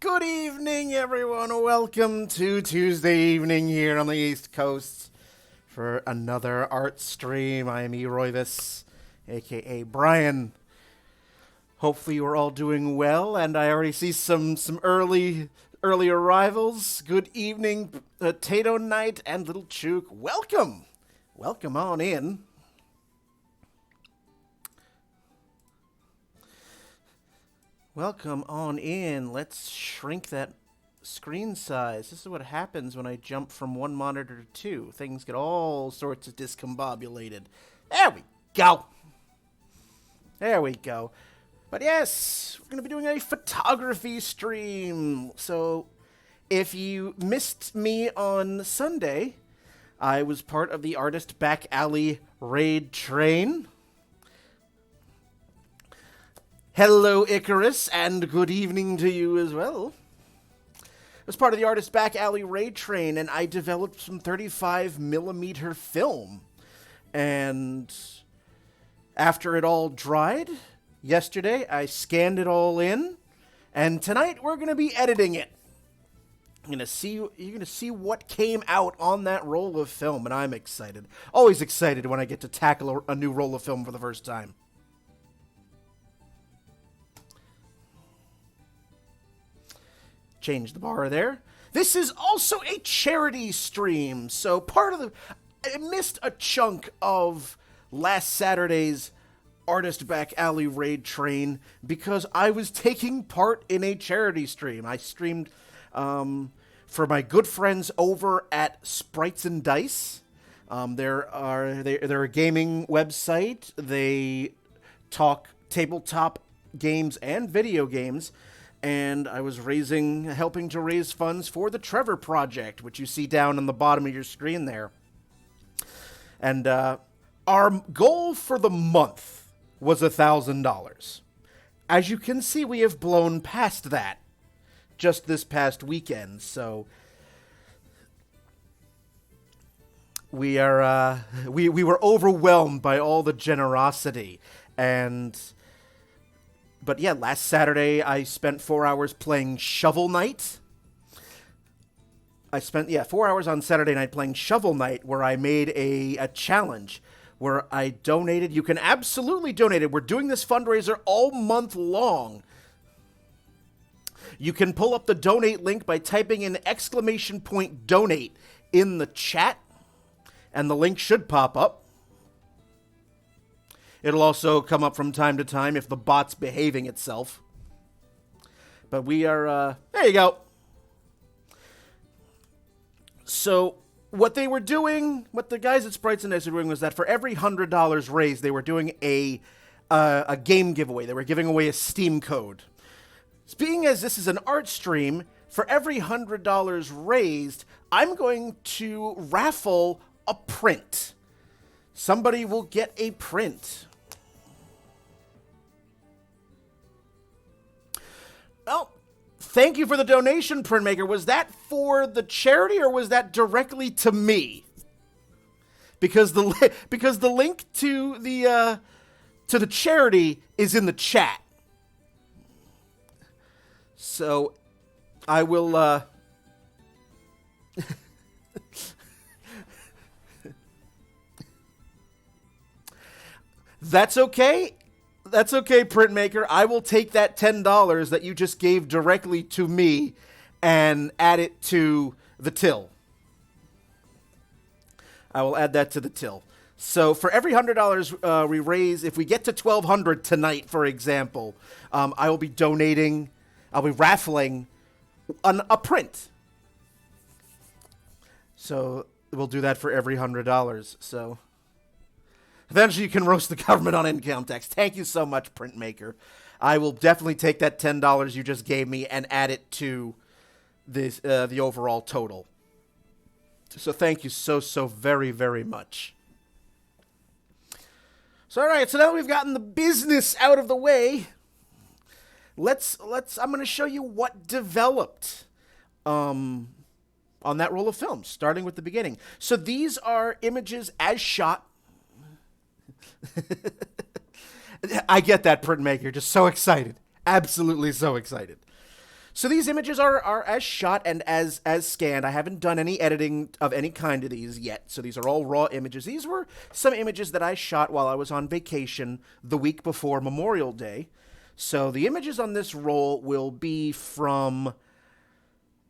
Good evening, everyone. Welcome to Tuesday evening here on the East Coast for another art stream. I am Eroyvis, aka Brian. Hopefully you are all doing well, and I already see some early arrivals. Good evening, Tato Knight and Little Chook. Welcome on in. Welcome on in. Let's shrink that screen size. This is what happens when I jump from one monitor to two. Things get all sorts of discombobulated. There we go. There we go. But yes, we're going to be doing a photography stream. So if you missed me on Sunday, I was part of the Artist Back Alley raid train. Hello, Icarus, and good evening to you as well. As part of the Artist Back Alley raid train, and I developed some 35mm film. And after it all dried, yesterday, I scanned it all in, and tonight we're going to be editing it. You're going to see what came out on that roll of film, and I'm excited. Always excited when I get to tackle a new roll of film for the first time. Change the bar there. This is also a charity stream, so I missed a chunk of last Saturday's Artist Back Alley raid train because I was taking part in a charity stream. I streamed for my good friends over at Sprites and Dice. They're a gaming website. They talk tabletop games and video games. And I was helping to raise funds for the Trevor Project, which you see down on the bottom of your screen there. And our goal for the month was $1,000. As you can see, we have blown past that just this past weekend. So we were overwhelmed by all the generosity. But yeah, last Saturday I spent 4 hours playing Shovel Knight. I spent 4 hours on Saturday night playing Shovel Knight, where I made a challenge where I donated. You can absolutely donate it. We're doing this fundraiser all month long. You can pull up the donate link by typing in !donate in the chat, and the link should pop up. It'll also come up from time to time if the bot's behaving itself. But we are, there you go. So, what the guys at Sprites and Dice were doing was that for every $100 raised, they were doing a game giveaway. They were giving away a Steam code. Being as this is an art stream, for every $100 raised, I'm going to raffle a print. Somebody will get a print. Well, thank you for the donation, Printmaker. Was that for the charity or was that directly to me? Because the link to the charity is in the chat. So I will That's okay. That's okay, Printmaker. I will take that $10 that you just gave directly to me and add it to the till. I will add that to the till. So for every $100 we raise, if we get to $1,200 tonight, for example, I'll be raffling a print. So we'll do that for every $100. So eventually you can roast the government on income tax. Thank you so much, Printmaker. I will definitely take that $10 you just gave me and add it to this the overall total. So thank you so very, very much. So all right, so now we've gotten the business out of the way. I'm going to show you what developed on that roll of film, starting with the beginning. So these are images as shot. I get that, Printmaker. Just so excited. Absolutely so excited. So these images are as shot and as scanned. I haven't done any editing of any kind to these yet. So these are all raw images. These were some images that I shot while I was on vacation the week before Memorial Day. So the images on this roll will be from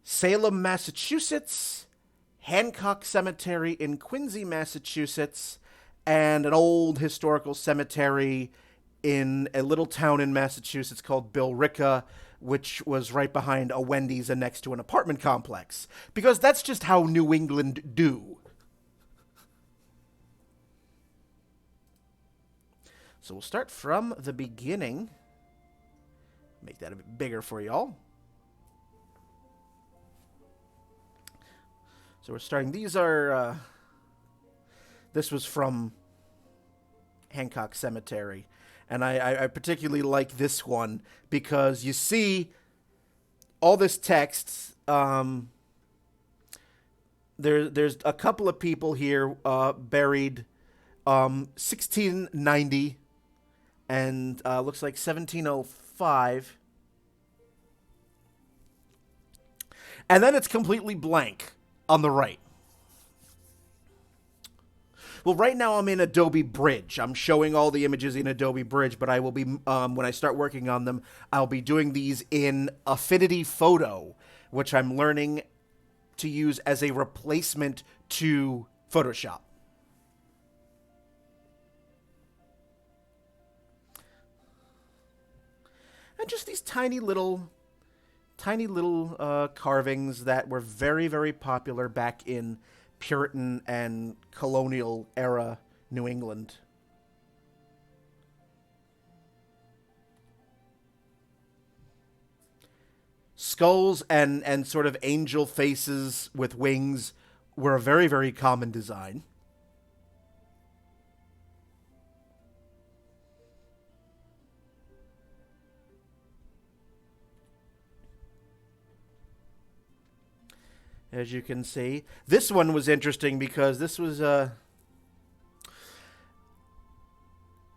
Salem, Massachusetts, Hancock Cemetery in Quincy, Massachusetts, and an old historical cemetery in a little town in Massachusetts called Billerica, which was right behind a Wendy's and next to an apartment complex. Because that's just how New England do. So we'll start from the beginning. Make that a bit bigger for y'all. So we're starting. These are... this was from Hancock Cemetery. And I particularly like this one because you see all this text. There's a couple of people here buried 1690 and looks like 1705. And then it's completely blank on the right. Well, right now I'm in Adobe Bridge. I'm showing all the images in Adobe Bridge, but I will be, when I start working on them, I'll be doing these in Affinity Photo, which I'm learning to use as a replacement to Photoshop. And just these tiny little carvings that were very, very popular back in Puritan and colonial era New England. Skulls and sort of angel faces with wings were a very, very common design. As you can see, this one was interesting because this was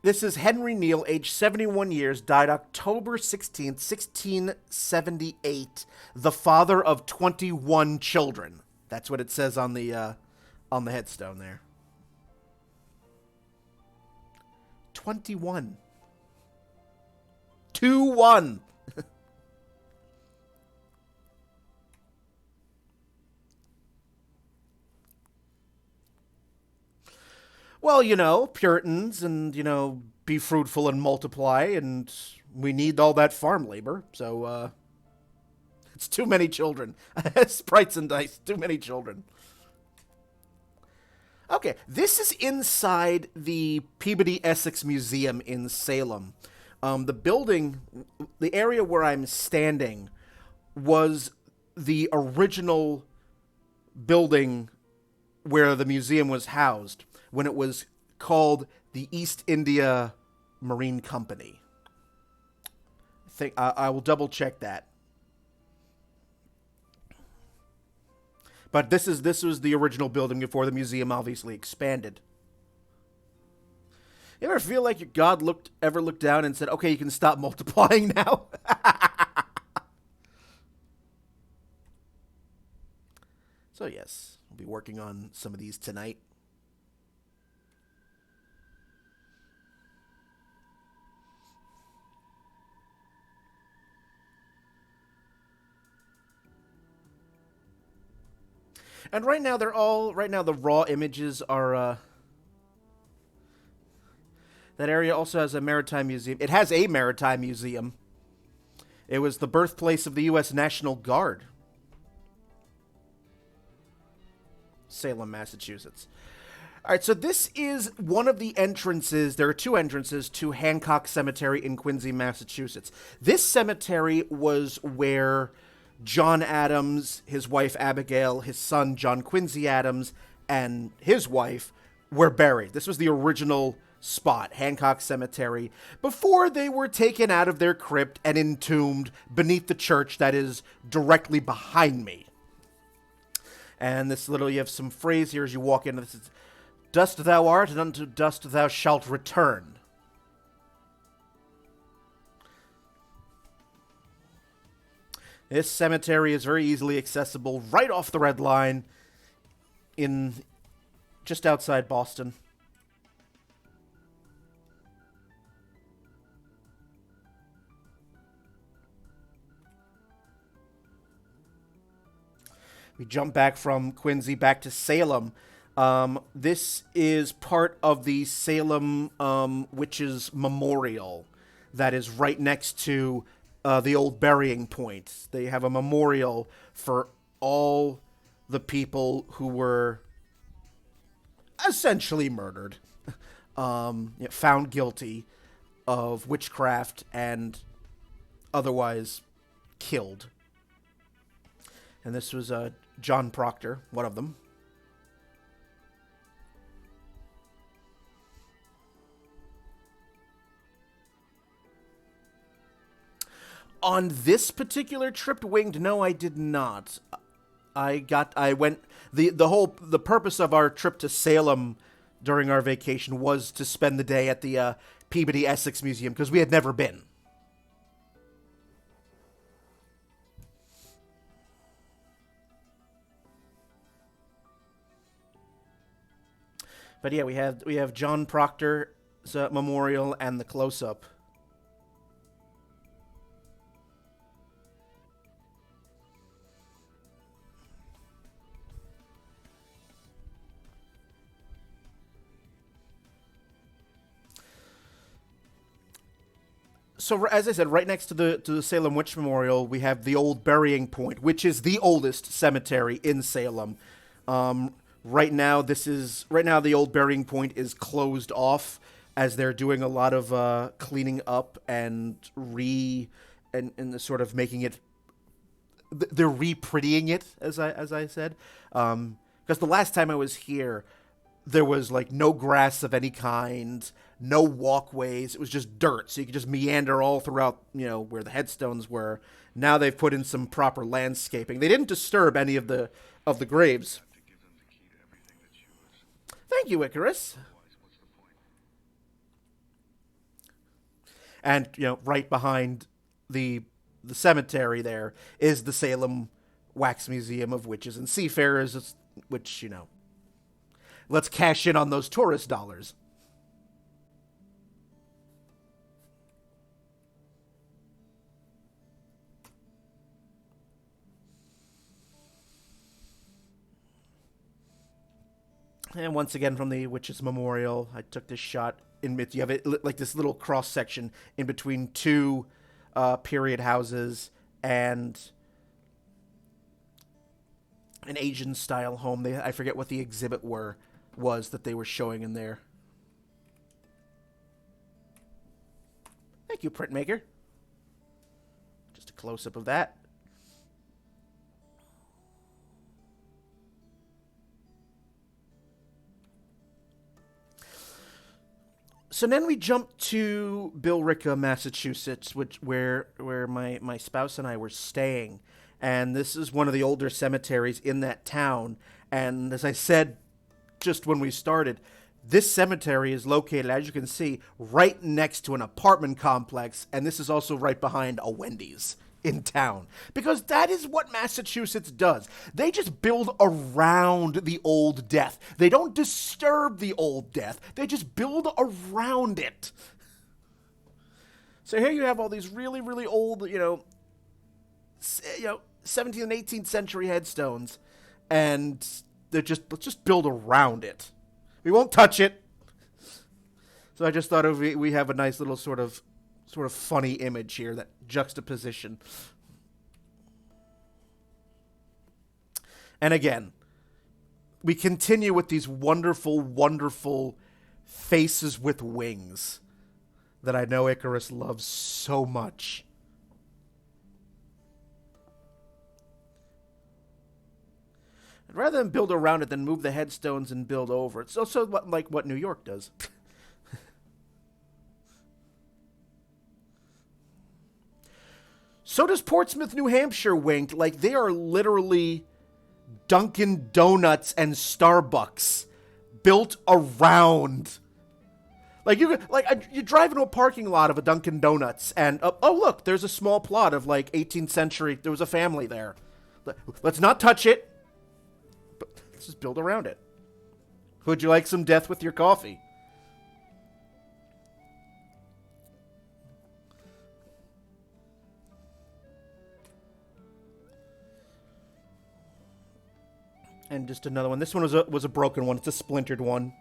this is Henry Neal, age 71 years, died October 16th, 1678, the father of 21 children. That's what it says on the headstone there. 21. 2-1. Well, you know, Puritans and, you know, be fruitful and multiply, and we need all that farm labor, so, it's too many children. Sprites and dice, too many children. Okay, this is inside the Peabody Essex Museum in Salem. The building, the area where I'm standing, was the original building where the museum was housed when it was called the East India Marine Company. I will double check that. But this was the original building before the museum obviously expanded. You ever feel like your God ever looked down and said, "Okay, you can stop multiplying now"? So yes, we'll be working on some of these tonight. And right now the raw images are, that area also has a maritime museum. It has a maritime museum. It was the birthplace of the U.S. National Guard. Salem, Massachusetts. All right, so this is one of the entrances. There are two entrances to Hancock Cemetery in Quincy, Massachusetts. This cemetery was where John Adams, his wife Abigail, his son John Quincy Adams, and his wife were buried. This was the original spot, Hancock Cemetery, before they were taken out of their crypt and entombed beneath the church that is directly behind me. And this little, you have some phrase here as you walk in. This is, "Dust thou art, and unto dust thou shalt return." This cemetery is very easily accessible right off the Red Line in just outside Boston. We jump back from Quincy back to Salem. This is part of the Salem Witches Memorial that is right next to the old burying point. They have a memorial for all the people who were essentially murdered, found guilty of witchcraft and otherwise killed. And this was John Proctor, one of them. On this particular trip, Winged, no, I did not. The purpose of our trip to Salem during our vacation was to spend the day at the Peabody Essex Museum, because we had never been. But yeah, we have John Proctor's memorial and the close-up. So, as I said, right next to the Salem Witch Memorial, we have the old burying point, which is the oldest cemetery in Salem. Right now, the old burying point is closed off as they're doing a lot of cleaning up and sort of making it. They're re-prettying it, as I said, because the last time I was here, there was like no grass of any kind, no walkways. It was just dirt, so you could just meander all throughout, where the headstones were. Now they've put in some proper landscaping. They didn't disturb any of the graves. Thank you, Icarus. And, right behind the cemetery there is the Salem Wax Museum of Witches and Seafarers, which, let's cash in on those tourist dollars. And once again, from the Witches Memorial, I took this shot in mid. You have it like this little cross section in between two period houses and an Asian style home. I forget what the exhibit was that they were showing in there. Thank you, printmaker. Just a close up of that. So then we jump to Billerica, Massachusetts, where my spouse and I were staying. And this is one of the older cemeteries in that town. And as I said just when we started, this cemetery is located, as you can see, right next to an apartment complex. And this is also right behind a Wendy's in town. Because that is what Massachusetts does. They just build around the old death. They don't disturb the old death. They just build around it. So here you have all these really, really old, 17th and 18th century headstones. And let's just build around it. We won't touch it. So I just thought we have a nice little sort of funny image here, that juxtaposition. And again, we continue with these wonderful, wonderful faces with wings that I know Icarus loves so much. And rather than build around it, then move the headstones and build over it. It's also like what New York does. So does Portsmouth, New Hampshire, Wink. Like, they are literally Dunkin' Donuts and Starbucks built around Like you drive into a parking lot of a Dunkin' Donuts, and oh look, there's a small plot of like 18th century. There was a family there. Let's not touch it, but let's just build around it. Would you like some death with your coffee? And just another one. This one was a broken one. It's a splintered one.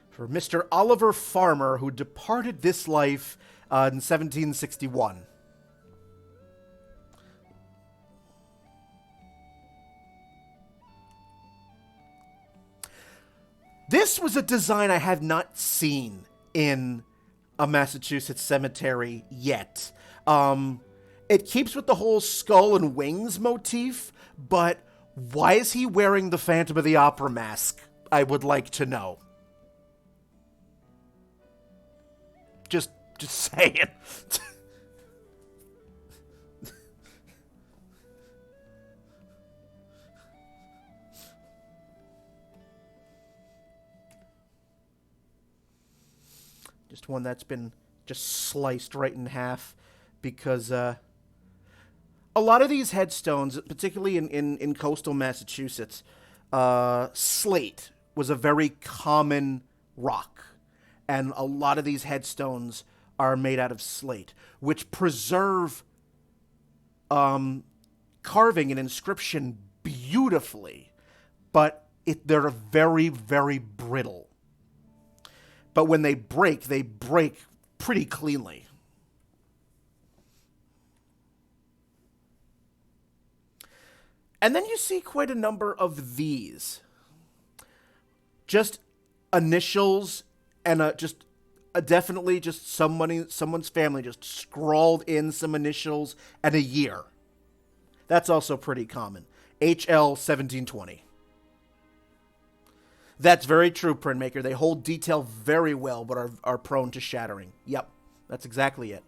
For Mr. Oliver Farmer, who departed this life in 1761. This was a design I have not seen in a Massachusetts cemetery yet. It keeps with the whole skull and wings motif, but why is he wearing the Phantom of the Opera mask? I would like to know. Just saying. Just one that's been just sliced right in half because a lot of these headstones, particularly in coastal Massachusetts, slate was a very common rock. And a lot of these headstones are made out of slate, which preserve carving and inscription beautifully, but they're very, very brittle. But when they break pretty cleanly. And then you see quite a number of these. Just initials and definitely just someone's family just scrawled in some initials and a year. That's also pretty common. HL 1720. That's very true, printmaker. They hold detail very well, but are prone to shattering. Yep, that's exactly it.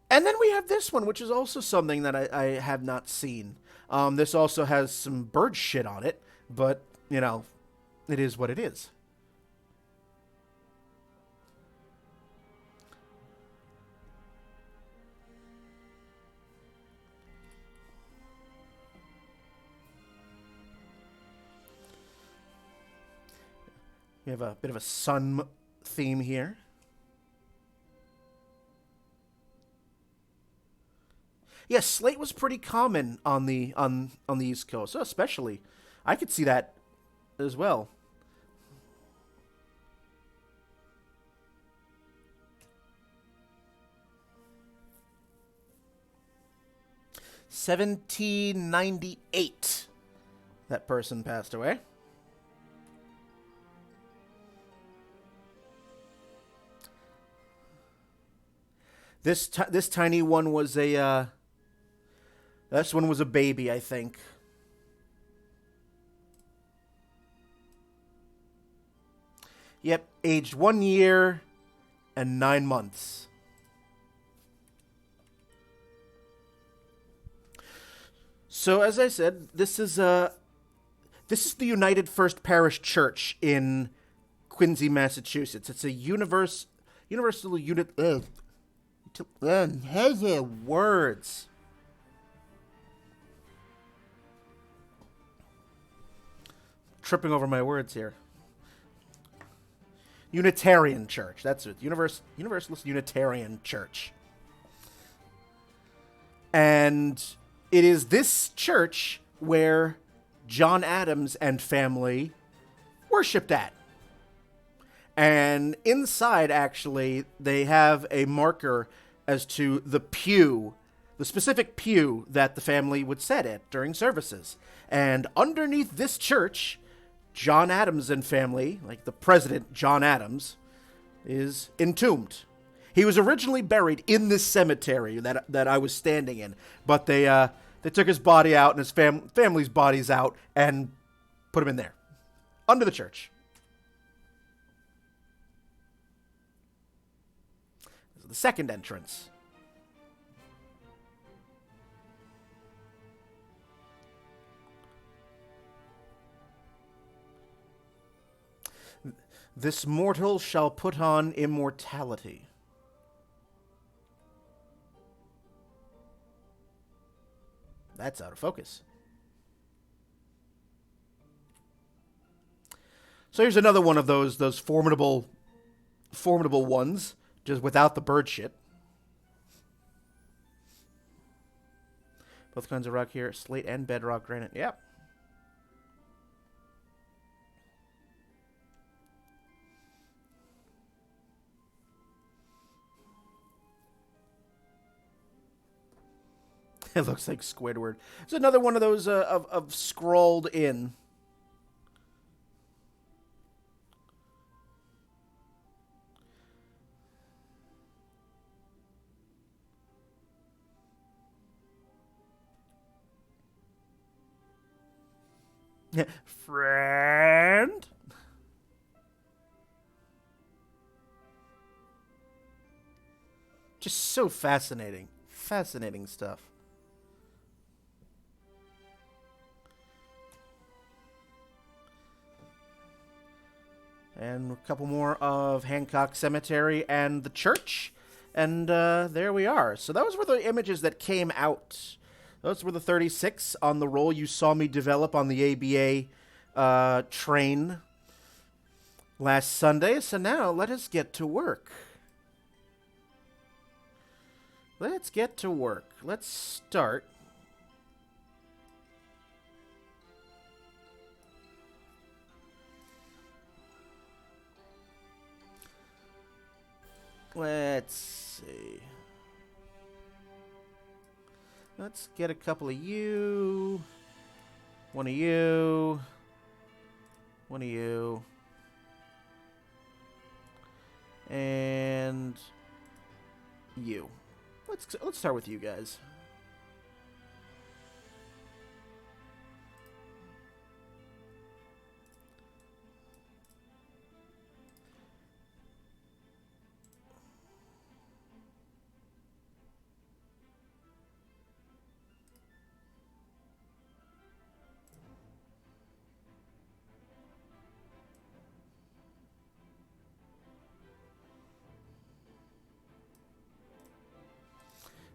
And then we have this one, which is also something that I have not seen. This also has some bird shit on it, but, you know, it is what it is. We have a bit of a sun theme here. Yes, slate was pretty common on the East Coast, so especially. I could see that as well. $1798. That person passed away. This tiny one was a. This one was a baby, I think. Yep, aged 1 year and 9 months. So, as I said, this is the United First Parish Church in Quincy, Massachusetts. It's a universal unit. Words. Tripping over my words here. Unitarian Church. That's it. Universalist Unitarian Church. And it is this church where John Adams and family worshipped at. And inside, actually, they have a marker as to the pew, the specific pew that the family would sit at during services. And underneath this church, John Adams and family, like the president, John Adams, is entombed. He was originally buried in this cemetery that I was standing in, but they took his body out and his family's bodies out and put him in there, under the church. This is the second entrance. This mortal shall put on immortality. That's out of focus. So here's another one of those formidable ones, just without the bird shit. Both kinds of rock here, slate and bedrock granite. Yep. It looks like Squidward. It's another one of those of scrawled in. Friend? Just so fascinating. Fascinating stuff. And a couple more of Hancock Cemetery and the church. And there we are. So those were the images that came out. Those were the 36 on the roll you saw me develop on the ABA train last Sunday. So now let us get to work. Let's get to work. Let's start. Let's see. Let's get a couple of you. One of you. One of you. And you. Let's start with you guys.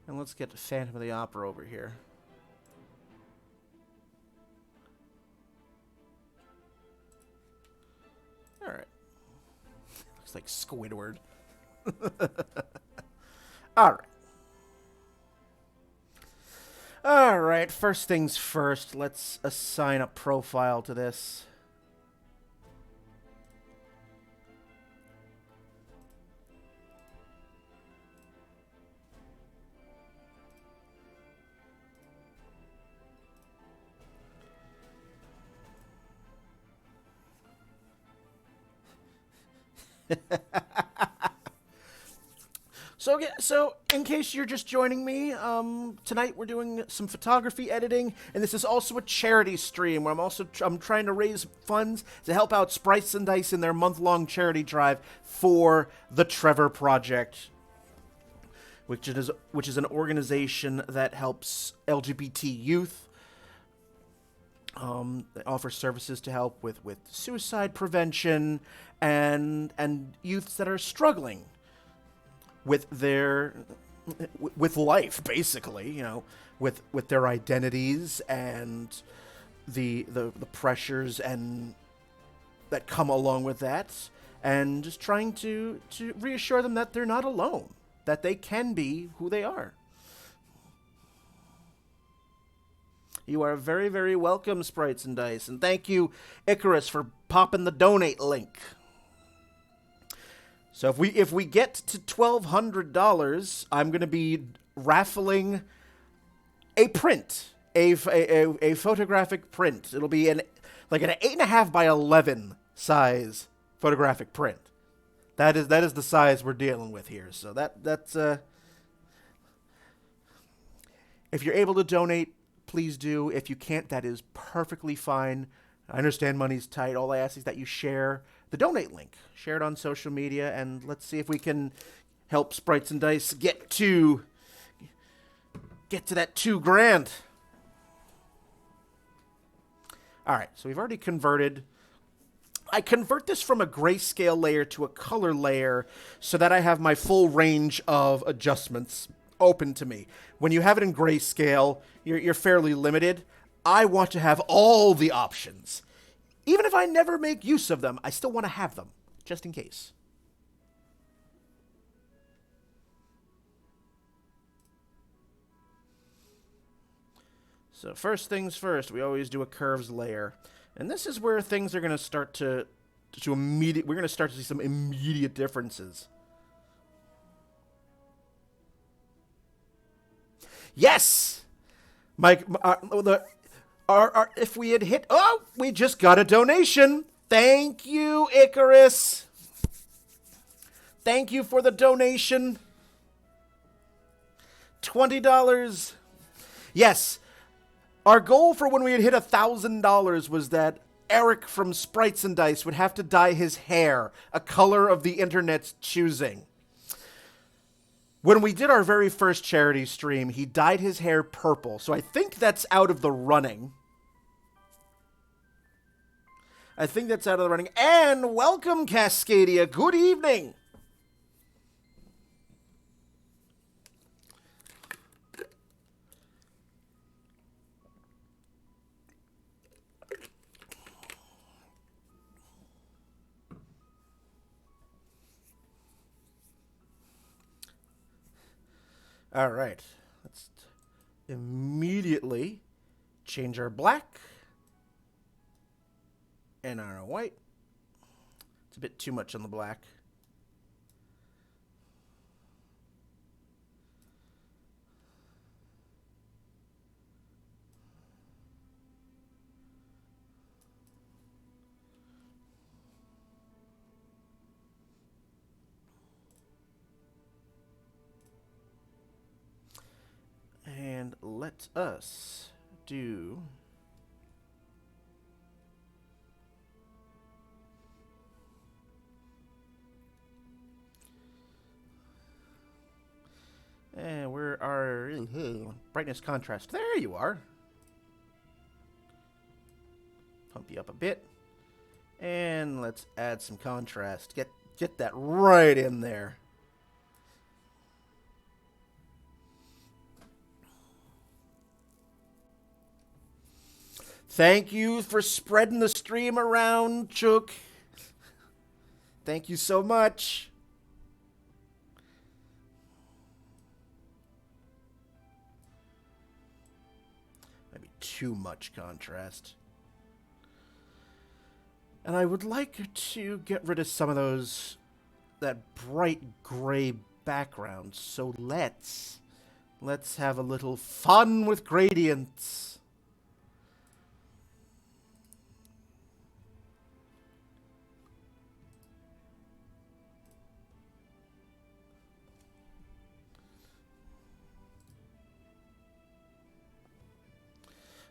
And let's get Phantom of the Opera over here. All right. Looks like Squidward. All right. All right. First things first. Let's assign a profile to this. So in case you're just joining me, tonight we're doing some photography editing, and this is also a charity stream where I'm trying to raise funds to help out Sprites and Dice in their month-long charity drive for the Trevor Project, which is an organization that helps LGBT youth. They offer services to help with suicide prevention and youths that are struggling with life, basically, you know, with their identities and the pressures and that come along with that, and just trying to reassure them that they're not alone, that they can be who they are. You are very, very welcome, Sprites and Dice, and thank you, Icarus, for popping the donate link. So if we get to $1,200, I'm going to be raffling a print, a photographic print. It'll be an 8.5 by 11 size photographic print. That is the size we're dealing with here. So that's if you're able to donate, please do. If you can't, that is perfectly fine. I understand money's tight. All I ask is that you share the donate link. Share it on social media, and let's see if we can help Sprites and Dice get to that $2,000. All right, so we've already converted I convert this from a grayscale layer to a color layer so that I have my full range of adjustments open to me. When you have it in grayscale, you're fairly limited. I want to have all the options. Even if I never make use of them, I still want to have them, just in case. So first things first, we always do a curves layer. And this is where things are going to start to immediate. We're going to start to see some immediate differences. Yes, Mike. If we had hit, oh, we just got a donation. Thank you, Icarus. Thank you for the donation. $20. Yes. Our goal for when we had hit $1,000 was that Eric from Sprites and Dice would have to dye his hair a color of the internet's choosing. When we did our very first charity stream, he dyed his hair purple, so I think that's out of the running. And welcome, Cascadia. Good evening. All right, let's immediately change our black and our white. It's a bit too much on the black. And let us do and where are brightness contrast? There you are. Pump you up a bit. And let's add some contrast. Get that right in there. Thank you for spreading the stream around, Chook. Thank you so much. Maybe too much contrast. And I would like to get rid of some of that bright gray background. So let's have a little fun with gradients.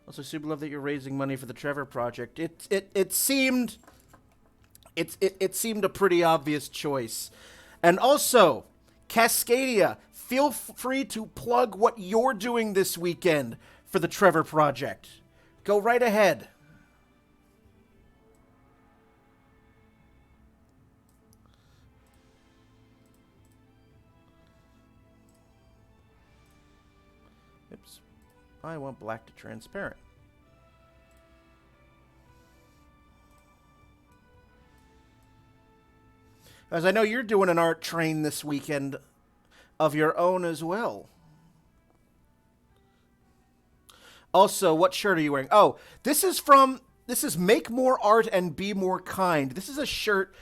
Also, super love that you're raising money for the Trevor Project. It seemed a pretty obvious choice. And also, Cascadia, feel free to plug what you're doing this weekend for the Trevor Project. Go right ahead. Oops. I want black to transparent. As I know you're doing an art train this weekend of your own as well. Also, what shirt are you wearing? Oh, this is Make More Art and Be More Kind. This is a shirt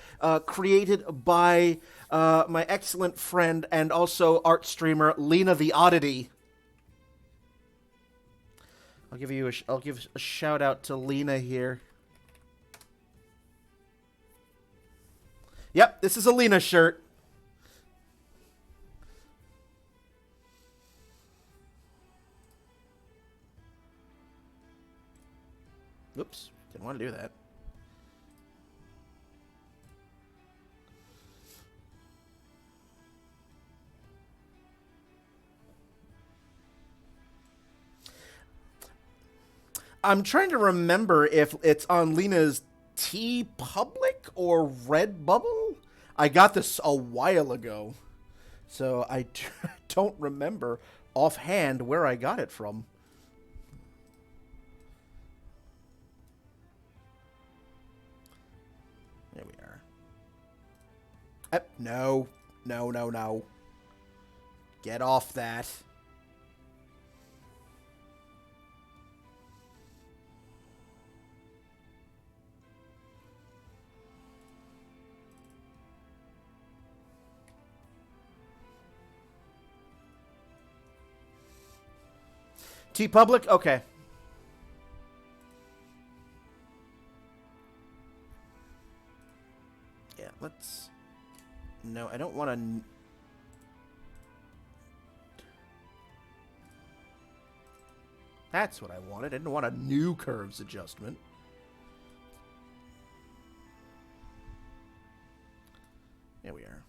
created by my excellent friend and also art streamer, Lena the Oddity. I'll give a shout out to Lena here. Yep, this is a Lena shirt. Oops, didn't want to do that. I'm trying to remember if it's on Lena's TeePublic or Redbubble. I got this a while ago, so I don't remember offhand where I got it from. There we are. No. No, no, no. Get off that. T-Public? Okay. Yeah, let's... No, I don't want to... That's what I wanted. I didn't want a new curves adjustment. There we are.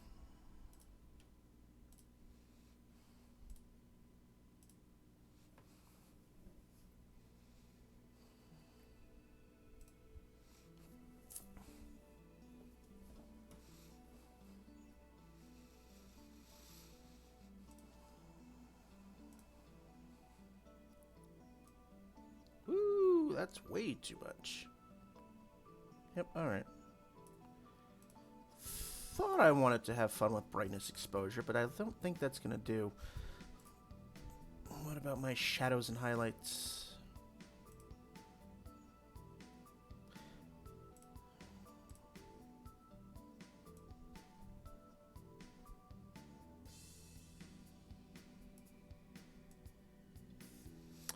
That's way too much. Yep, alright. Thought I wanted to have fun with brightness exposure, but I don't think that's going to do. What about my shadows and highlights?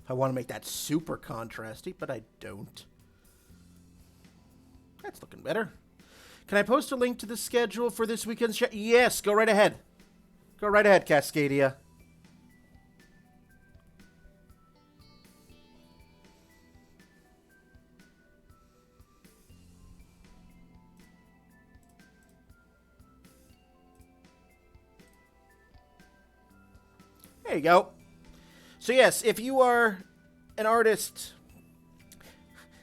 I want to make that super contrasty, but I don't. That's looking better. Can I post a link to the schedule for this weekend's show? Yes, go right ahead. Go right ahead, Cascadia. There you go. So yes, if you are an artist,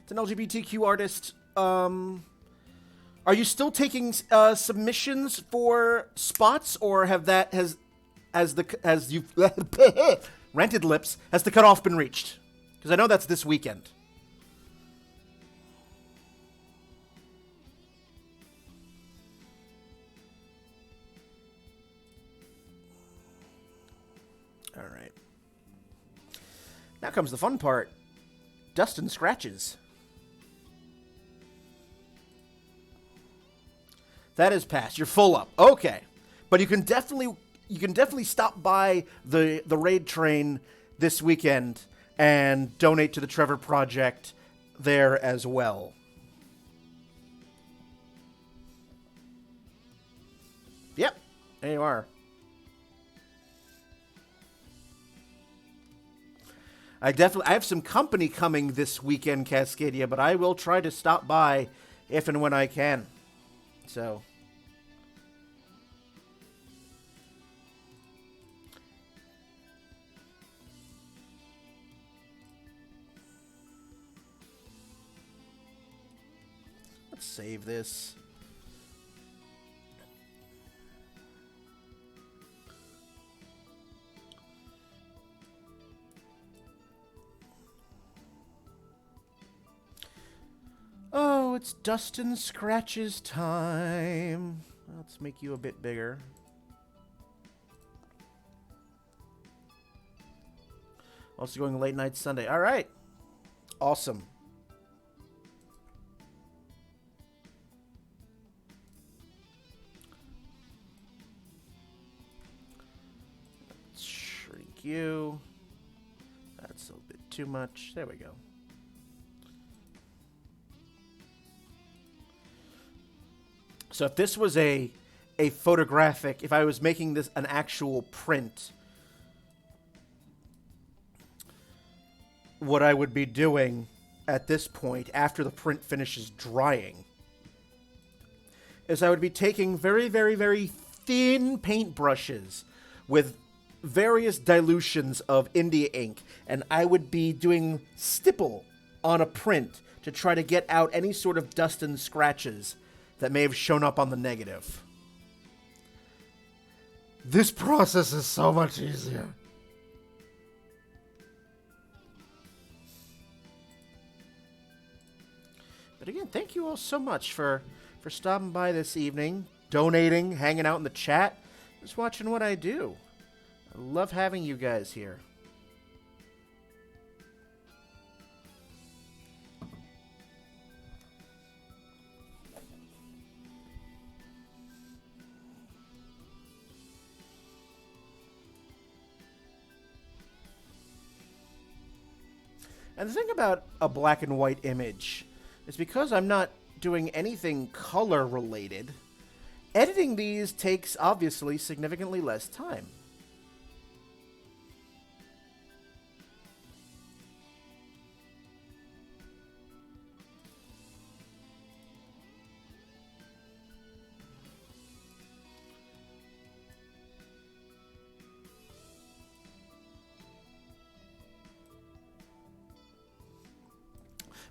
it's an LGBTQ artist, are you still taking submissions for spots, or has you've rented lips, has the cutoff been reached? Because I know that's this weekend. All right. Now comes the fun part. Dust and scratches. That is passed. You're full up. Okay. But you can definitely stop by the raid train this weekend and donate to the Trevor Project there as well. Yep. There you are. I have some company coming this weekend, Cascadia, but I will try to stop by if and when I can. So. Let's save this. Oh, it's dust and scratches time. Let's make you a bit bigger. Also going late night Sunday. All right. Awesome. Let's shrink you. That's a bit too much. There we go. So if this was a photographic, if I was making this an actual print, what I would be doing at this point, after the print finishes drying, is I would be taking very, very, very thin paintbrushes with various dilutions of India ink, and I would be doing stipple on a print to try to get out any sort of dust and scratches that may have shown up on the negative. This process is so much easier. But again, thank you all so much for stopping by this evening, donating, hanging out in the chat, just watching what I do. I love having you guys here. And the thing about a black and white image is because I'm not doing anything color related, editing these takes obviously significantly less time.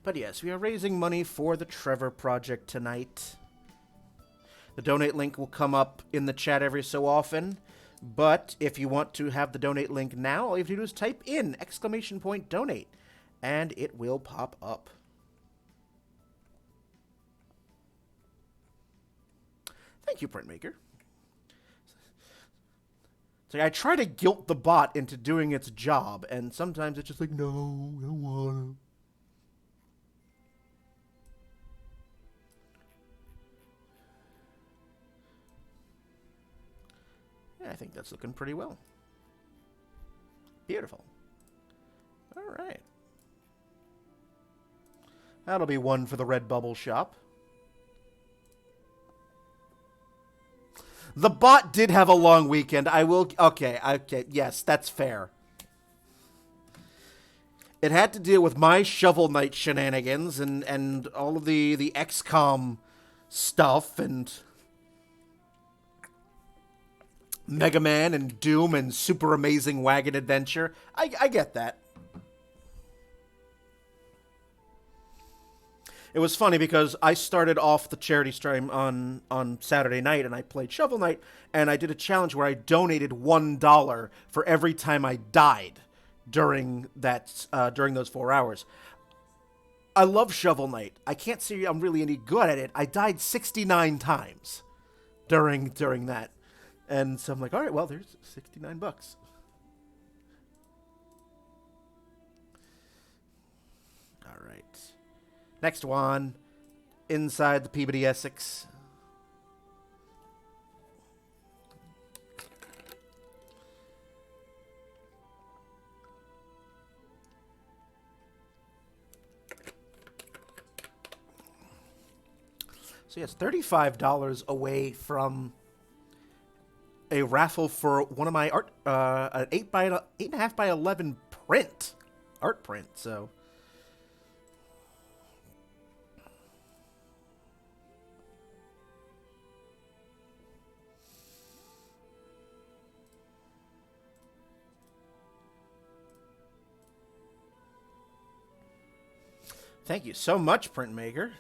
But yes, we are raising money for the Trevor Project tonight. The donate link will come up in the chat every so often. But if you want to have the donate link now, all you have to do is type in !donate, and it will pop up. Thank you, Printmaker. So I try to guilt the bot into doing its job, and sometimes it's just like, no, I don't want to. I think that's looking pretty well. Beautiful. All right. That'll be one for the Redbubble shop. The bot did have a long weekend. I will... Okay, yes, that's fair. It had to deal with my Shovel Knight shenanigans and all of the XCOM stuff and... Mega Man and Doom and Super Amazing Wagon Adventure. I get that. It was funny because I started off the charity stream on Saturday night and I played Shovel Knight and I did a challenge where I donated $1 for every time I died during those 4 hours. I love Shovel Knight. I can't say I'm really any good at it. I died 69 times during that. And so I'm like, all right, well, there's $69. All right. Next one. Inside the Peabody Essex. So yes, $35 away from a raffle for one of my art, an 8.5 by 11 art print. So, thank you so much, Printmaker.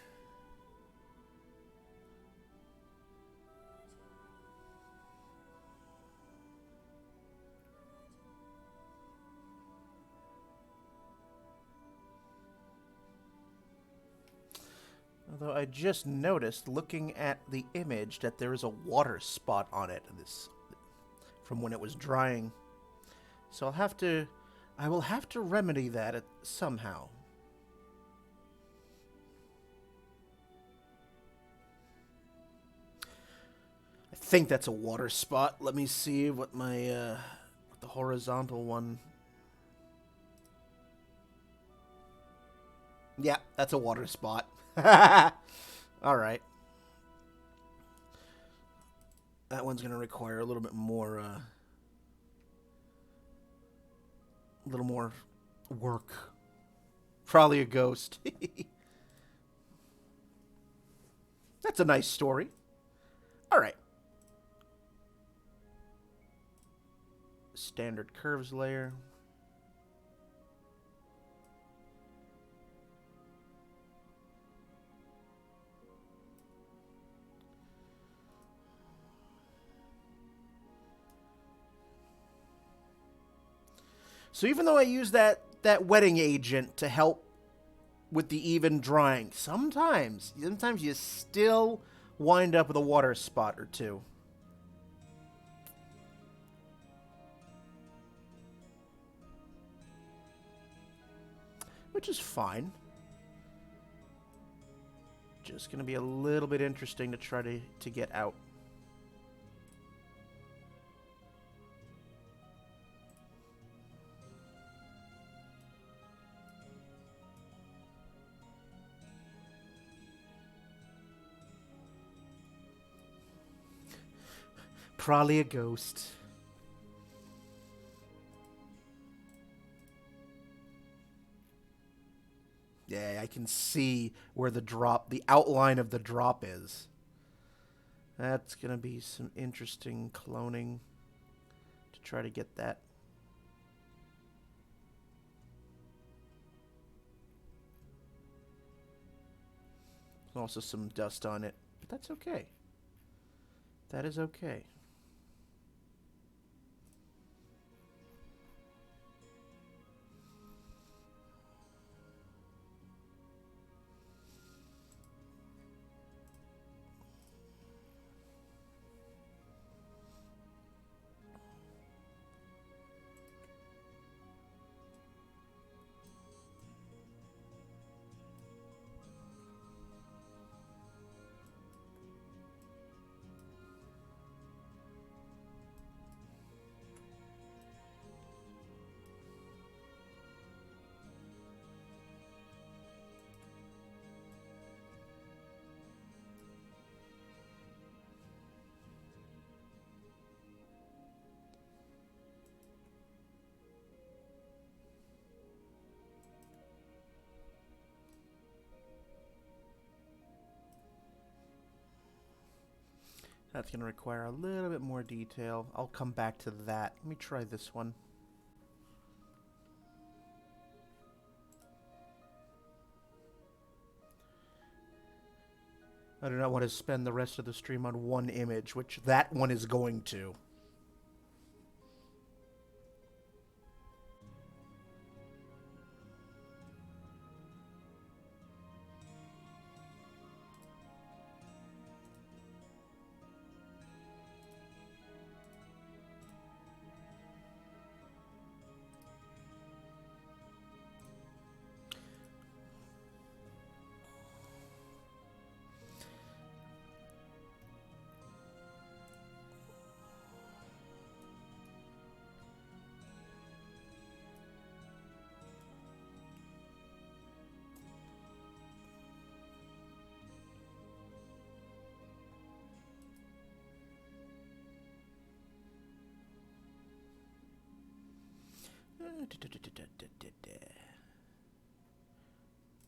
Although I just noticed, looking at the image, that there is a water spot on it. From when it was drying. So I will have to remedy that somehow. I think that's a water spot. Let me see what my what the horizontal one. Yeah, that's a water spot. All right. That one's going to require a little bit more, work. Probably a ghost. That's a nice story. All right. Standard curves layer. So even though I use that wetting agent to help with the even drying, sometimes you still wind up with a water spot or two. Which is fine. Just going to be a little bit interesting to try to get out. Probably a ghost. Yeah, I can see where the outline of the drop is. That's going to be some interesting cloning to try to get that. There's also some dust on it, but that's okay. That is okay. That's going to require a little bit more detail. I'll come back to that. Let me try this one. I do not want to spend the rest of the stream on one image, which that one is going to.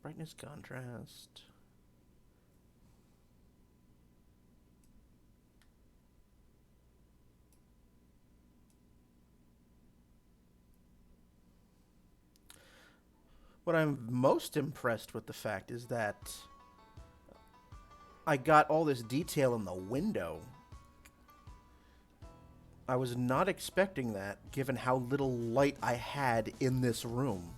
Brightness contrast. What I'm most impressed with the fact is that I got all this detail in the window. I was not expecting that, given how little light I had in this room.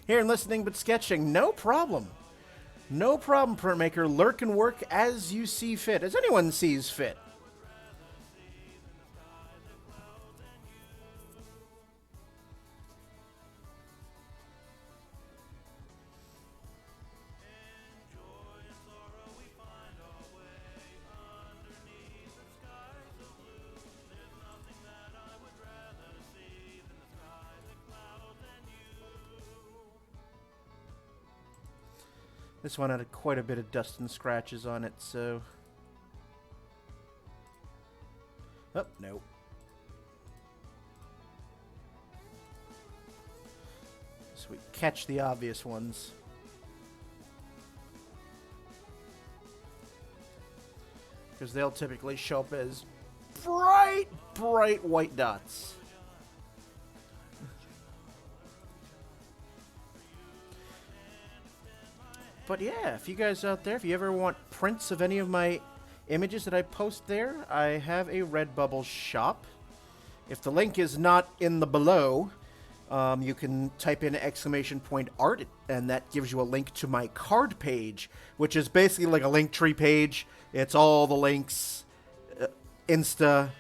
Here and listening but sketching, no problem. No problem, Printmaker. Lurk and work as you see fit, as anyone sees fit. This one had quite a bit of dust and scratches on it, so... Oh, no. So we catch the obvious ones. because they'll typically show up as bright, bright white dots. But yeah, if you guys out there, if you ever want prints of any of my images that I post there, I have a Redbubble shop. If the link is not in the below, you can type in !art, and that gives you a link to my card page, which is basically like a Linktree page. It's all the links, Insta,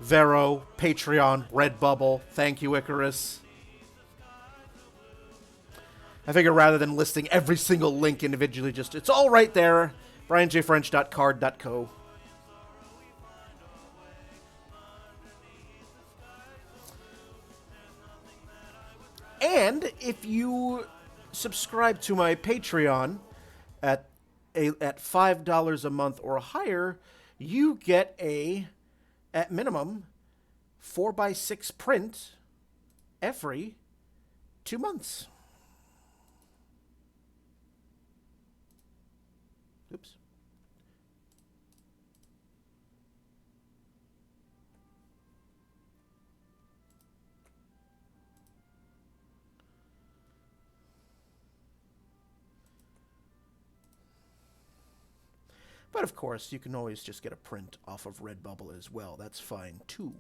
Vero, Patreon, Redbubble. Thank you, Icarus. I figure rather than listing every single link individually, it's all right there. brianjfrench.card.co. And if you subscribe to my Patreon at $5 a month or higher, you get at minimum, 4x6 print every 2 months. Oops. But of course, you can always just get a print off of Redbubble as well. That's fine too.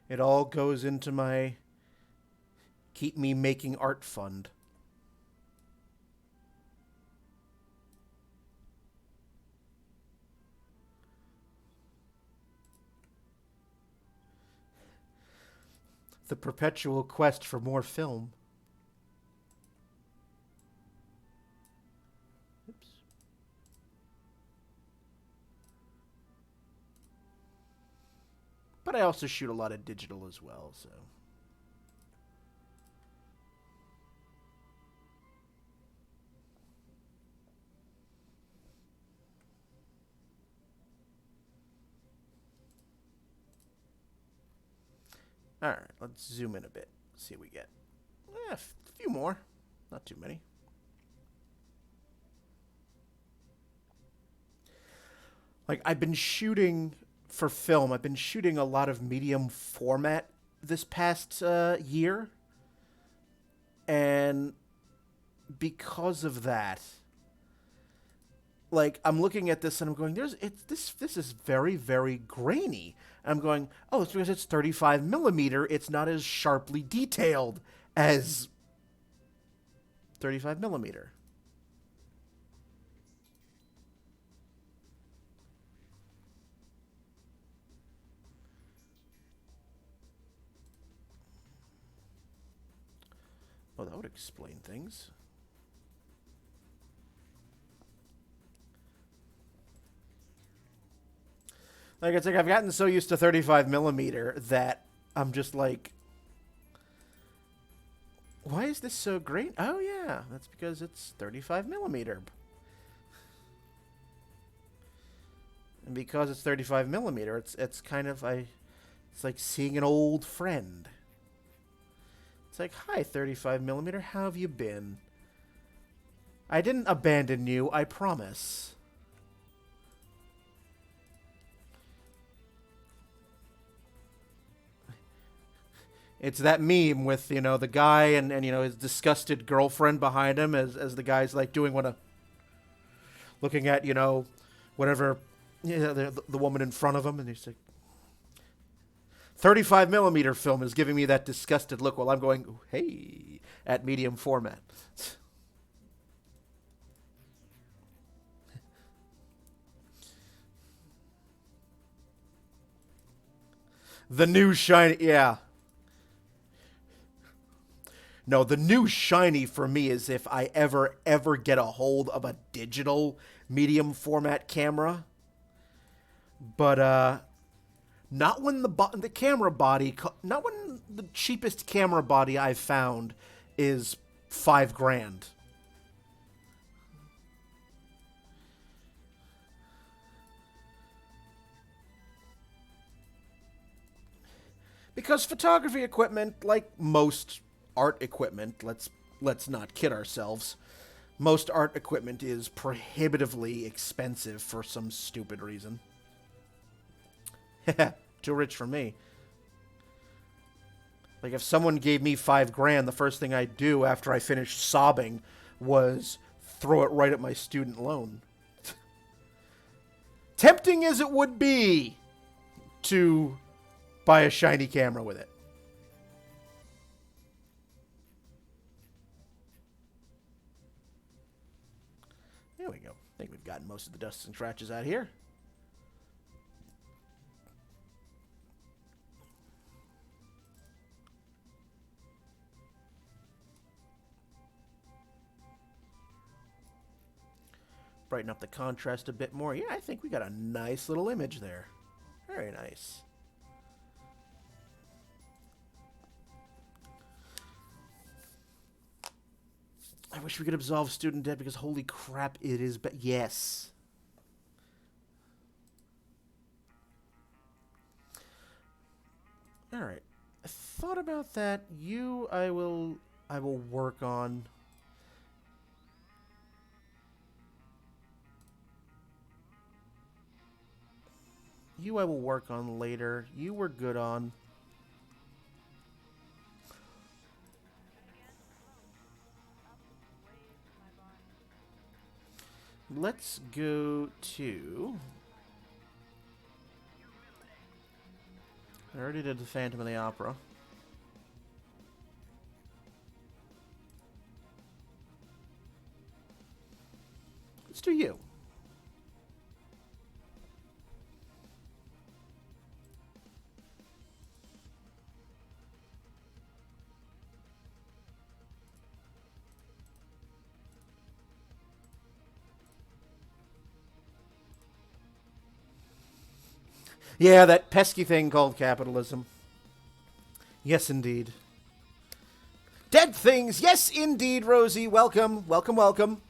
It all goes into my Keep Me Making Art fund. The perpetual quest for more film. Oops. But I also shoot a lot of digital as well, so. Alright, let's zoom in a bit. See what we get. A few more. Not too many. Like, I've been shooting for film. I've been shooting a lot of medium format this past year. And because of that, like, I'm looking at this and I'm going, this is very, very grainy. And I'm going, oh, it's because it's 35 millimeter. It's not as sharply detailed as 35 millimeter. Oh, that would explain things. Like, it's like I've gotten so used to 35 millimeter that I'm just like, why is this so great? Oh, yeah, that's because it's 35 millimeter. And because it's 35 millimeter, it's kind of, it's like seeing an old friend. It's like, hi, 35 millimeter, how have you been? I didn't abandon you, I promise. It's that meme with, the guy and his disgusted girlfriend behind him as the guy's like doing looking at, whatever, the woman in front of him, and he's like, 35 millimeter film is giving me that disgusted look while I'm going, hey, at medium format. The new shiny, yeah. No, the new shiny for me is if I ever get a hold of a digital medium format camera. But not when the camera body, not when the cheapest camera body I've found is $5,000. Because photography equipment, like most art equipment, let's not kid ourselves, Most art equipment is prohibitively expensive for some stupid reason. Too rich for me. Like, if someone gave me $5,000, the first thing I'd do after I finished sobbing was throw it right at my student loan. Tempting as it would be to buy a shiny camera with it. There we go. I think we've gotten most of the dusts and scratches out here. Brighten up the contrast a bit more. Yeah, I think we got a nice little image there. Very nice. I wish we could absolve student debt because holy crap, it is. But yes. All right. I thought about that. I will work on. You I will work on later. You were good on. Let's go to... I already did the Phantom of the Opera. Let's do you. Yeah, that pesky thing called capitalism. Yes, indeed. Dead things. Yes, indeed, Rosie. Welcome, welcome, welcome.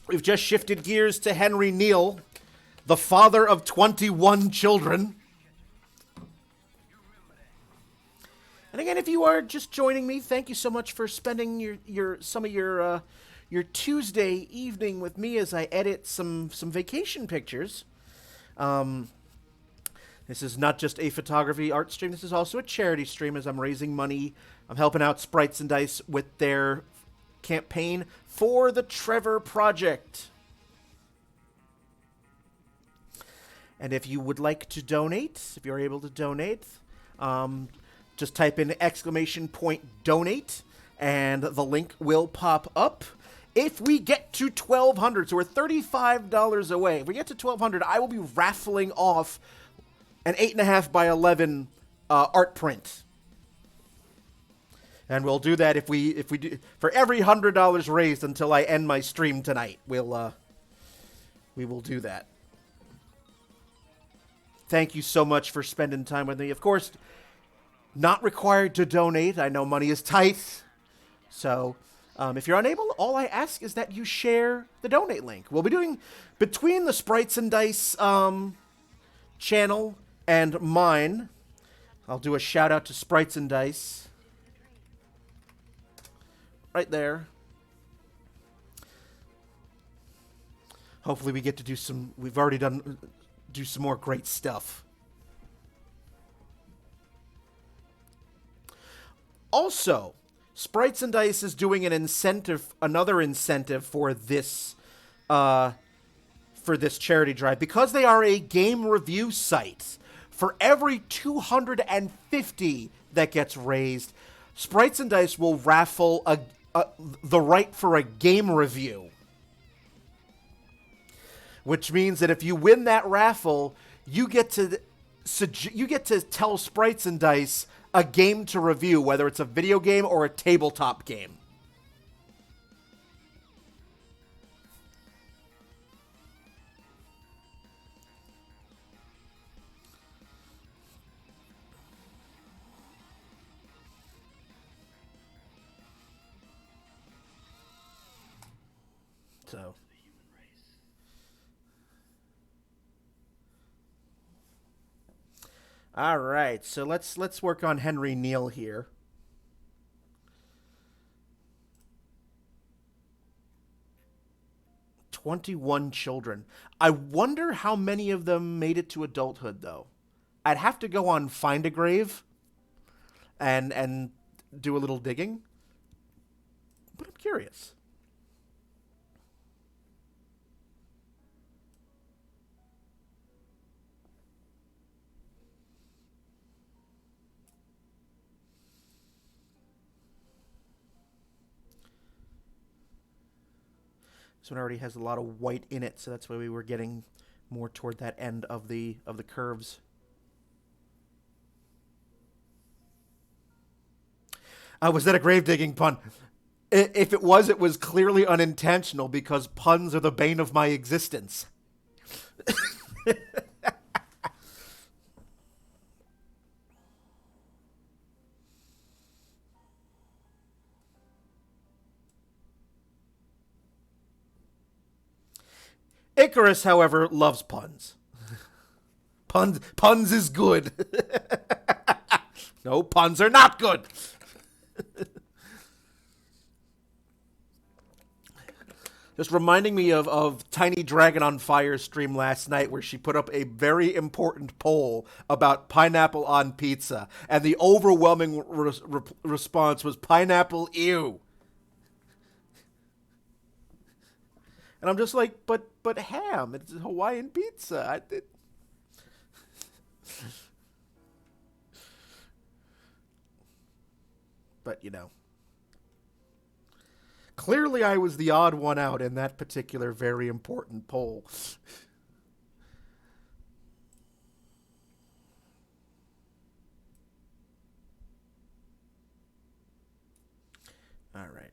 We've just shifted gears to Henry Neal, the father of 21 children. And again, if you are just joining me, thank you so much for spending some of your Tuesday evening with me as I edit some vacation pictures. This is not just a photography art stream. This is also a charity stream as I'm raising money. I'm helping out Sprites and Dice with their campaign for the Trevor Project. And if you would like to donate, if you're able to donate, just type in !donate and the link will pop up. If we get to 1,200, so we're $35 away. If we get to 1,200, I will be raffling off an 8.5 by 11 art print. And we'll do that if we do for every $100 raised until I end my stream tonight. We will do that. Thank you so much for spending time with me. Of course, not required to donate. I know money is tight. So, if you're unable, all I ask is that you share the donate link. We'll be doing, between the Sprites and Dice channel and mine, I'll do a shout out to Sprites and Dice. Right there. Hopefully we get to do some, we've already do some more great stuff. Also, Sprites and Dice is doing another incentive for this charity drive. Because they are a game review site, for every 250 that gets raised, Sprites and Dice will raffle the right for a game review. Which means that if you win that raffle, you get to tell Sprites and Dice a game to review, whether it's a video game or a tabletop game. So, all right. So let's work on Henry Neal here. 21 children. I wonder how many of them made it to adulthood, though. I'd have to go on Find a Grave and do a little digging, but I'm curious. This one already has a lot of white in it, so that's why we were getting more toward that end of the curves. Was that a grave digging pun? If it was clearly unintentional because puns are the bane of my existence. Icarus, however, loves puns. Puns is good. No, puns are not good. Just reminding me of Tiny Dragon on Fire's stream last night where she put up a very important poll about pineapple on pizza. And the overwhelming response was pineapple ew. And I'm just like, but ham, it's Hawaiian pizza. But, you know. Clearly I was the odd one out in that particular very important poll. All right.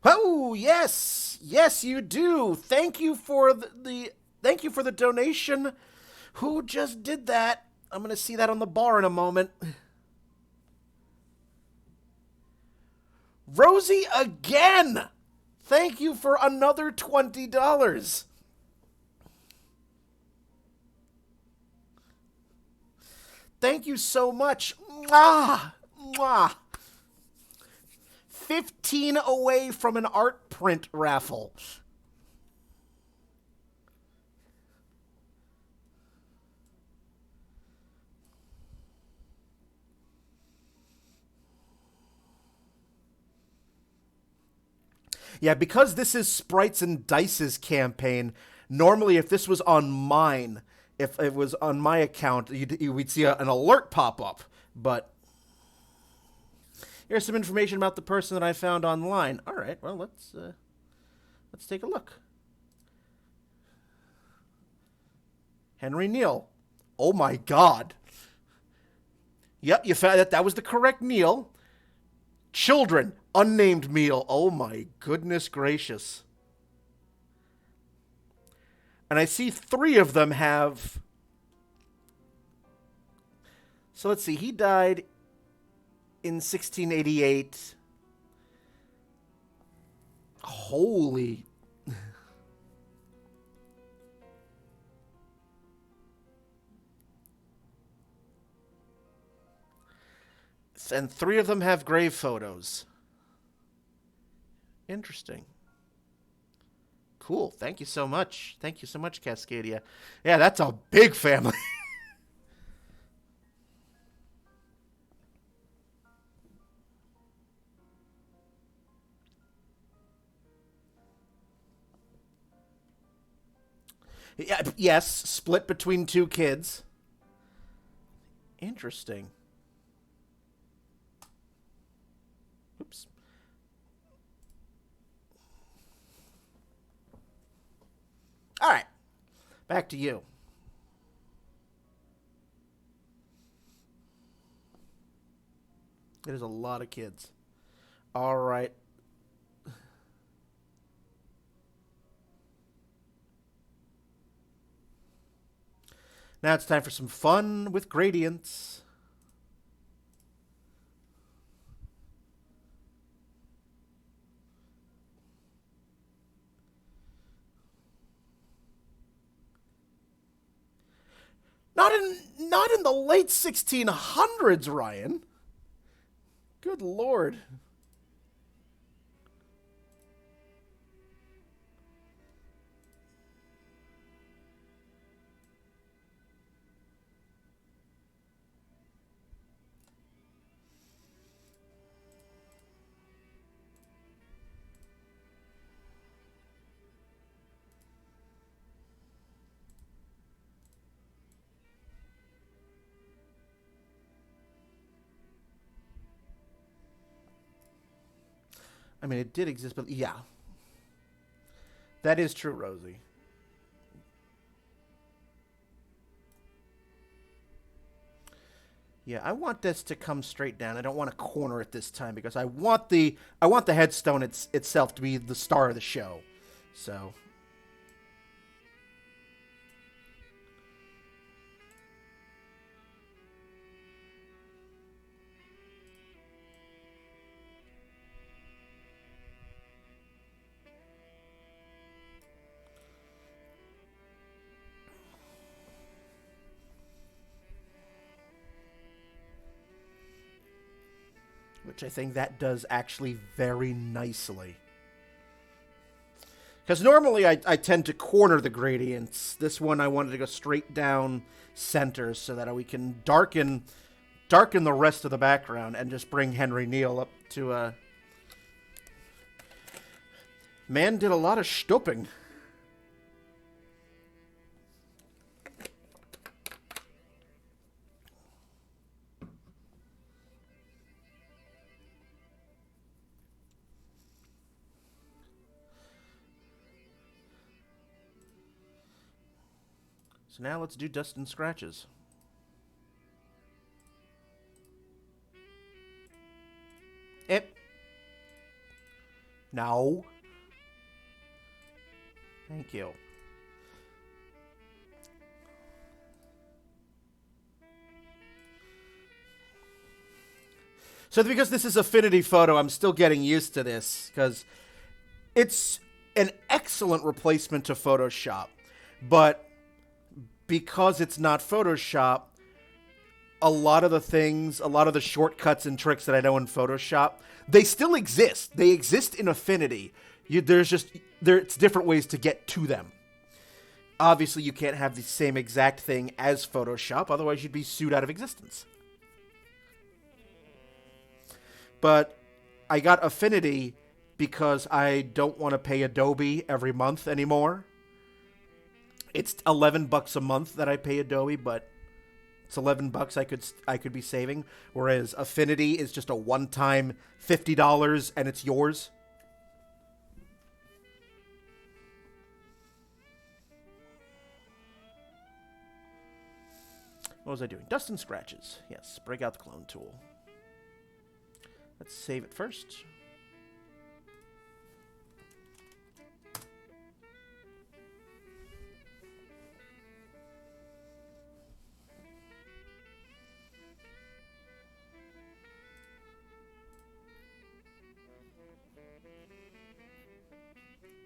Oh, yes. Yes, you do. Thank you for thank you for the donation. Who just did that? I'm going to see that on the bar in a moment. Rosie again. Thank you for another $20. Thank you so much. Mwah. Mwah. 15 away from an art print raffle. Yeah, because this is Sprites and Dice's campaign, normally if this was on mine, if it was on my account, we'd see an alert pop up. But here's some information about the person that I found online. All right, well, let's take a look. Henry Neal. Oh my God. Yep, you found that was the correct Neal. Children, unnamed meal. Oh my goodness gracious. And I see 3 of them have... So let's see, he died in 1688. Holy... And 3 of them have grave photos. Interesting. Cool. Thank you so much. Thank you so much, Cascadia. Yeah, that's a big family. Yeah, yes, split between 2 kids. Interesting. Oops. All right. Back to you. It is a lot of kids. All right. Now it's time for some fun with gradients. Not in the late 1600s, Ryan. Good Lord. I mean, it did exist, but yeah. That is true, Rosie. Yeah, I want this to come straight down. I don't want to corner it this time because I want the headstone itself to be the star of the show. So, which I think that does actually very nicely. Because normally I tend to corner the gradients. This one I wanted to go straight down center so that we can darken the rest of the background and just bring Henry Neal up to a... Man did a lot of stooping. So now let's do dust and scratches. It. No. Thank you. So because this is Affinity Photo, I'm still getting used to this because it's an excellent replacement to Photoshop. But because it's not Photoshop, a lot of the shortcuts and tricks that I know in Photoshop, they still exist. They exist in Affinity. It's different ways to get to them. Obviously, you can't have the same exact thing as Photoshop, otherwise you'd be sued out of existence. But I got Affinity because I don't want to pay Adobe every month anymore. It's $11 a month that I pay Adobe, but it's $11 I could be saving. Whereas Affinity is just a one-time $50 and it's yours. What was I doing? Dust and scratches. Yes, break out the clone tool. Let's save it first.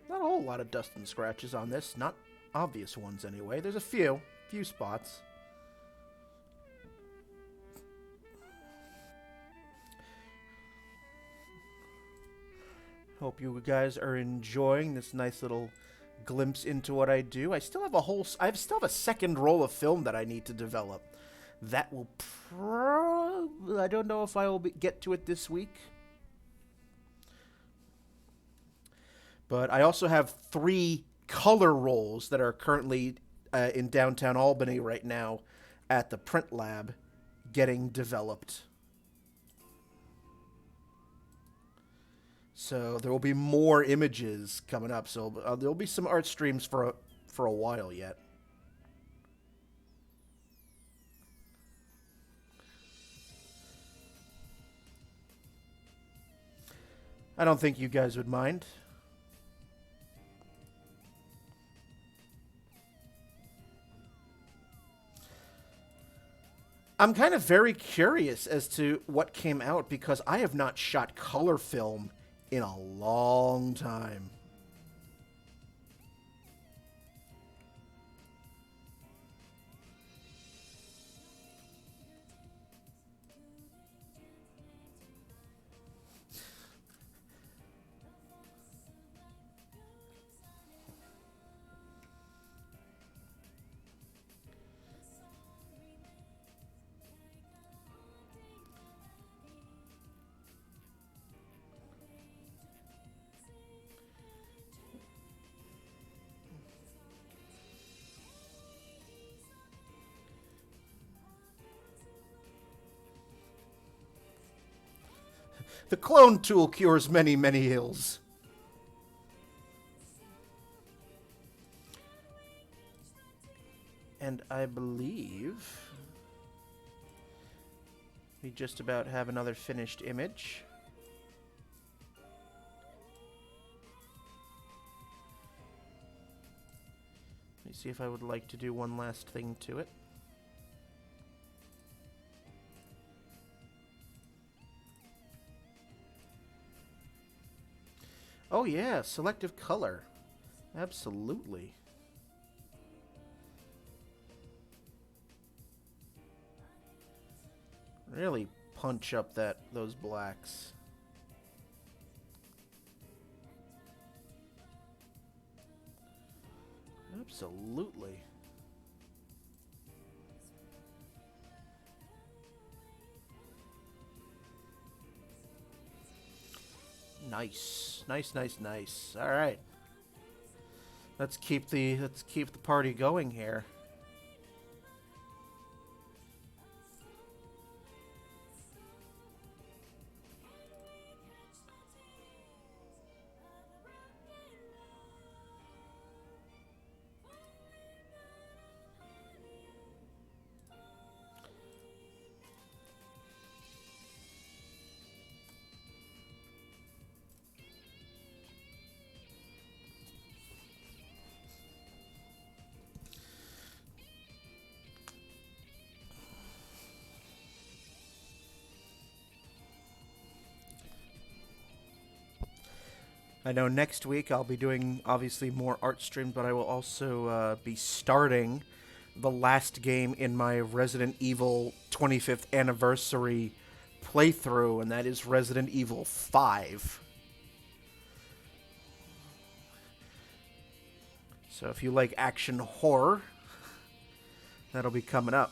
Not a whole lot of dust and scratches on this. Not obvious ones anyway. There's a few spots. Hope you guys are enjoying this nice little glimpse into what I do. I still have a second roll of film that I need to develop. That will I don't know if I will get to it this week. But I also have 3 color rolls that are currently in downtown Albany right now at the print lab getting developed. So there will be more images coming up. So there will be some art streams for a while yet. I don't think you guys would mind. I'm kind of very curious as to what came out because I have not shot color film in a long time. The clone tool cures many, many ills. And I believe we just about have another finished image. Let me see if I would like to do one last thing to it. Oh yeah, selective color. Absolutely. Really punch up those blacks. Absolutely. Nice. Nice, nice, nice. All right. Let's keep the party going here. I know next week I'll be doing, obviously, more art streams, but I will also be starting the last game in my Resident Evil 25th anniversary playthrough, and that is Resident Evil 5. So if you like action horror, that'll be coming up.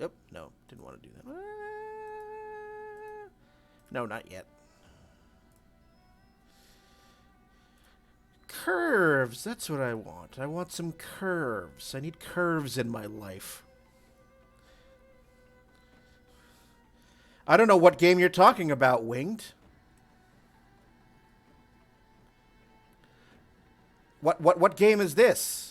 Nope, no, didn't want to do that. No, not yet. Curves, that's what I want. I want some curves. I need curves in my life. I don't know what game you're talking about, Winged. What game is this?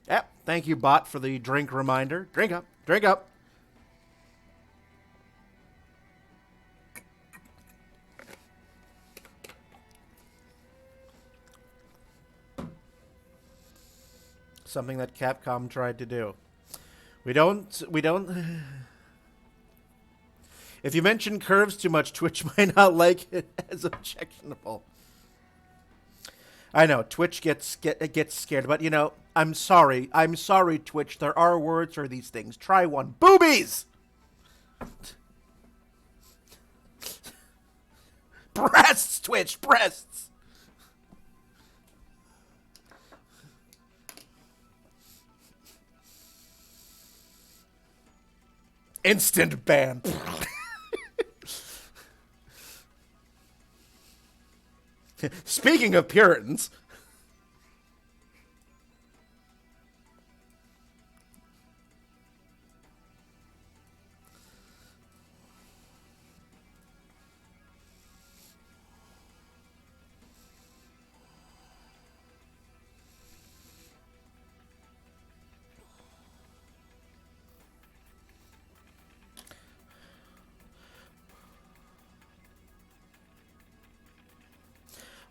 Yep, thank you, bot, for the drink reminder. Drink up, drink up. Something that Capcom tried to do. We don't... If you mention curves too much, Twitch might not like it as objectionable. I know, Twitch gets scared, but, you know, I'm sorry, Twitch. There are words for these things. Try one. Boobies! Breasts, Twitch, breasts! Instant ban. Speaking of Puritans...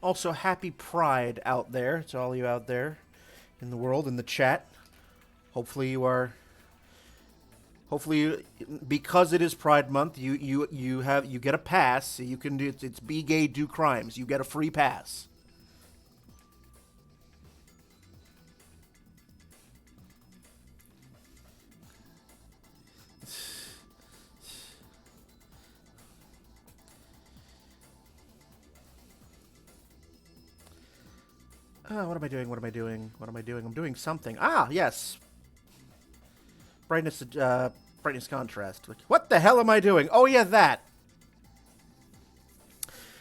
Also, happy Pride out there to all you out there in the world, in the chat. Hopefully you are... Hopefully, because it is Pride Month, you get a pass. So you can do it's be gay, do crimes. You get a free pass. What am I doing? What am I doing? What am I doing? I'm doing something. Ah, yes. Brightness contrast. Like, what the hell am I doing? Oh, yeah, that.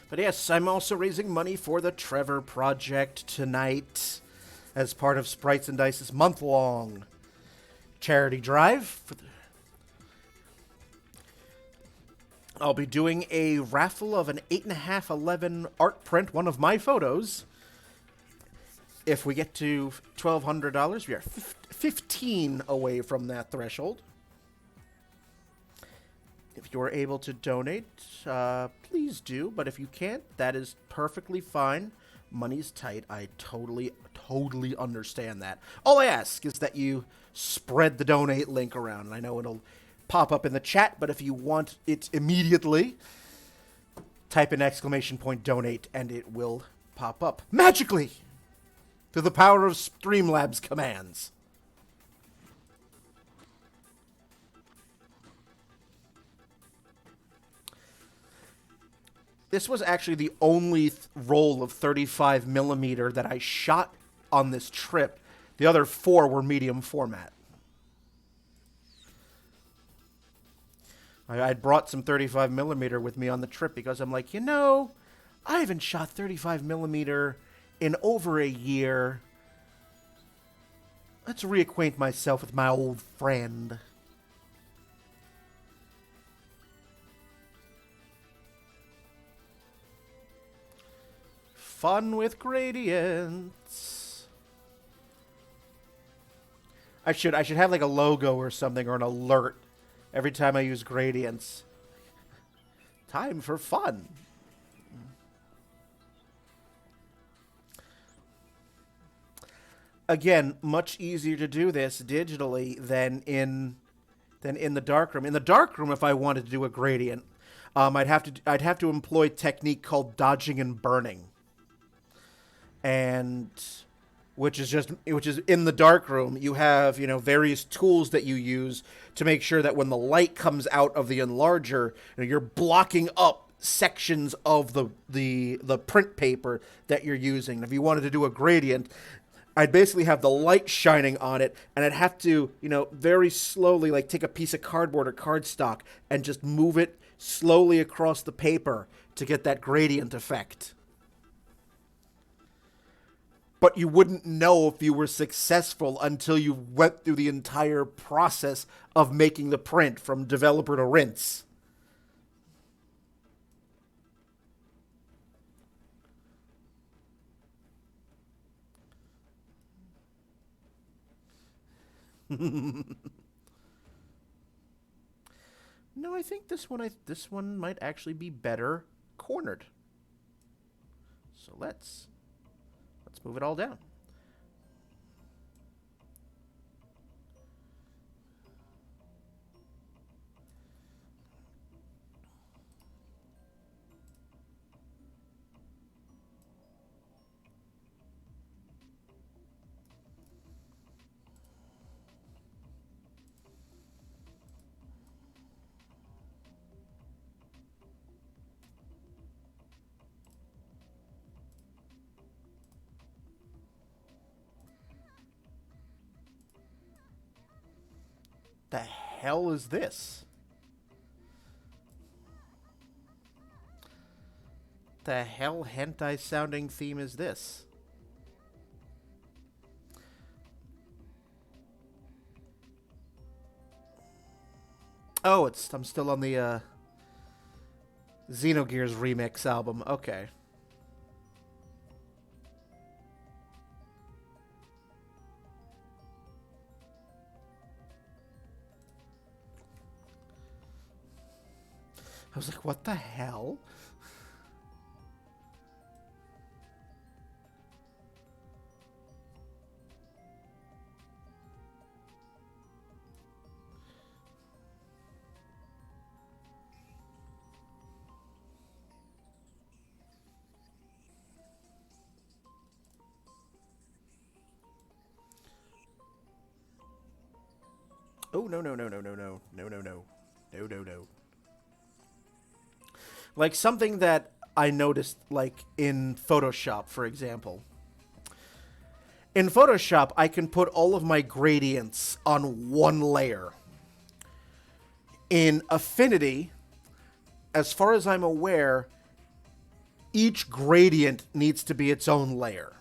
But yes, I'm also raising money for the Trevor Project tonight as part of Sprites and Dice's month-long charity drive. I'll be doing a raffle of an 8.5/11 art print, one of my photos. If we get to $1,200, we are 15 away from that threshold. If you're able to donate, please do. But if you can't, that is perfectly fine. Money's tight. I totally understand that. All I ask is that you spread the donate link around. And I know it'll pop up in the chat, but if you want it immediately, type in !donate and it will pop up magically through the power of Streamlabs commands. This was actually the only roll of 35mm that I shot on this trip. The other 4 were medium format. I'd brought some 35mm with me on the trip because I'm like, I haven't shot 35mm in over a year. Let's reacquaint myself with my old friend. Fun with gradients. I should have like a logo or something or an alert every time I use gradients. Time for fun. Again, much easier to do this digitally than in the darkroom. In the darkroom, if I wanted to do a gradient, I'd have to employ a technique called dodging and burning. And which is in the darkroom, you have, various tools that you use to make sure that when the light comes out of the enlarger, you're blocking up sections of the print paper that you're using. If you wanted to do a gradient, I'd basically have the light shining on it, and I'd have to, very slowly, like, take a piece of cardboard or cardstock and just move it slowly across the paper to get that gradient effect. But you wouldn't know if you were successful until you went through the entire process of making the print from developer to rinse. No, I think this one might actually be better cornered. So let's move it all down. The hell is this? The hell hentai sounding theme is this? Oh, I'm still on the Xenogears remix album. Okay. I was like, what the hell? Oh, no. No. Like something that I noticed, like in Photoshop, for example. In Photoshop, I can put all of my gradients on one layer. In Affinity, as far as I'm aware, each gradient needs to be its own layer.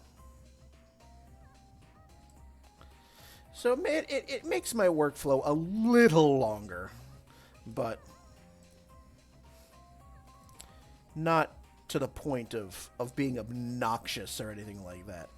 So it makes my workflow a little longer, but not to the point of being obnoxious or anything like that.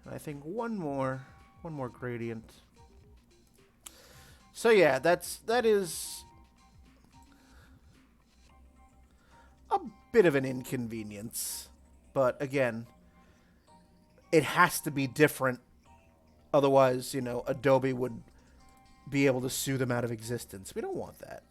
And I think one more gradient. So yeah, that is a bit of an inconvenience, but again, it has to be different. Otherwise, Adobe would be able to sue them out of existence. We don't want that.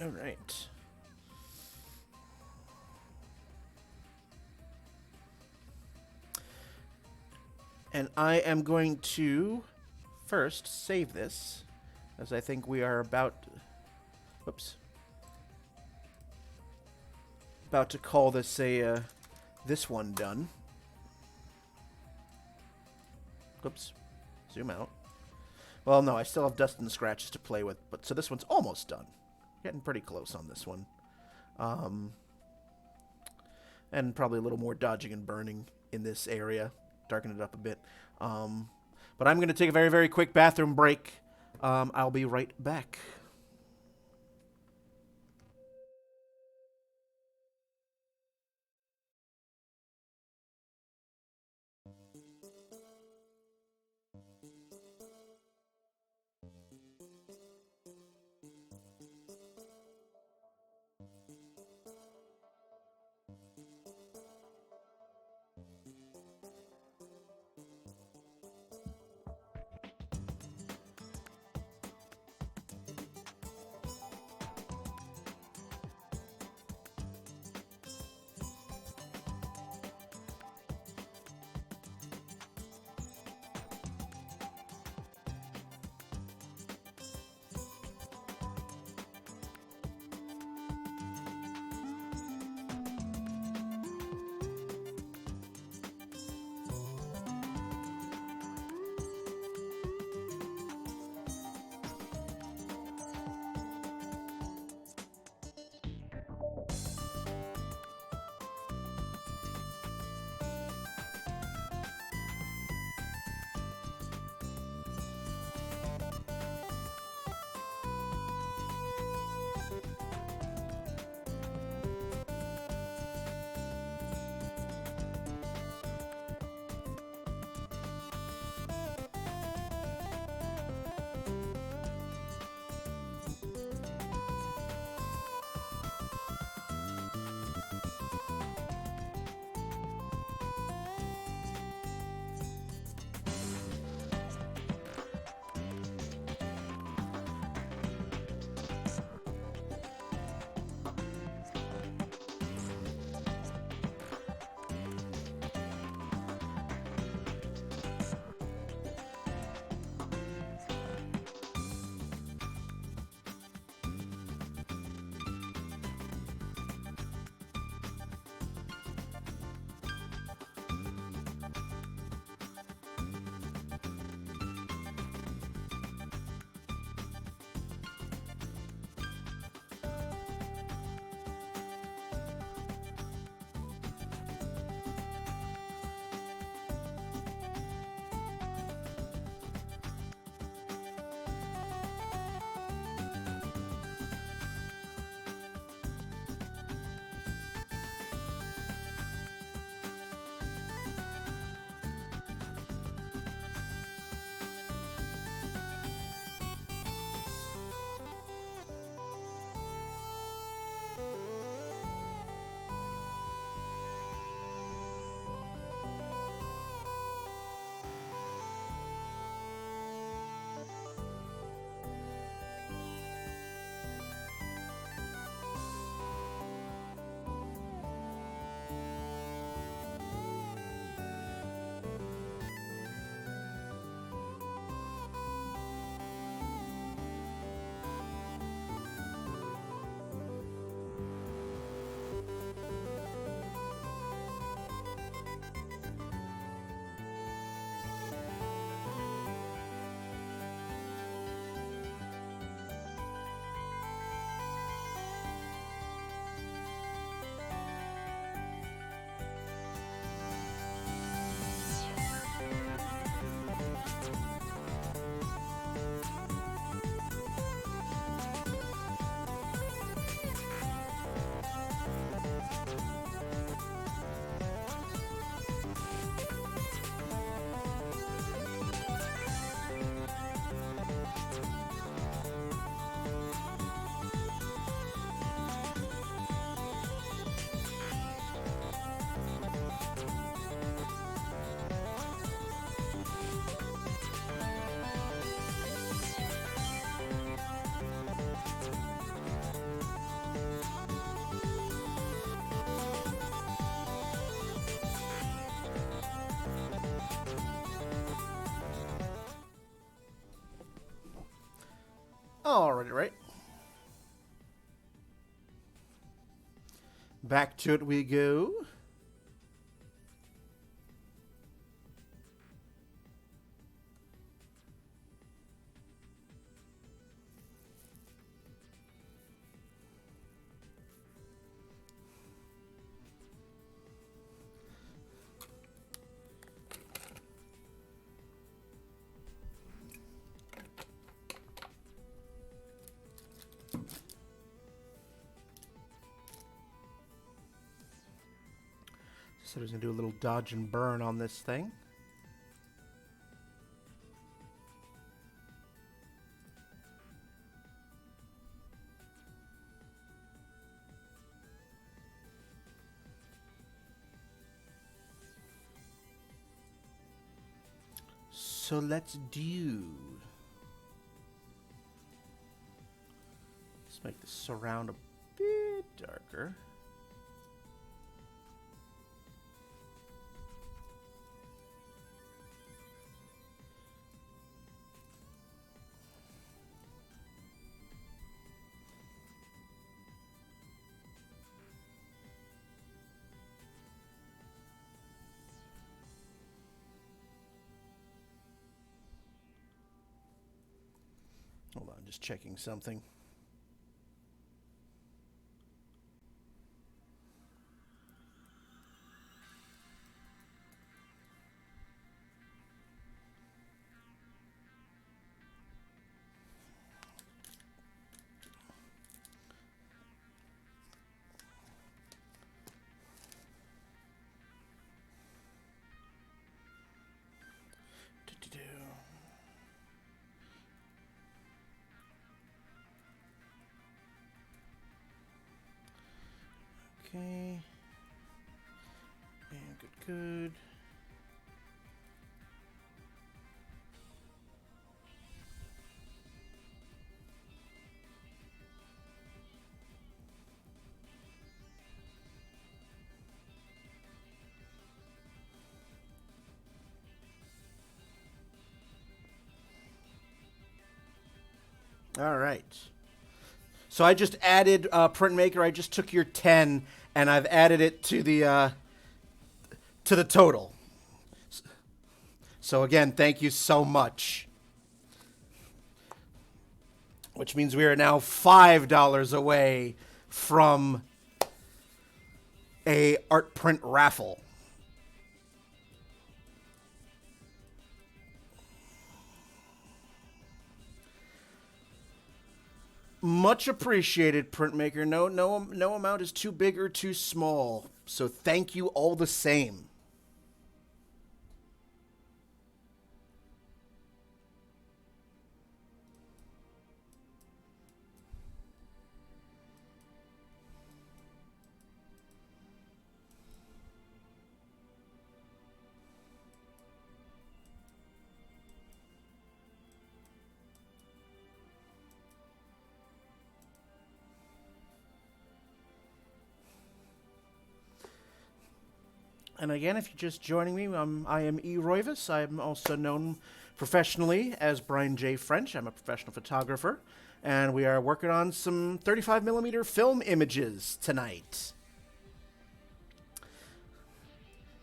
All right. And I am going to first save this, as I think we are about to call this this one done. Oops. Zoom out. Well, no, I still have dust and scratches to play with, but so this one's almost done. Getting pretty close on this one. And probably a little more dodging and burning in this area. Darken it up a bit. But I'm going to take a very, very quick bathroom break. I'll be right back. Alrighty, right. Back to it we go. So he's going to do a little dodge and burn on this thing. So let's do... Let's make the surround a bit darker. Hold on, just checking something. Okay. And good. All right. So I just added Printmaker. I just took your 10 and I've added it to the total. So again, thank you so much. Which means we are now $5 away from a art print raffle. Much appreciated, Printmaker. No amount is too big or too small. So thank you all the same. And again, if you're just joining me, I am E. Roivas. I'm also known professionally as Brian J. French. I'm a professional photographer, and we are working on some 35mm film images tonight.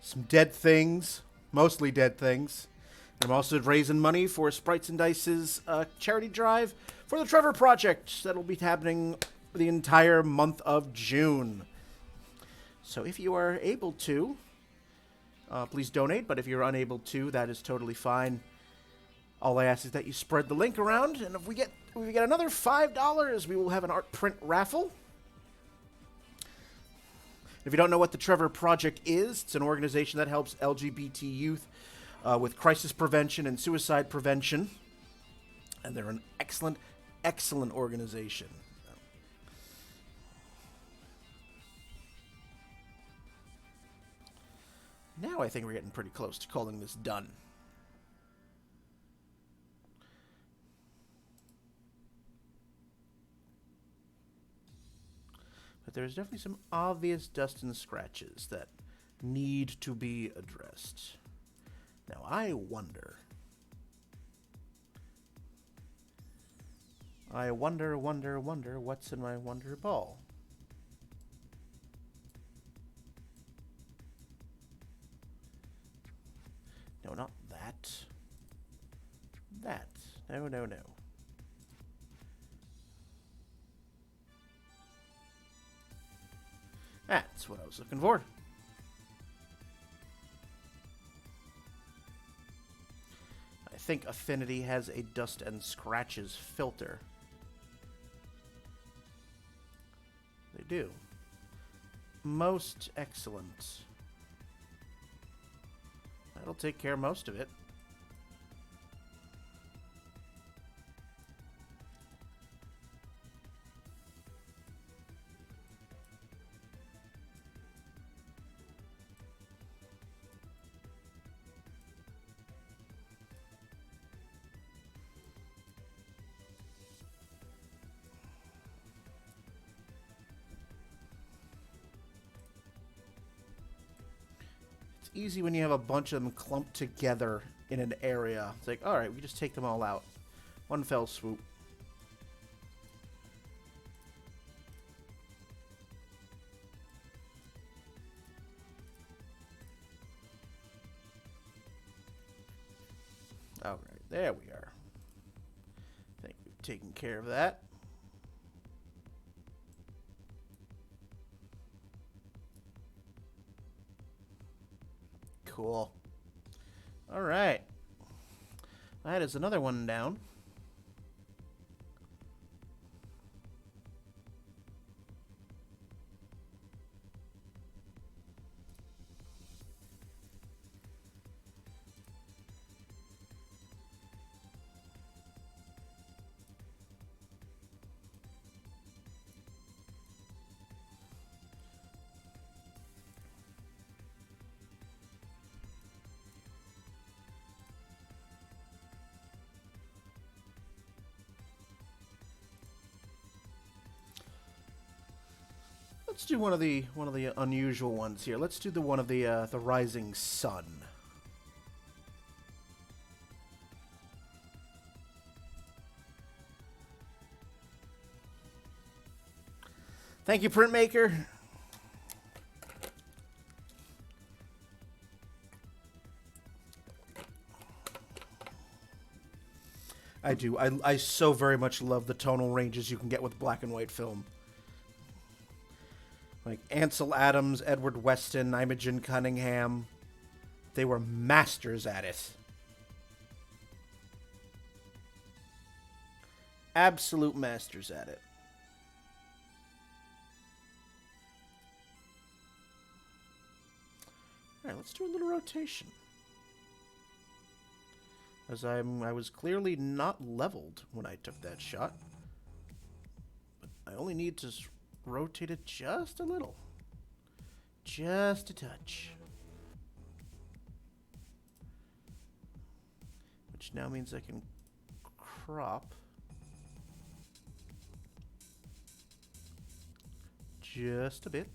Some dead things, mostly dead things. I'm also raising money for Sprites and Dice's charity drive for the Trevor Project. That'll be happening the entire month of June. So if you are able to, please donate, but if you're unable to, that is totally fine. All I ask is that you spread the link around, and if we get another $5, we will have an art print raffle. If you don't know what the Trevor Project is, it's an organization that helps LGBT youth with crisis prevention and suicide prevention, and they're an excellent, excellent organization. Now I think we're getting pretty close to calling this done. But there's definitely some obvious dust and scratches that need to be addressed. Now I wonder... I wonder, wonder, wonder what's in my wonder ball. No, not that. That. No, no, no. That's what I was looking for. I think Affinity has a dust and scratches filter. They do. Most excellent. That'll take care of most of it. Easy when you have a bunch of them clumped together in an area. It's like, alright, we just take them all out. One fell swoop. Alright, there we are. I think we've taken care of that. Cool. All right. That is another one down. Let's do one of the unusual ones here. Let's do the one of the rising sun. Thank you, printmaker. I do. I so very much love the tonal ranges you can get with black and white film. Like Ansel Adams, Edward Weston, Imogen Cunningham. They were masters at it. Absolute masters at it. Alright, let's do a little rotation. As I was clearly not leveled when I took that shot. But I only need to rotate it just a little. Just a touch. Which now means I can crop just a bit.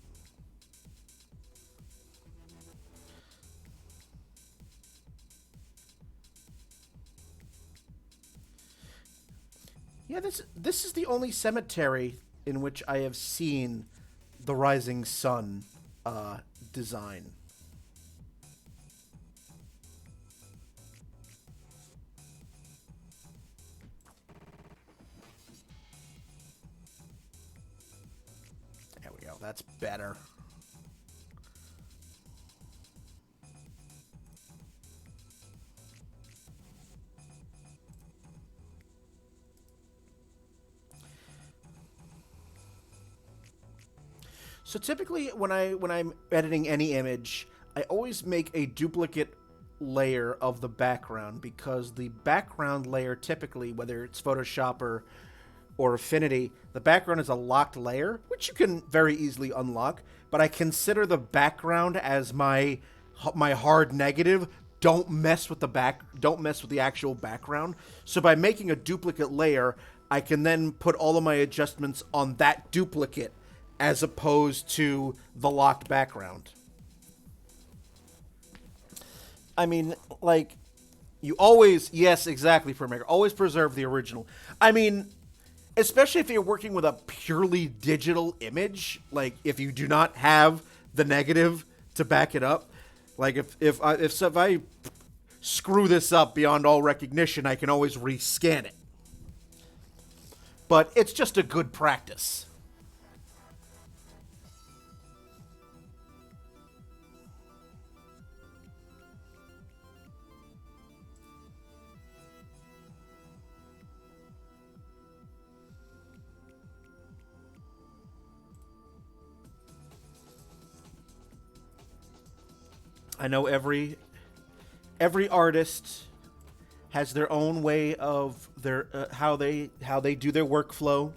Yeah, this is the only cemetery in which I have seen the rising sun design. There we go. That's better. So typically when I'm editing any image, I always make a duplicate layer of the background because the background layer typically, whether it's Photoshop or Affinity, the background is a locked layer, which you can very easily unlock, but I consider the background as my hard negative. Don't mess with the actual background. So by making a duplicate layer, I can then put all of my adjustments on that duplicate as opposed to the locked background. I mean, like, you always, yes, exactly, Printmaker, always preserve the original. I mean, especially if you're working with a purely digital image, like if you do not have the negative to back it up. Like if I screw this up beyond all recognition, I can always rescan it. But it's just a good practice. I know every artist has their own way of their how they do their workflow.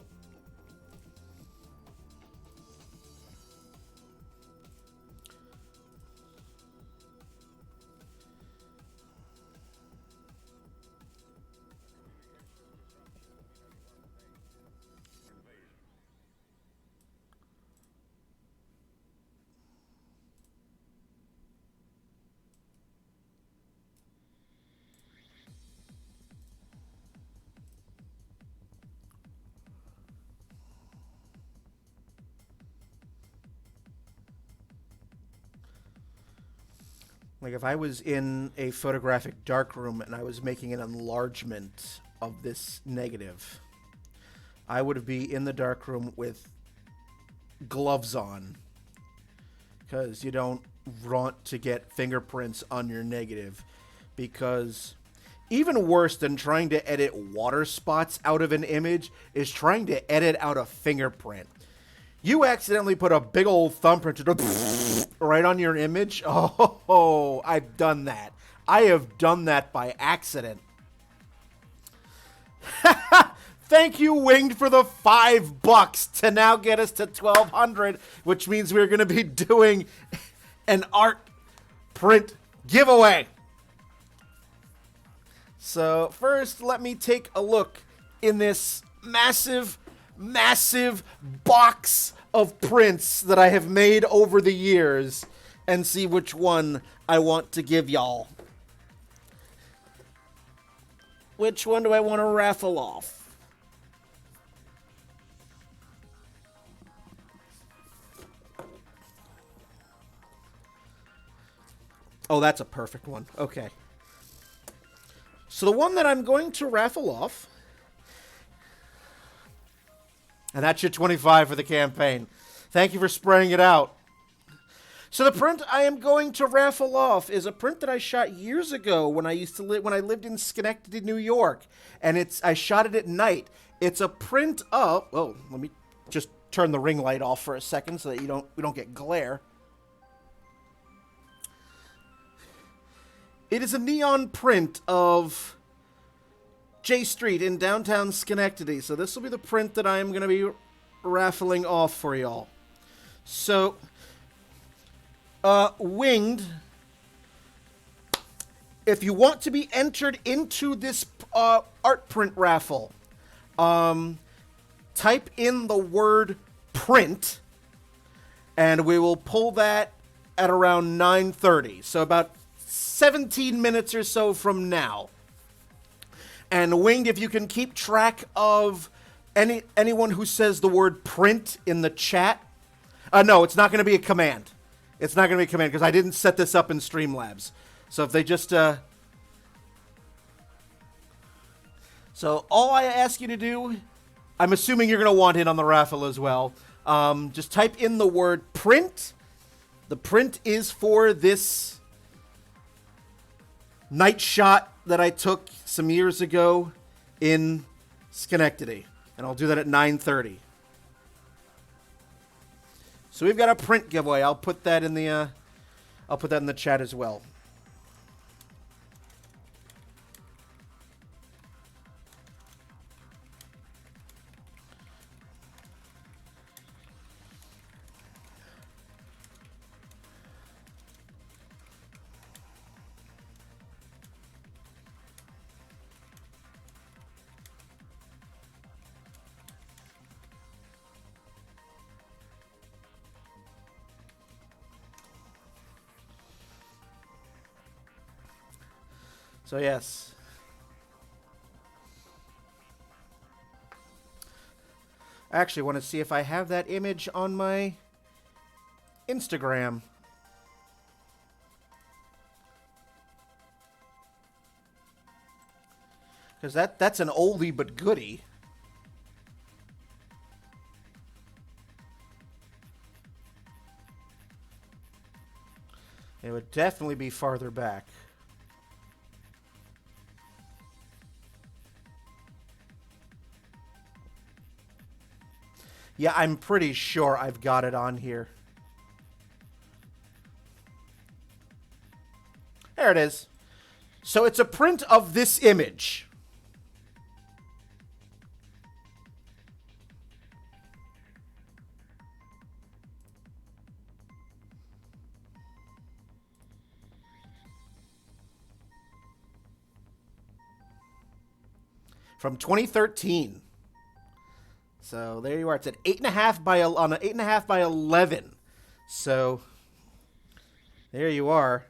Like if I was in a photographic darkroom and I was making an enlargement of this negative, I would be in the darkroom with gloves on because you don't want to get fingerprints on your negative, because even worse than trying to edit water spots out of an image is trying to edit out a fingerprint. You accidentally put a big old thumbprint right on your image. Oh, I've done that. I have done that by accident. Thank you, Winged, for the $5 to now get us to 1,200, which means we're going to be doing an art print giveaway. So first, let me take a look in this massive box of prints that I have made over the years and see which one I want to give y'all. Which one do I want to raffle off? Oh, that's a perfect one. Okay. So the one that I'm going to raffle off, and that's your 25 for the campaign. Thank you for spreading it out. So the print I am going to raffle off is a print that I shot years ago when I lived in Schenectady, New York, and I shot it at night. It's a print of, oh, let me just turn the ring light off for a second so that we don't get glare. It is a neon print of J Street in downtown Schenectady. So this will be the print that I'm going to be raffling off for y'all. So, Winged, if you want to be entered into this art print raffle, type in the word print, and we will pull that at around 9:30. So about 17 minutes or so from now. And Winged, if you can keep track of anyone who says the word print in the chat. No, it's not going to be a command. It's not going to be a command because I didn't set this up in Streamlabs. So if they just... So all I ask you to do, I'm assuming you're going to want in on the raffle as well. Just type in the word print. The print is for this night shot that I took some years ago in Schenectady, and I'll do that at 9:30. So we've got a print giveaway. I'll put that in the chat as well. So yes. I actually want to see if I have that image on my Instagram. Because that's an oldie but goodie. It would definitely be farther back. Yeah, I'm pretty sure I've got it on here. There it is. So it's a print of this image. From 2013. So there you are. It's an 8.5 by on an 8.5 by 11. So there you are.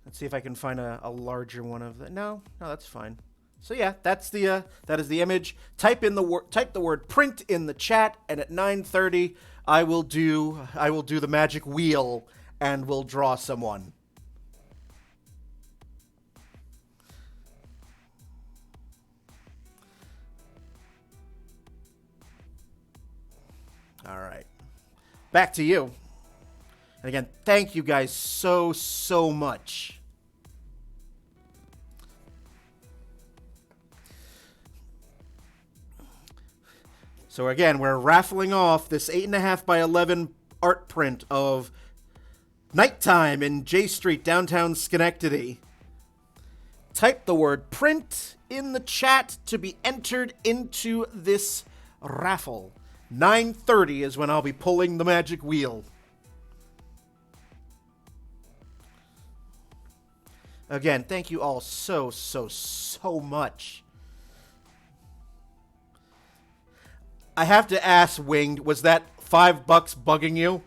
Let's see if I can find a larger one of that. No, that's fine. So yeah, that is the image. Type the word print in the chat, and at 9:30 I will do the magic wheel and we'll draw someone. All right. Back to you. And again, thank you guys so much. So again, we're raffling off this 8.5 by 11 art print of Nighttime in J Street, downtown Schenectady. Type the word print in the chat to be entered into this raffle. 9:30 is when I'll be pulling the magic wheel. Again, thank you all so much. I have to ask, Winged, was that $5 bugging you?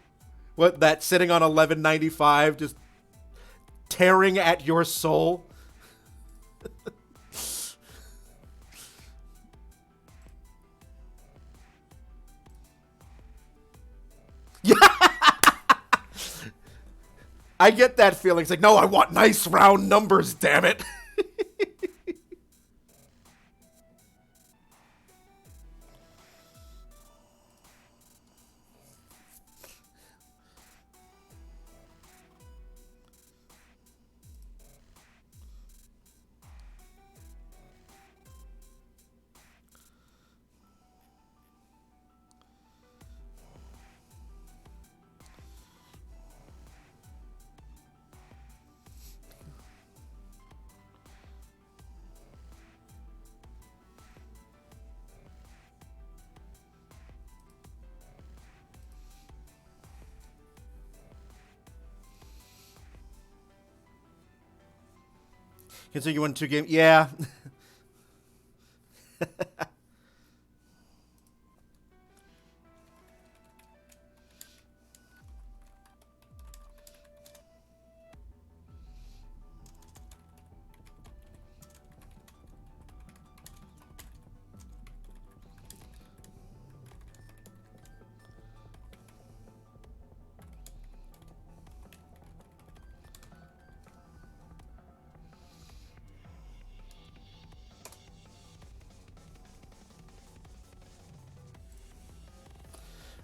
What, that sitting on 11.95 just tearing at your soul? Yeah. I get that feeling. It's like, no, I want nice round numbers, damn it. Continue 1-2 game. Yeah.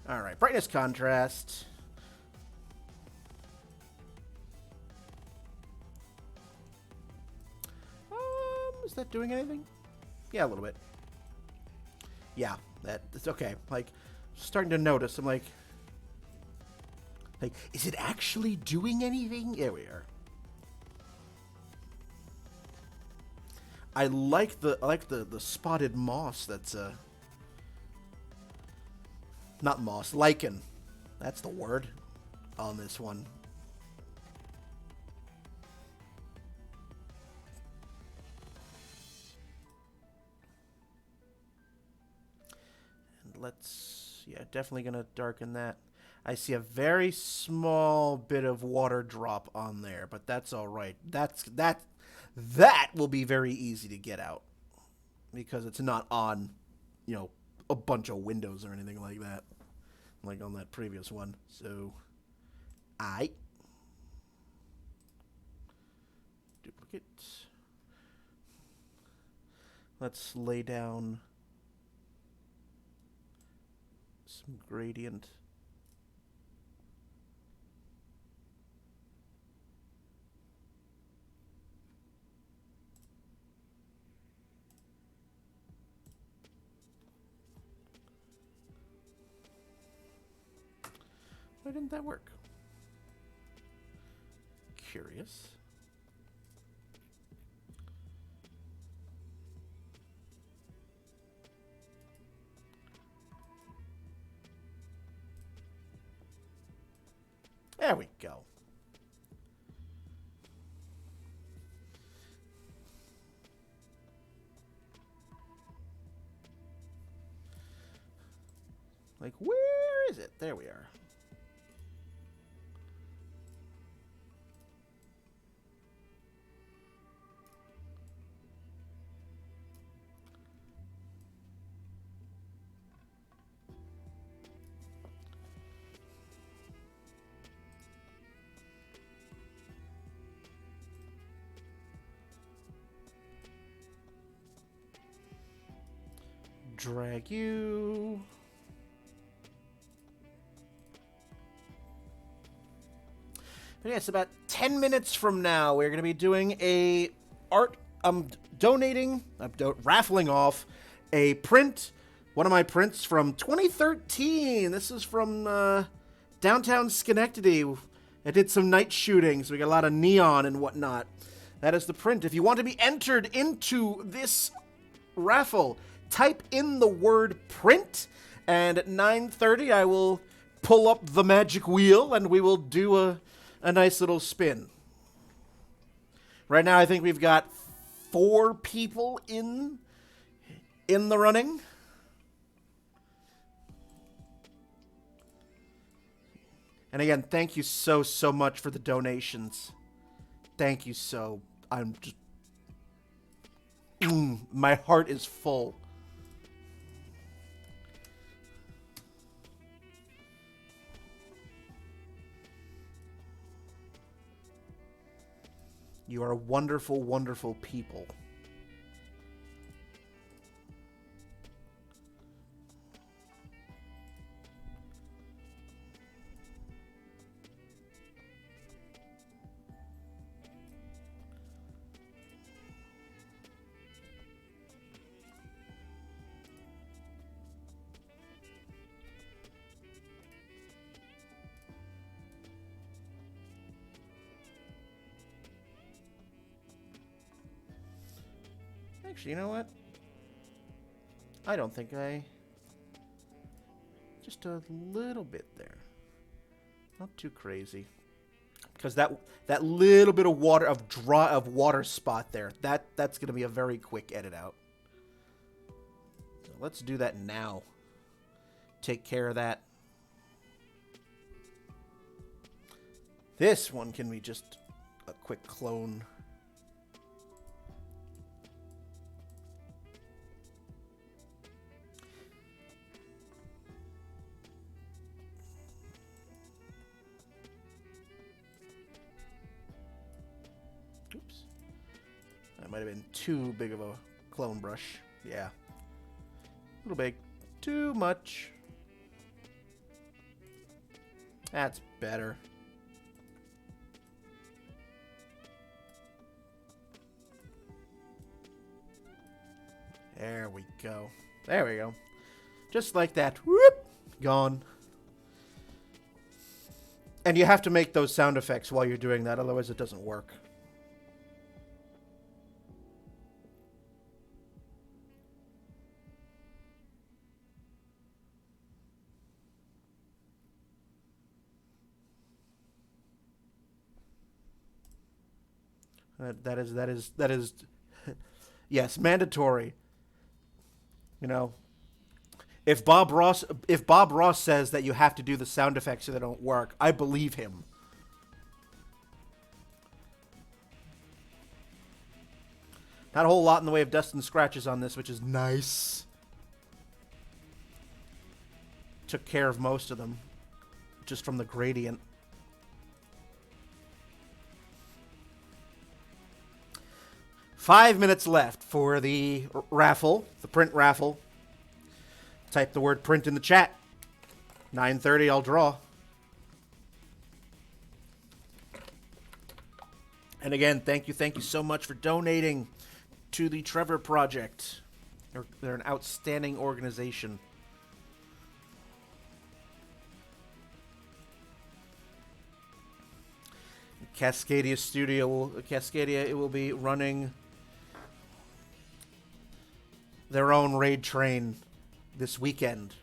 All right, brightness contrast. Is that doing anything? Yeah, a little bit. Yeah, that's okay. Like, starting to notice. I'm like, is it actually doing anything? There we are. I like the spotted moss. That's not moss, lichen. That's the word on this one. And let's, yeah, definitely gonna darken that. I see a very small bit of water drop on there, but that's all right. That will be very easy to get out because it's not on, you know, a bunch of windows or anything like that, like on that previous one. So, I duplicate. Let's lay down some gradient. Why didn't that work? Curious. There we go. Like, where is it? There we are. Drag you. But yes, about 10 minutes from now, we're going to be doing a art. Raffling off a print. One of my prints from 2013. This is from downtown Schenectady. I did some night shooting, so we got a lot of neon and whatnot. That is the print. If you want to be entered into this raffle, type in the word print, and at 9:30 I will pull up the magic wheel and we will do a nice little spin. Right now I think we've got 4 people in the running. And again, thank you so much for the donations. Thank you so. I'm just my heart is full. You are wonderful, wonderful people. Actually, you know what? I don't think just a little bit there. Not too crazy. Because that little bit of water spot there, that's going to be a very quick edit out. So let's do that now. Take care of that. This one can be just a quick clone. Oops. That might have been too big of a clone brush. Yeah. A little big. Too much. That's better. There we go. There we go. Just like that. Whoop! Gone. And you have to make those sound effects while you're doing that, otherwise it doesn't work. That is yes, mandatory. You know, If Bob Ross says that you have to do the sound effects so they don't work, I believe him. Not a whole lot in the way of dust and scratches on this, which is nice. Took care of most of them, just from the gradient. $5 left for the raffle, the print raffle. Type the word print in the chat. 9:30, I'll draw. And again, thank you so much for donating to the Trevor Project. They're an outstanding organization. Cascadia, it will be running their own raid train this weekend.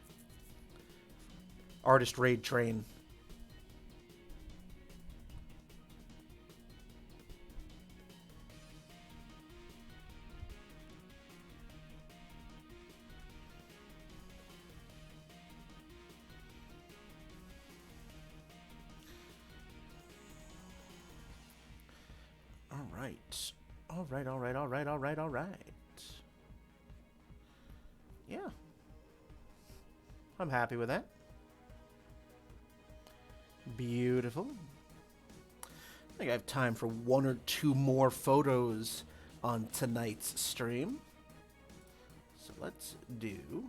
Artist raid train. All right. Yeah. I'm happy with that. Beautiful. I think I have time for one or two more photos on tonight's stream. So let's do...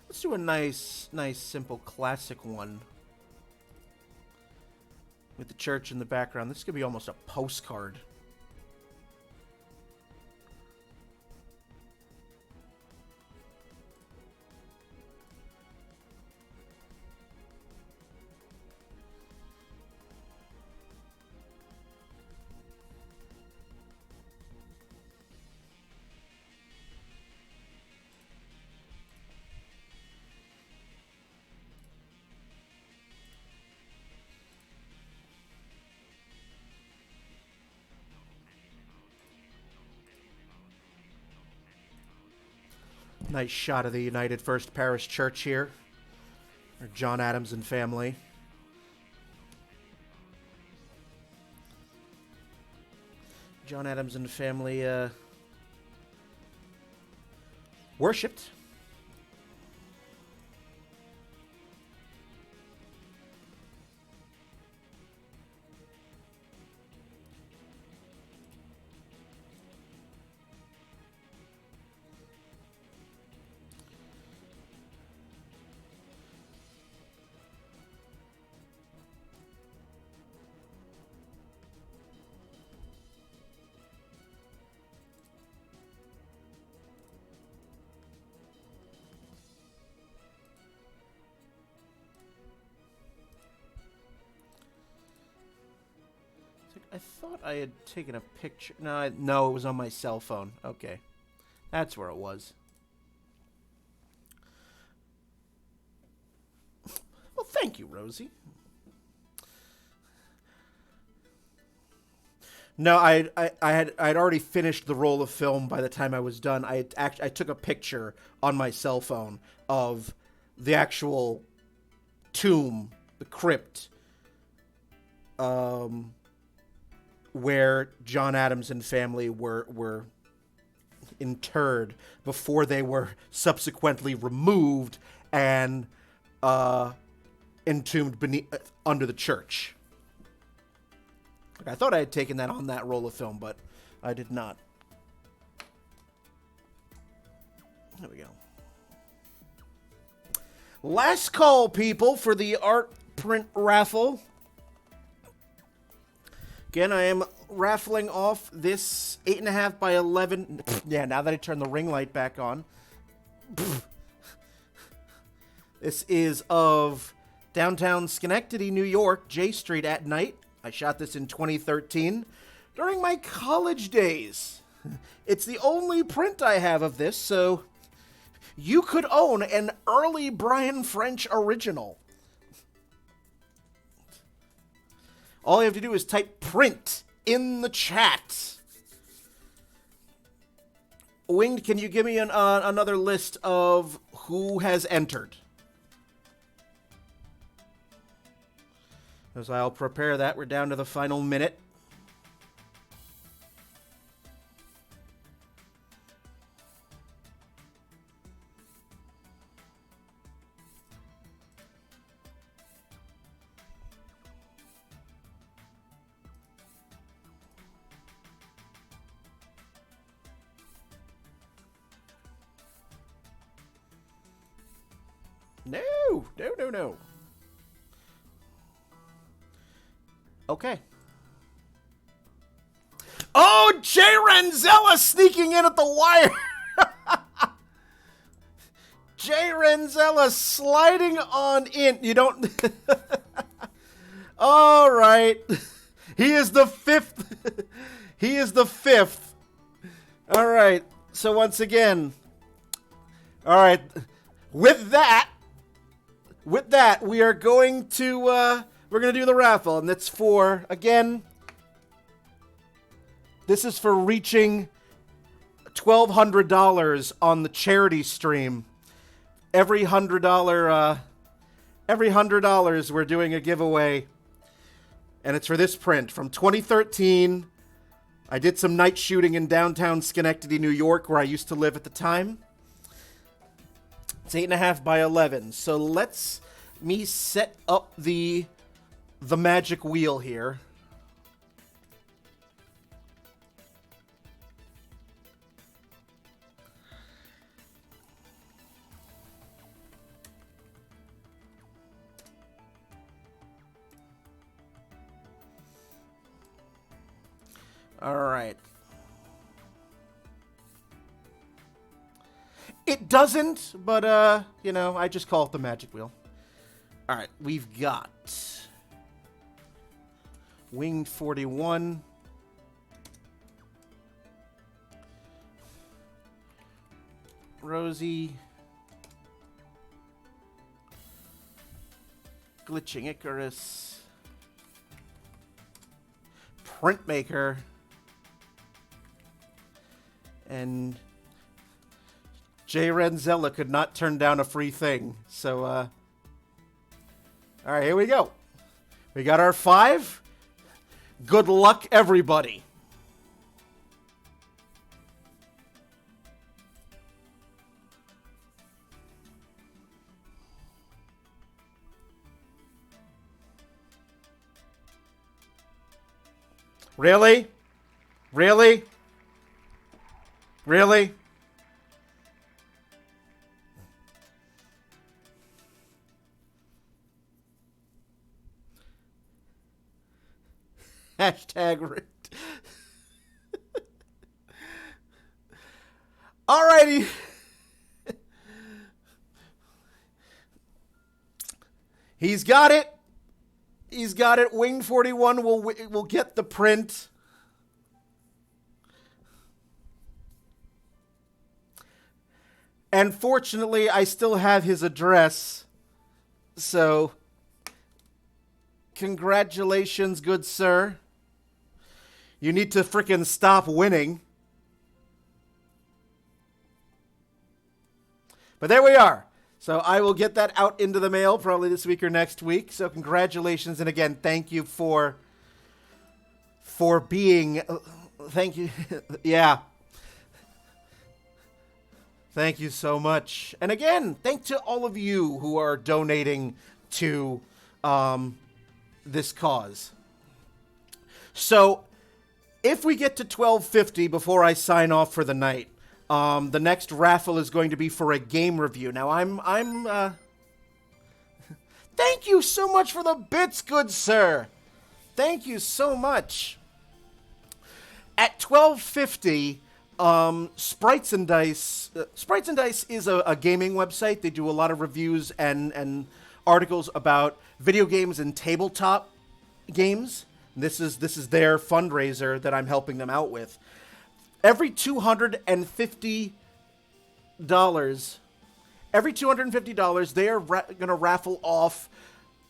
Let's do a nice, simple, classic one. With the church in the background. This could be almost a postcard. Nice shot of the United First Parish Church here. Or John Adams and family. John Adams and family worshipped. I thought I had taken a picture. No, it was on my cell phone. Okay. That's where it was. Well, thank you, Rosie. No, I'd already finished the roll of film by the time I was done. I took a picture on my cell phone of the actual tomb, the crypt, where John Adams and family were interred before they were subsequently removed and entombed under the church. I thought I had taken that on that roll of film, but I did not. There we go. Last call, people, for the art print raffle. Again, I am raffling off this 8.5 by 11. Yeah, now that I turn the ring light back on. This is of downtown Schenectady, New York, J Street at night. I shot this in 2013 during my college days. It's the only print I have of this, so you could own an early Brian French original. All you have to do is type print in the chat. Winged, can you give me another list of who has entered? As I'll prepare that, we're down to the final minute. No. Okay. Oh, Jay Renzella sneaking in at the wire. Jay Renzella sliding on in. You don't... All right. He is the fifth. He is the fifth. All right. So once again. All right. With that, we are going to, we're going to do the raffle. And that's for, again, this is for reaching $1,200 on the charity stream. Every $100, we're doing a giveaway. And it's for this print from 2013. I did some night shooting in downtown Schenectady, New York, where I used to live at the time. It's 8.5 by 11. So let's me set up the magic wheel here. All right. It doesn't, but, you know, I just call it the magic wheel. All right, we've got Winged 41. Rosie. Glitching Icarus. Printmaker. And Jay Renzella could not turn down a free thing. So, all right, here we go. We got our 5. Good luck, everybody. Really? Really? Really? Hashtag rigged. Alrighty. He's got it. He's got it. Winged 41 will get the print. And fortunately, I still have his address. So, congratulations, good sir. You need to frickin' stop winning. But there we are. So I will get that out into the mail probably this week or next week. So congratulations. And again, thank you for being, thank you. Yeah. Thank you so much. And again, thank to all of you who are donating to this cause. So if we get to 1250 before I sign off for the night, the next raffle is going to be for a game review. Now, thank you so much for the bits, good sir. Thank you so much. At 1250, Sprites and Dice is a gaming website. They do a lot of reviews and articles about video games and tabletop games. This is their fundraiser that I'm helping them out with. Every $250 Every $250, they are going to raffle off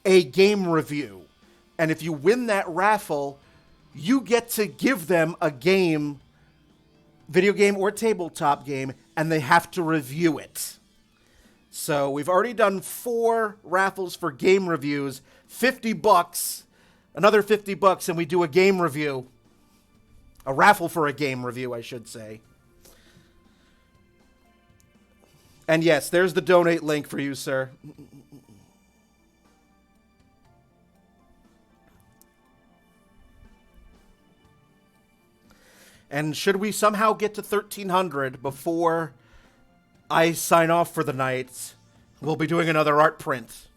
a game review. And if you win that raffle, you get to give them a game, video game or tabletop game, and they have to review it. So we've already done 4 raffles for game reviews, $50, another $50, and we do a game review. A raffle for a game review, I should say. And yes, there's the donate link for you, sir. And should we somehow get to 1,300 before I sign off for the night, we'll be doing another art print.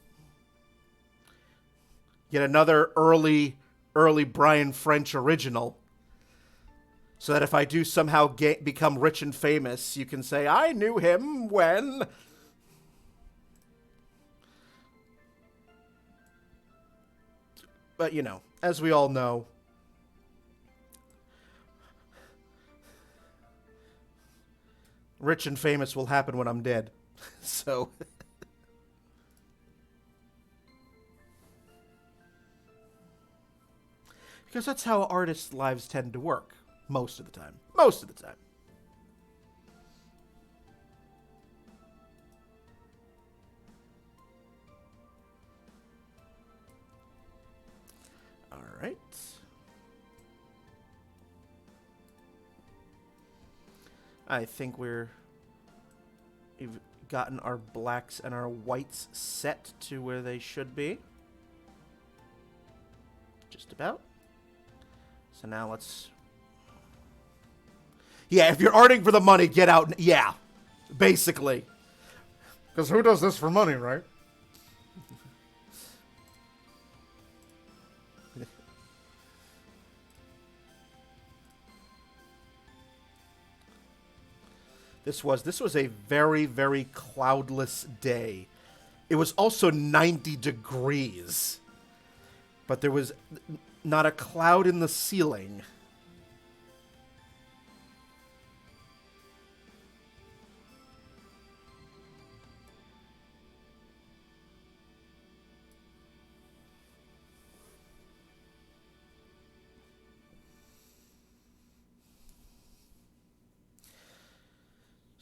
Yet another early Brian French original. So that if I do somehow become rich and famous, you can say, I knew him when... But, you know, as we all know, rich and famous will happen when I'm dead. So... because that's how artists' lives tend to work. Most of the time. Most of the time. All right. I think we've gotten our blacks and our whites set to where they should be. Just about. So now let's... yeah, if you're arting for the money, get out. Yeah, basically. Because who does this for money, right? This was a very, very cloudless day. It was also 90 degrees. But there was not a cloud in the ceiling.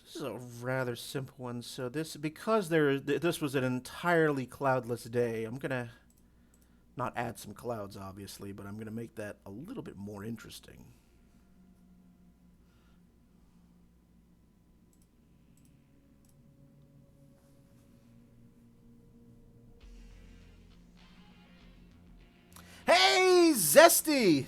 This is a rather simple one. So this, because this was an entirely cloudless day, I'm gonna not add some clouds, obviously, but I'm gonna make that a little bit more interesting. Hey, Zesty!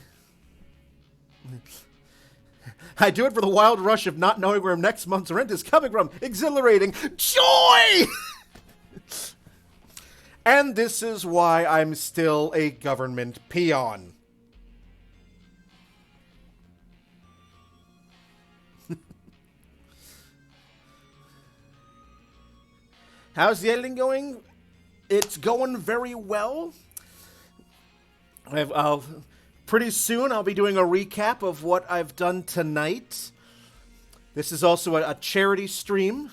I do it for the wild rush of not knowing where next month's rent is coming from. Exhilarating joy! And this is why I'm still a government peon. How's the editing going? It's going very well. Pretty soon I'll be doing a recap of what I've done tonight. This is also a charity stream.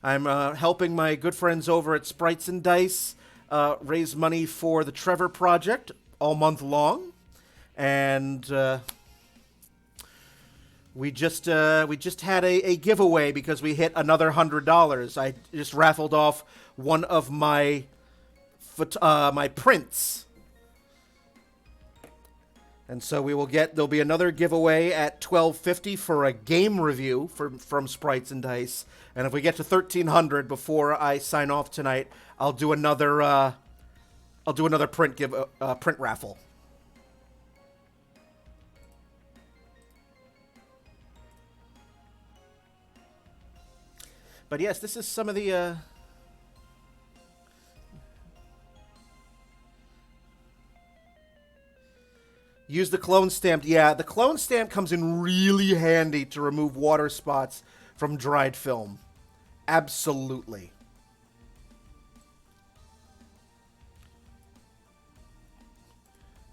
I'm helping my good friends over at Sprites and Dice raise money for the Trevor Project all month long. And we just had a giveaway because we hit another $100. I just raffled off one of my my prints. And so there'll be another giveaway at $12.50 for a game review from Sprites and Dice. And if we get to 1,300 before I sign off tonight, I'll do another print raffle. But yes, this is some of the use the clone stamp. Yeah, the clone stamp comes in really handy to remove water spots from dried film. Absolutely.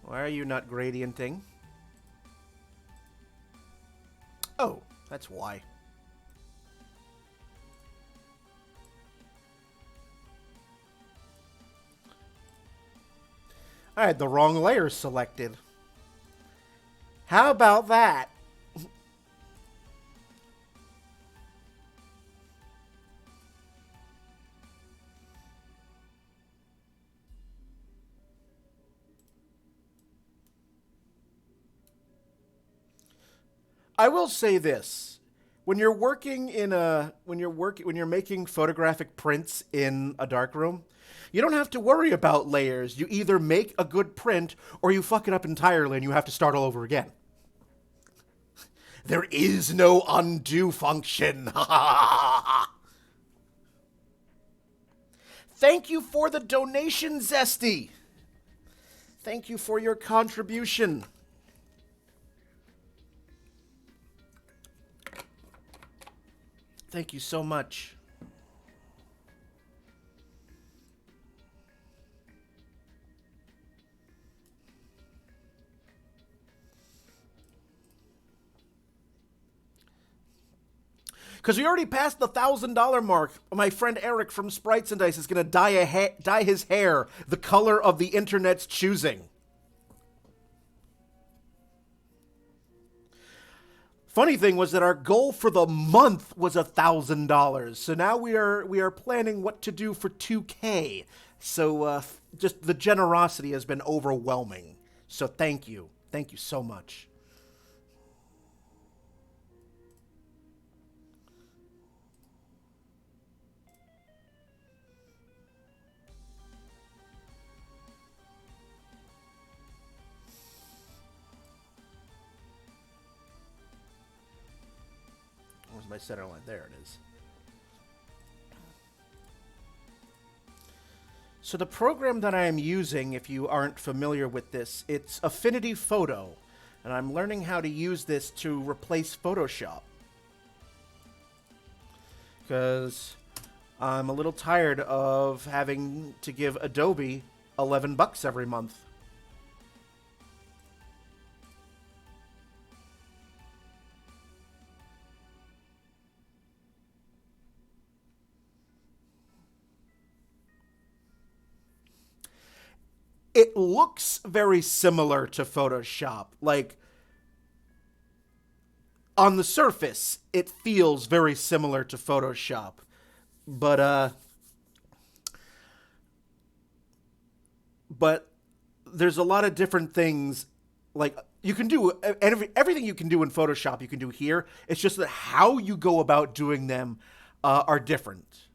Why are you not gradienting? Oh, that's why. I had the wrong layer selected. How about that? I will say this. When you're working in a when you're making photographic prints in a darkroom, you don't have to worry about layers. You either make a good print or you fuck it up entirely and you have to start all over again. There is no undo function. Thank you for the donation, Zesty. Thank you for your contribution. Thank you so much. Because we already passed the $1,000 mark. My friend Eric from Sprites and Dice is going to dye his hair the color of the internet's choosing. Funny thing was that our goal for the month was $1,000. So now we are planning what to do for 2K. So just the generosity has been overwhelming. So thank you so much. Where's my center line? There it is. So the program that I am using, if you aren't familiar with this, it's Affinity Photo. And I'm learning how to use this to replace Photoshop. Because I'm a little tired of having to give Adobe $11 every month. It looks very similar to Photoshop. Like, on the surface, it feels very similar to Photoshop. But there's a lot of different things. Like, you can do everything you can do in Photoshop, you can do here. It's just that how you go about doing them are different.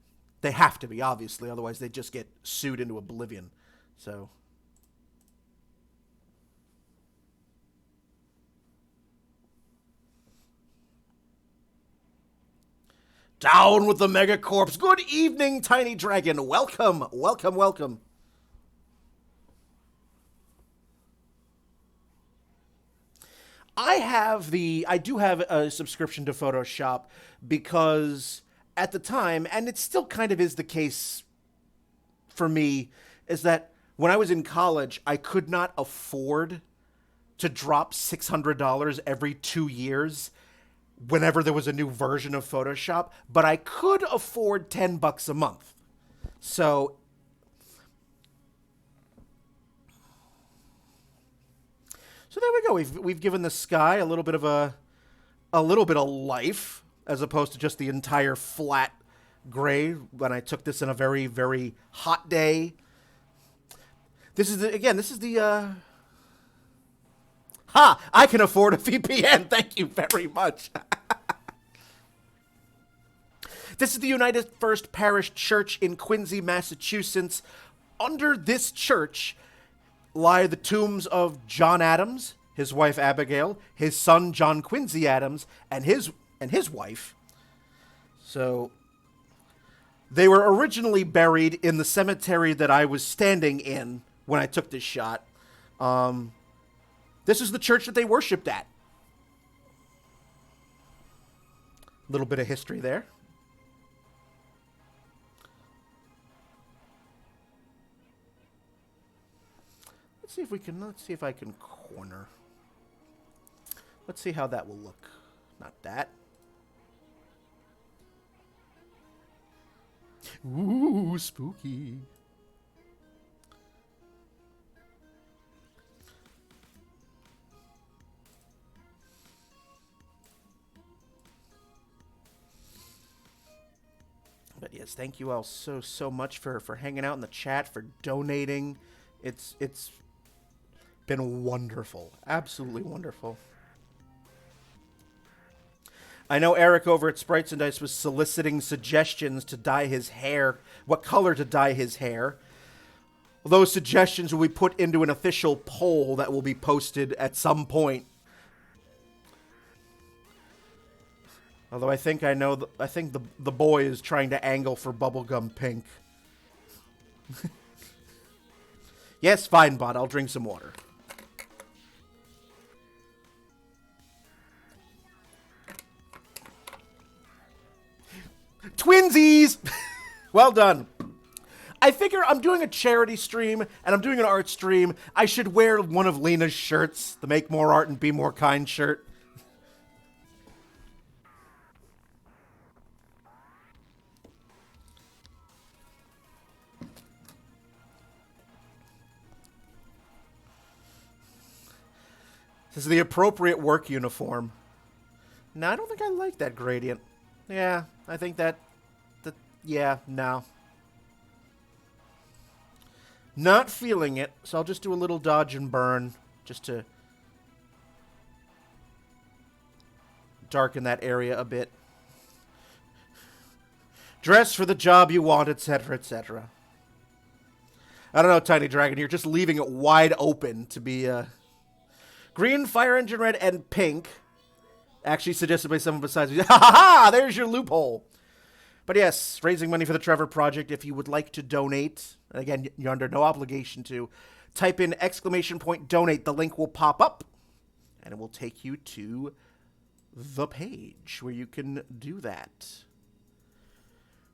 They have to be, obviously. Otherwise, they just get sued into oblivion. So... Down with the Megacorps. Good evening, Tiny Dragon. Welcome, welcome, welcome. I do have a subscription to Photoshop because at the time, and it still kind of is the case for me, is that when I was in college, I could not afford to drop $600 every 2 years whenever there was a new version of Photoshop, but I could afford $10 a month. So there we go. We've given the sky a little bit of life as opposed to just the entire flat gray when I took this in a very, very hot day. This is the I can afford a VPN. Thank you very much. This is the United First Parish Church in Quincy, Massachusetts. Under this church lie the tombs of John Adams, his wife Abigail, his son John Quincy Adams, and his wife. So they were originally buried in the cemetery that I was standing in when I took this shot. This is the church that they worshipped at. A little bit of history there. Let's see if I can corner. Let's see how that will look. Not that. Ooh, spooky. Yes, thank you all so much for hanging out in the chat, for donating. It's been wonderful. Absolutely wonderful. I know Eric over at Sprites and Dice was soliciting suggestions to dye his hair, what color to dye his hair. Those suggestions will be put into an official poll that will be posted at some point. Although I think I know, I think the boy is trying to angle for bubblegum pink. Yes, fine, bud. I'll drink some water. Twinsies! Well done. I figure I'm doing a charity stream and I'm doing an art stream. I should wear one of Lena's shirts, the Make More Art and Be More Kind shirt. This is the appropriate work uniform. No, I don't think I like that gradient. Yeah, I think that yeah, no. Not feeling it, so I'll just do a little dodge and burn just to darken that area a bit. Dress for the job you want, etc., etc. I don't know, Tiny Dragon, you're just leaving it wide open to be green, fire engine red, and pink. Actually suggested by someone besides me. Ha ha ha! There's your loophole. But yes, raising money for the Trevor Project. If you would like to donate, again, you're under no obligation to, type in !donate. The link will pop up, and it will take you to the page where you can do that.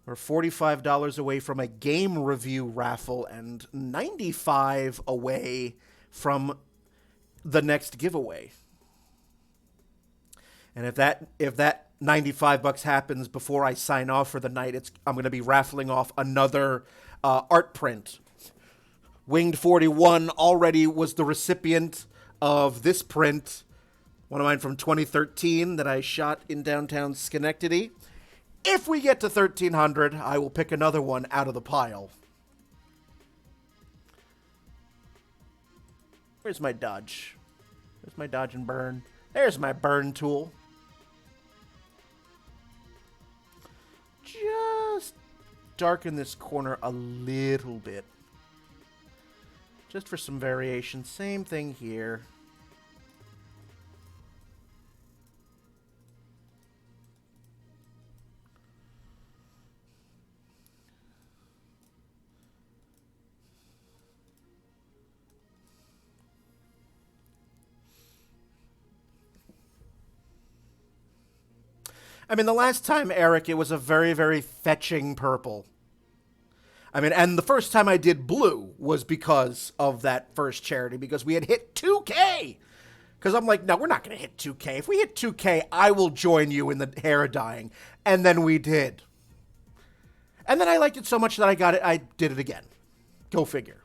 We're $45 away from a game review raffle and $95 away from the next giveaway. And if that $95 happens before I sign off for the night, I'm going to be raffling off another art print. Winged 41 already was the recipient of this print, one of mine from 2013 that I shot in downtown Schenectady. If we get to 1,300, I will pick another one out of the pile. Where's my dodge? Where's my dodge and burn? There's my burn tool. Just darken this corner a little bit. Just for some variation. Same thing here. I mean, the last time, Eric, it was a very, very fetching purple. I mean, and the first time I did blue was because of that first charity, because we had hit 2K. Because I'm like, no, we're not going to hit 2K. If we hit 2K, I will join you in the hair dyeing. And then we did. And then I liked it so much that I did it again. Go figure.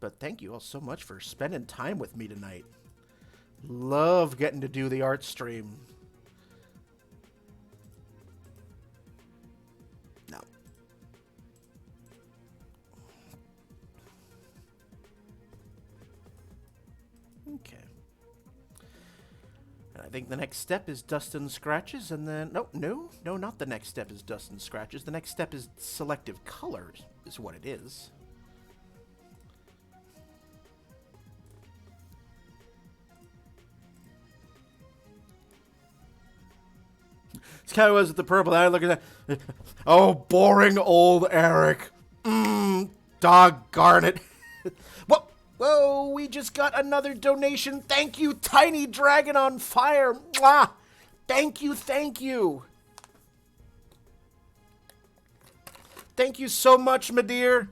But thank you all so much for spending time with me tonight. Love getting to do the art stream. No. Okay. And I think the next step is dust and scratches, and then... No, not the next step is dust and scratches. The next step is selective colors, is what it is. It's kind of was with the purple. I look at that. Oh, boring old Eric. Doggone it. Whoa, we just got another donation. Thank you, Tiny Dragon on Fire. Mwah. Thank you, thank you. Thank you so much, my dear.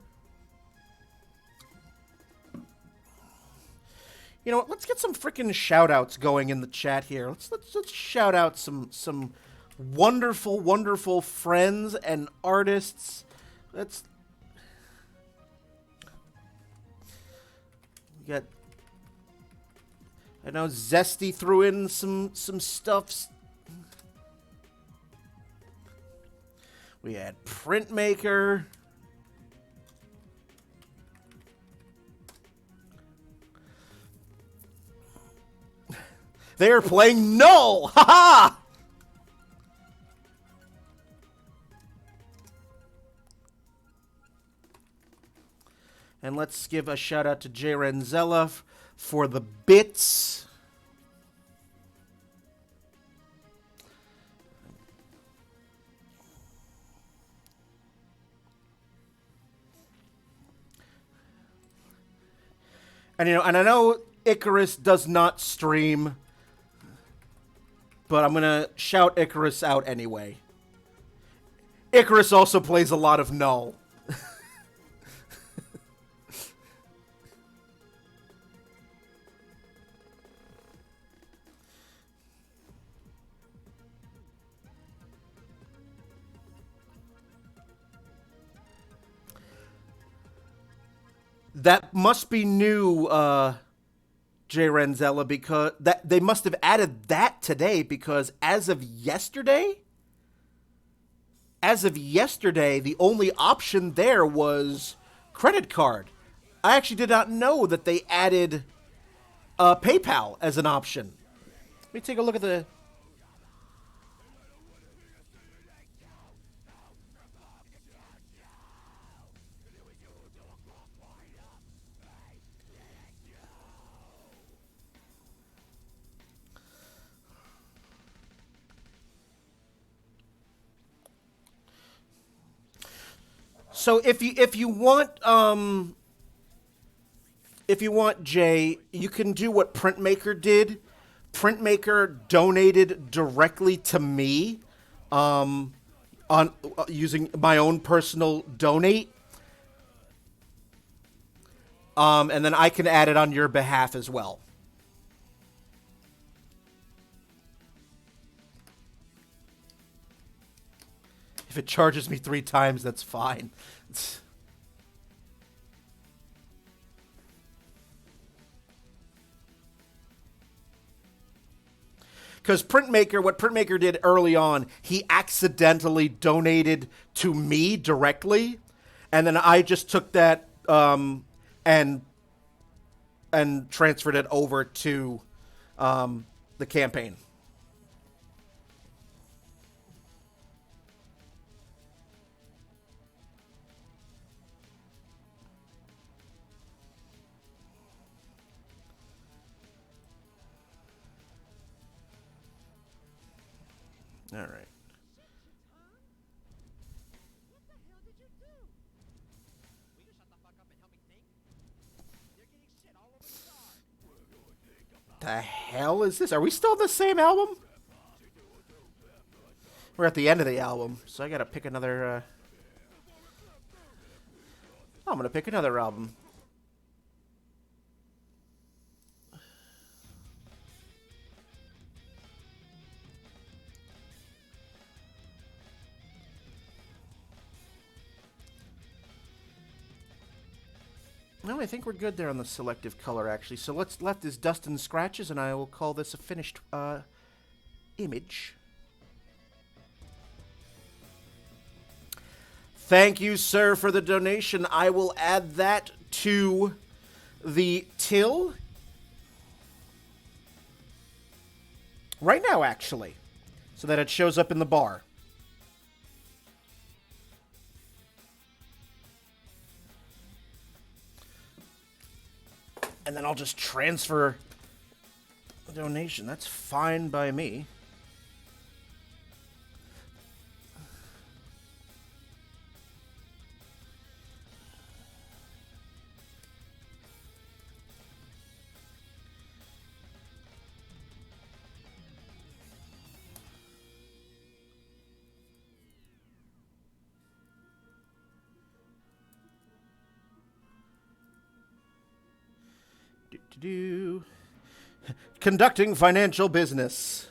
You know what? Let's get some freaking shout-outs going in the chat here. Let's shout out some wonderful, wonderful friends and artists. Let's... We got... I know Zesty threw in some stuffs. We had Printmaker. They are playing Null! Ha ha! And let's give a shout out to Jay Renzella for the bits. And and I know Icarus does not stream, but I'm gonna shout Icarus out anyway. Icarus also plays a lot of Null. That must be new, Jay Renzella, because they must have added that today, because as of yesterday, the only option there was credit card. I actually did not know that they added PayPal as an option. Let me take a look at the... So if you want Jay, you can do what Printmaker did. Printmaker donated directly to me, on using my own personal donate, and then I can add it on your behalf as well. If it charges me 3 times, that's fine. Because what Printmaker did early on, he accidentally donated to me directly, and then I just took that and transferred it over to the campaign. All right. The hell is this? Are we still on the same album? We're at the end of the album, so I gotta pick another... I'm gonna pick another album. No, I think we're good there on the selective color, actually. So let's let this dust and scratches, and I will call this a finished image. Thank you, sir, for the donation. I will add that to the till right now, actually, so that it shows up in the bar. And then I'll just transfer the donation. That's fine by me. Conducting financial business.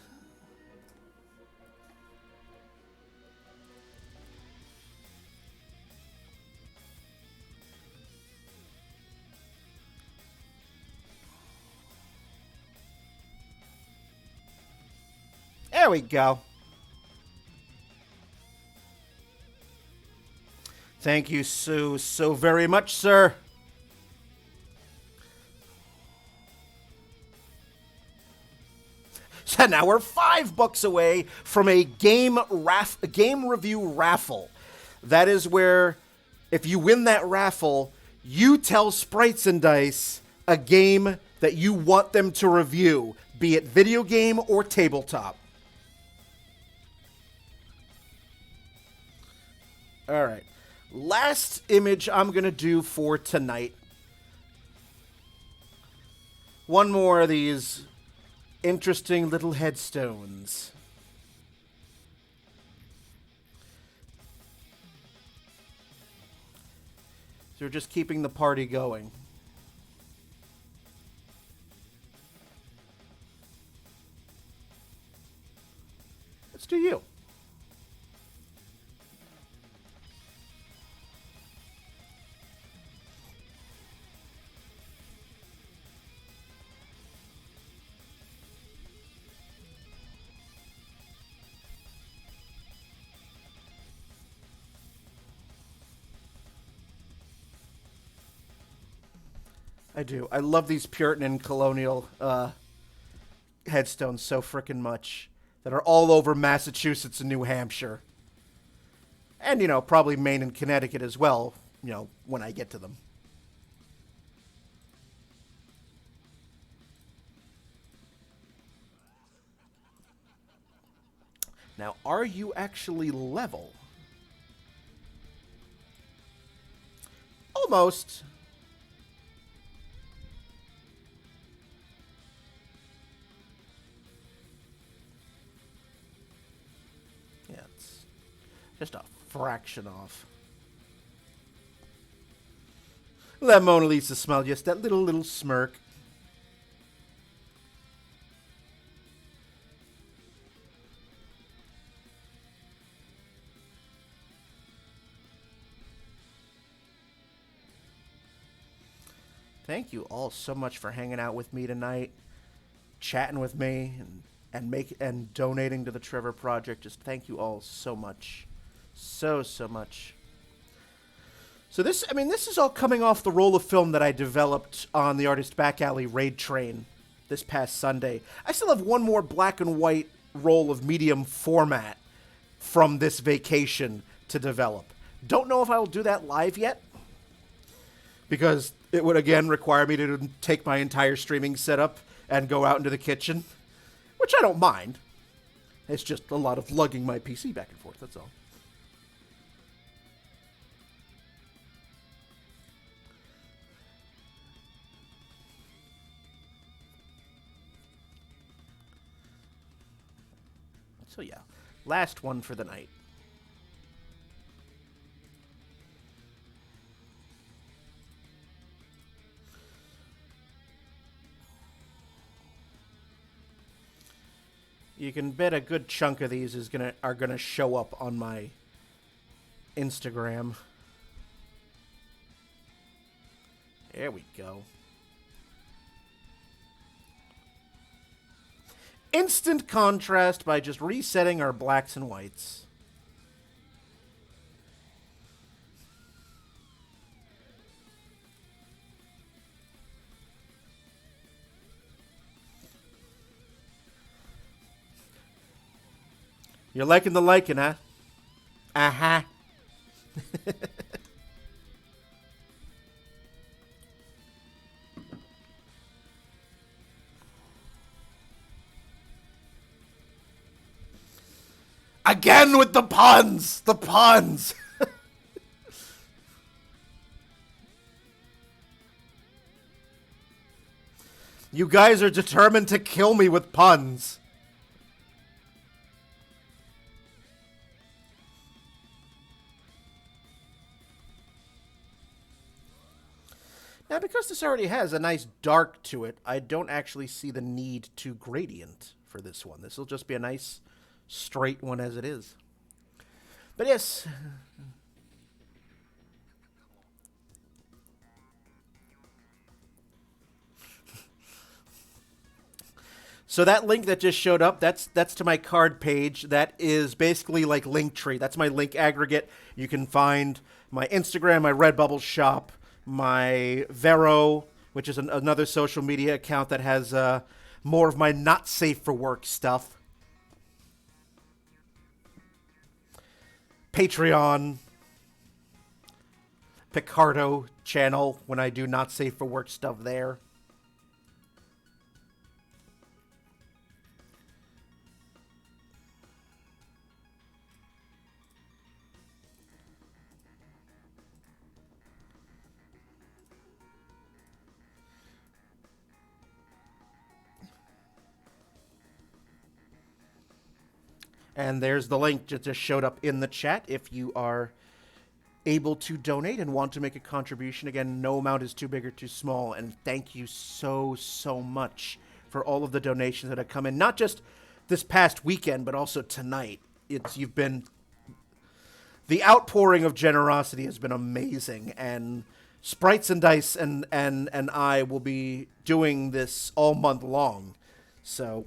There we go. Thank you so very much, sir. So now we're $5 away from a game review raffle. That is where, if you win that raffle, you tell Sprites and Dice a game that you want them to review, be it video game or tabletop. All right. Last image I'm going to do for tonight. One more of these interesting little headstones. So we're just keeping the party going. Let's do you. I do. I love these Puritan and colonial headstones so frickin' much that are all over Massachusetts and New Hampshire. And, you know, probably Maine and Connecticut as well, you know, when I get to them. Now, are you actually level? Almost. Yeah, it's just a fraction off. That Mona Lisa smile, just that little smirk. Thank you all so much for hanging out with me tonight, chatting with me, and donating to the Trevor Project. Just thank you all so much, so much. So this is all coming off the roll of film that I developed on the Artist Back Alley raid train this past Sunday. I still have one more black and white roll of medium format from this vacation to develop. Don't know if I will do that live yet, because it would again require me to take my entire streaming setup and go out into the kitchen, which I don't mind. It's just a lot of lugging my PC back and forth, that's all. So yeah, last one for the night. You can bet a good chunk of these are gonna show up on my Instagram. There we go. Instant contrast by just resetting our blacks and whites. You're liking the liking, huh? Uh-huh. Again with the puns! The puns! You guys are determined to kill me with puns. Now, because this already has a nice dark to it, I don't actually see the need to gradient for this one. This will just be a nice straight one as it is. But yes. So that link that just showed up, that's to my card page. That is basically like Linktree. That's my link aggregate. You can find my Instagram, my Redbubble shop, my Vero, which is another social media account that has more of my not safe for work stuff. Patreon, Picardo channel when I do not safe for work stuff there. And there's the link that just showed up in the chat if you are able to donate and want to make a contribution. Again, no amount is too big or too small. And thank you so, so much for all of the donations that have come in. Not just this past weekend, but also tonight. The outpouring of generosity has been amazing. And Sprites and Dice and I will be doing this all month long. So,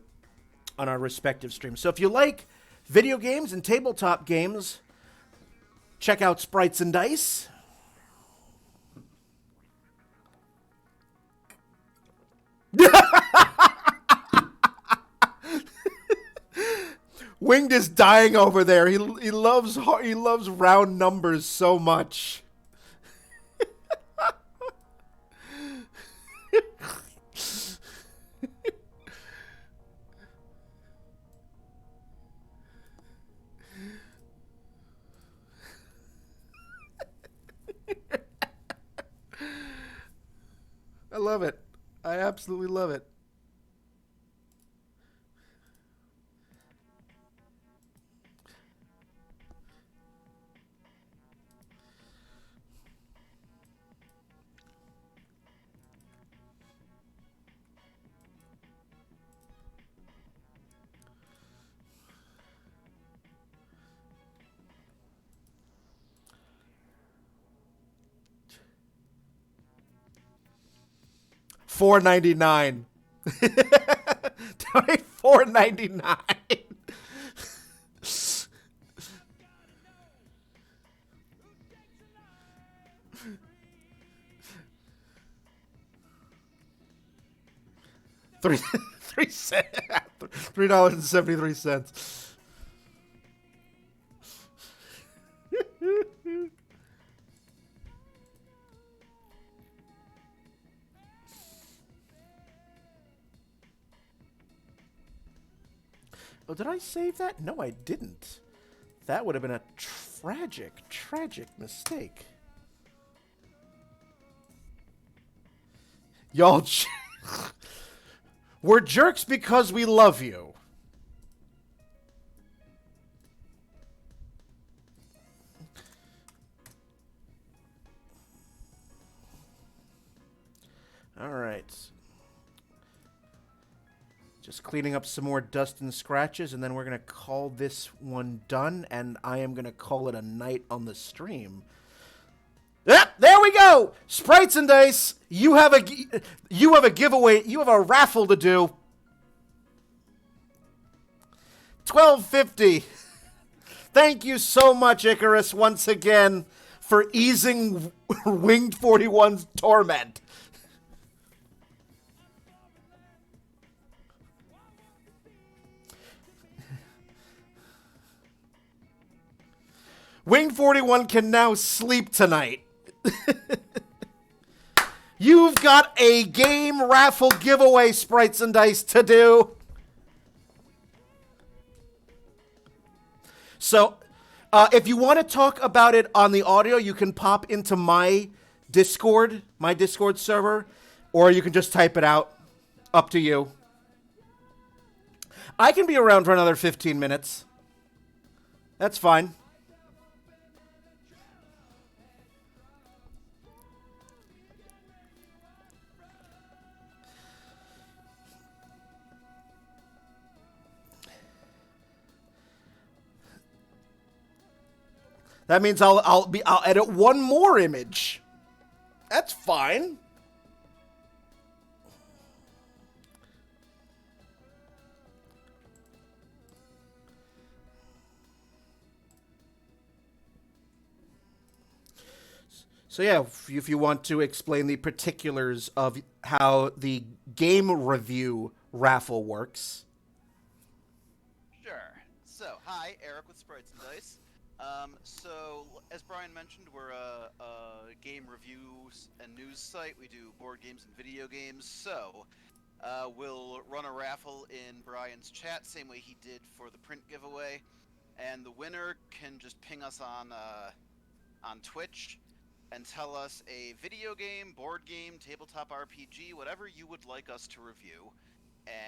on our respective streams. So if you like video games and tabletop games, check out Sprites and Dice. Winged is dying over there. He loves round numbers so much. I love it. I absolutely love it. $4.99. Donate $4.99. $3.73. Oh, did I save that? No, I didn't. That would have been a tragic mistake. Y'all, we're jerks because we love you. All right. Just cleaning up some more dust and scratches, and then we're going to call this one done, and I am going to call it a night on the stream. Yep, there we go! Sprites and Dice, you have a giveaway, you have a raffle to do. $12.50. Thank you so much, Icarus, once again, for easing Winged 41's torment. Winged 41 can now sleep tonight. You've got a game raffle giveaway, Sprites and Dice, to do. So, if you want to talk about it on the audio, you can pop into my Discord server, or you can just type it out. Up to you. I can be around for another 15 minutes. That's fine. That means I'll edit one more image. That's fine. So yeah, if you want to explain the particulars of how the game review raffle works. Sure. So, hi, Eric with Sprites and Dice. As Brian mentioned, we're a game review and news site. We do board games and video games. We'll run a raffle in Brian's chat, same way he did for the print giveaway. And the winner can just ping us on Twitch and tell us a video game, board game, tabletop RPG, whatever you would like us to review.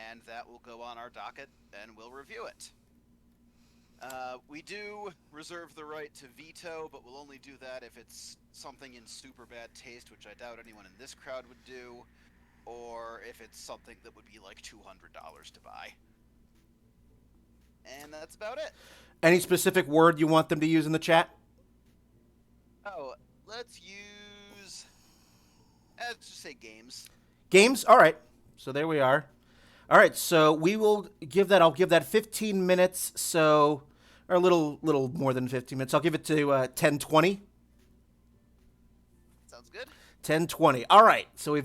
And that will go on our docket, and we'll review it. We do reserve the right to veto, but we'll only do that if it's something in super bad taste, which I doubt anyone in this crowd would do, or if it's something that would be like $200 to buy. And that's about it. Any specific word you want them to use in the chat? Oh, let's just say games. Games? All right. So there we are. All right, so I'll give that 15 minutes, or a little more than 15 minutes. I'll give it to 10:20. Sounds good. 10:20. All right, so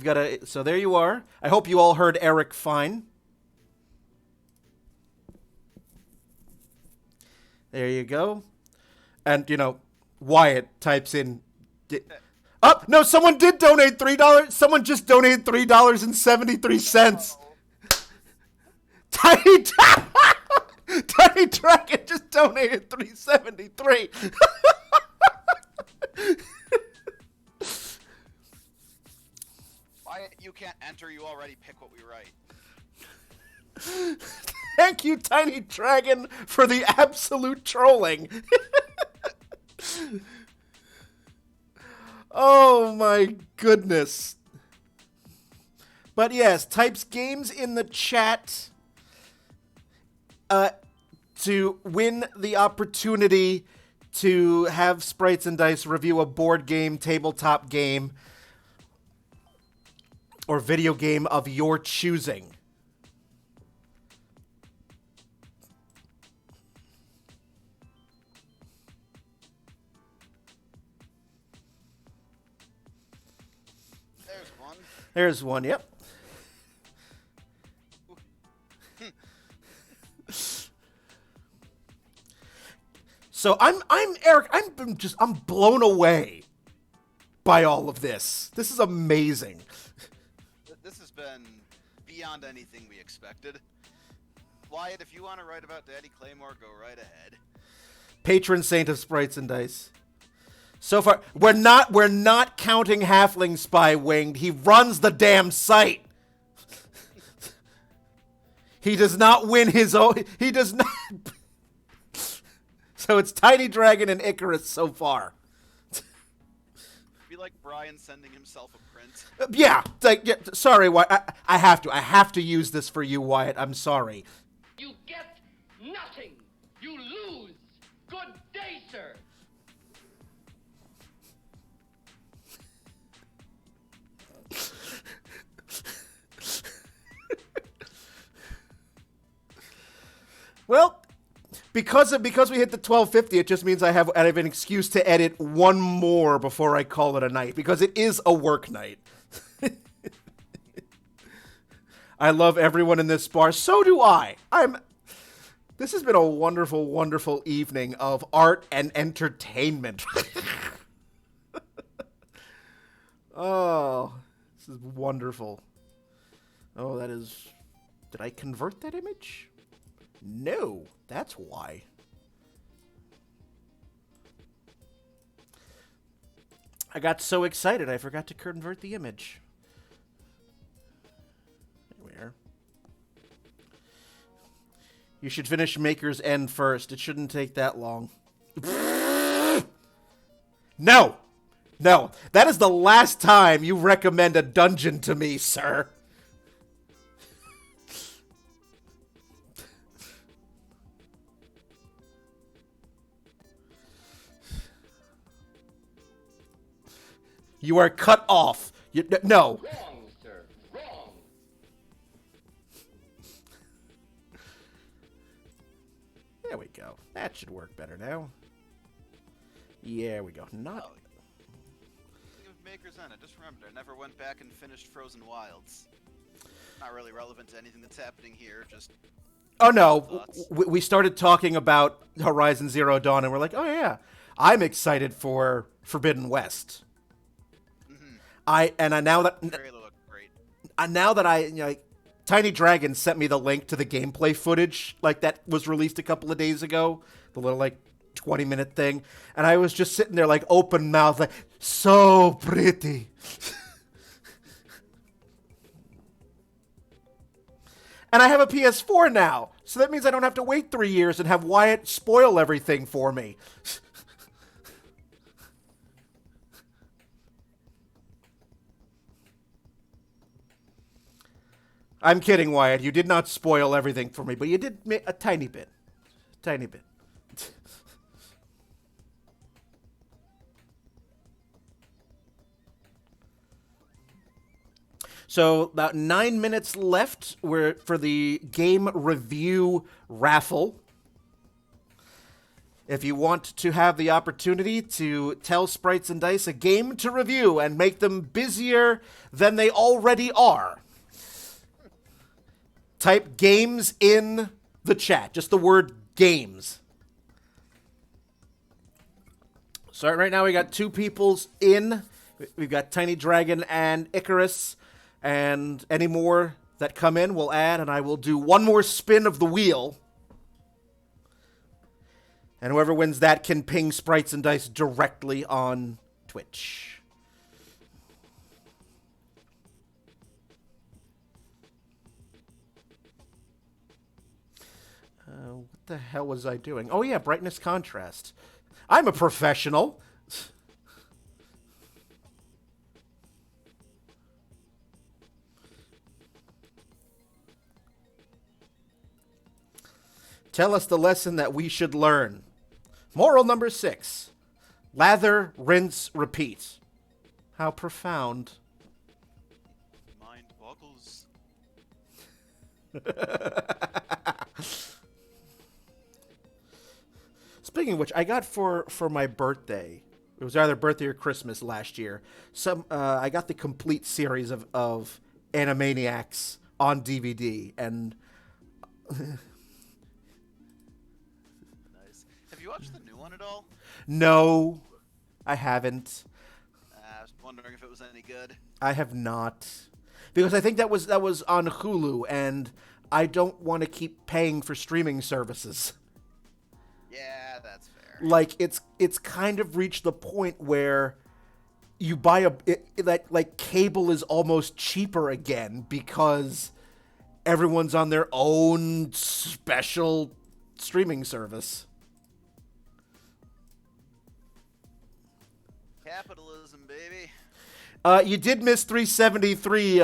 so there you are. I hope you all heard Eric fine. There you go. And, Wyatt types in... no, someone did donate $3. Someone just donated $3.73. Tiny Dragon just donated $3.73. Wyatt, you can't enter. You already pick what we write. Thank you, Tiny Dragon, for the absolute trolling. Oh my goodness. But yes, types games in the chat to win the opportunity to have Sprites and Dice review a board game, tabletop game, or video game of your choosing. There's one, yep. So I'm Eric, I'm blown away by all of this. This is amazing. This has been beyond anything we expected. Wyatt, if you want to write about Daddy Claymore, go right ahead. Patron saint of Sprites and Dice. So far, we're not counting Halfling Spy Winged. He runs the damn site. He does not win his own. He does not. So it's Tiny Dragon and Icarus so far. Be like Brian sending himself a print. Yeah. Sorry, Wyatt. I have to use this for you, Wyatt. I'm sorry. You get nothing. You lose. Good day, sir. Well, because we hit the 12:50, it just means I have an excuse to edit one more before I call it a night, because it is a work night. I love everyone in this bar. So do I. This has been a wonderful, wonderful evening of art and entertainment. Oh, this is wonderful. Oh, that is... Did I convert that image? No, that's why. I got so excited I forgot to convert the image. There we are. You should finish Maker's End first. It shouldn't take that long. No! No, that is the last time you recommend a dungeon to me, sir. You are cut off. No. Wrong, sir. Wrong. There we go. That should work better now. Yeah, we go. Not. Maker's End. I just remembered. I never went back and finished Frozen Wilds. Not really relevant to anything that's happening here. Just Oh no, thoughts. we started talking about Horizon Zero Dawn, and we're like, oh yeah, I'm excited for Forbidden West. Now that Trailer looked great. now that Tiny Dragon sent me the link to the gameplay footage, like that was released a couple of days ago, the little like 20-minute thing, and I was just sitting there like open mouth, like so pretty. And I have a PS4 now, so that means I don't have to wait 3 years and have Wyatt spoil everything for me. I'm kidding, Wyatt. You did not spoil everything for me, but you did a tiny bit. Tiny bit. So about 9 minutes left for the game review raffle. If you want to have the opportunity to tell Sprites and Dice a game to review and make them busier than they already are, type games in the chat. Just the word games. So right now we got 2 people's in. We've got Tiny Dragon and Icarus. And any more that come in, we'll add, and I will do one more spin of the wheel. And whoever wins that can ping Sprites and Dice directly on Twitch. What the hell was I doing? Oh yeah, brightness contrast. I'm a professional. Tell us the lesson that we should learn. Moral number 6. Lather, rinse, repeat. How profound. Mind boggles. Speaking of which, I got for my birthday, it was either birthday or Christmas last year, I got the complete series of Animaniacs on DVD, and Have you watched the new one at all? no, I haven't. I was wondering if it was any good. I have not. Because I think that was on Hulu, and I don't want to keep paying for streaming services. Yeah, that's fair. Like it's kind of reached the point where you buy like cable is almost cheaper again because everyone's on their own special streaming service. Capitalism, baby. You did miss 373,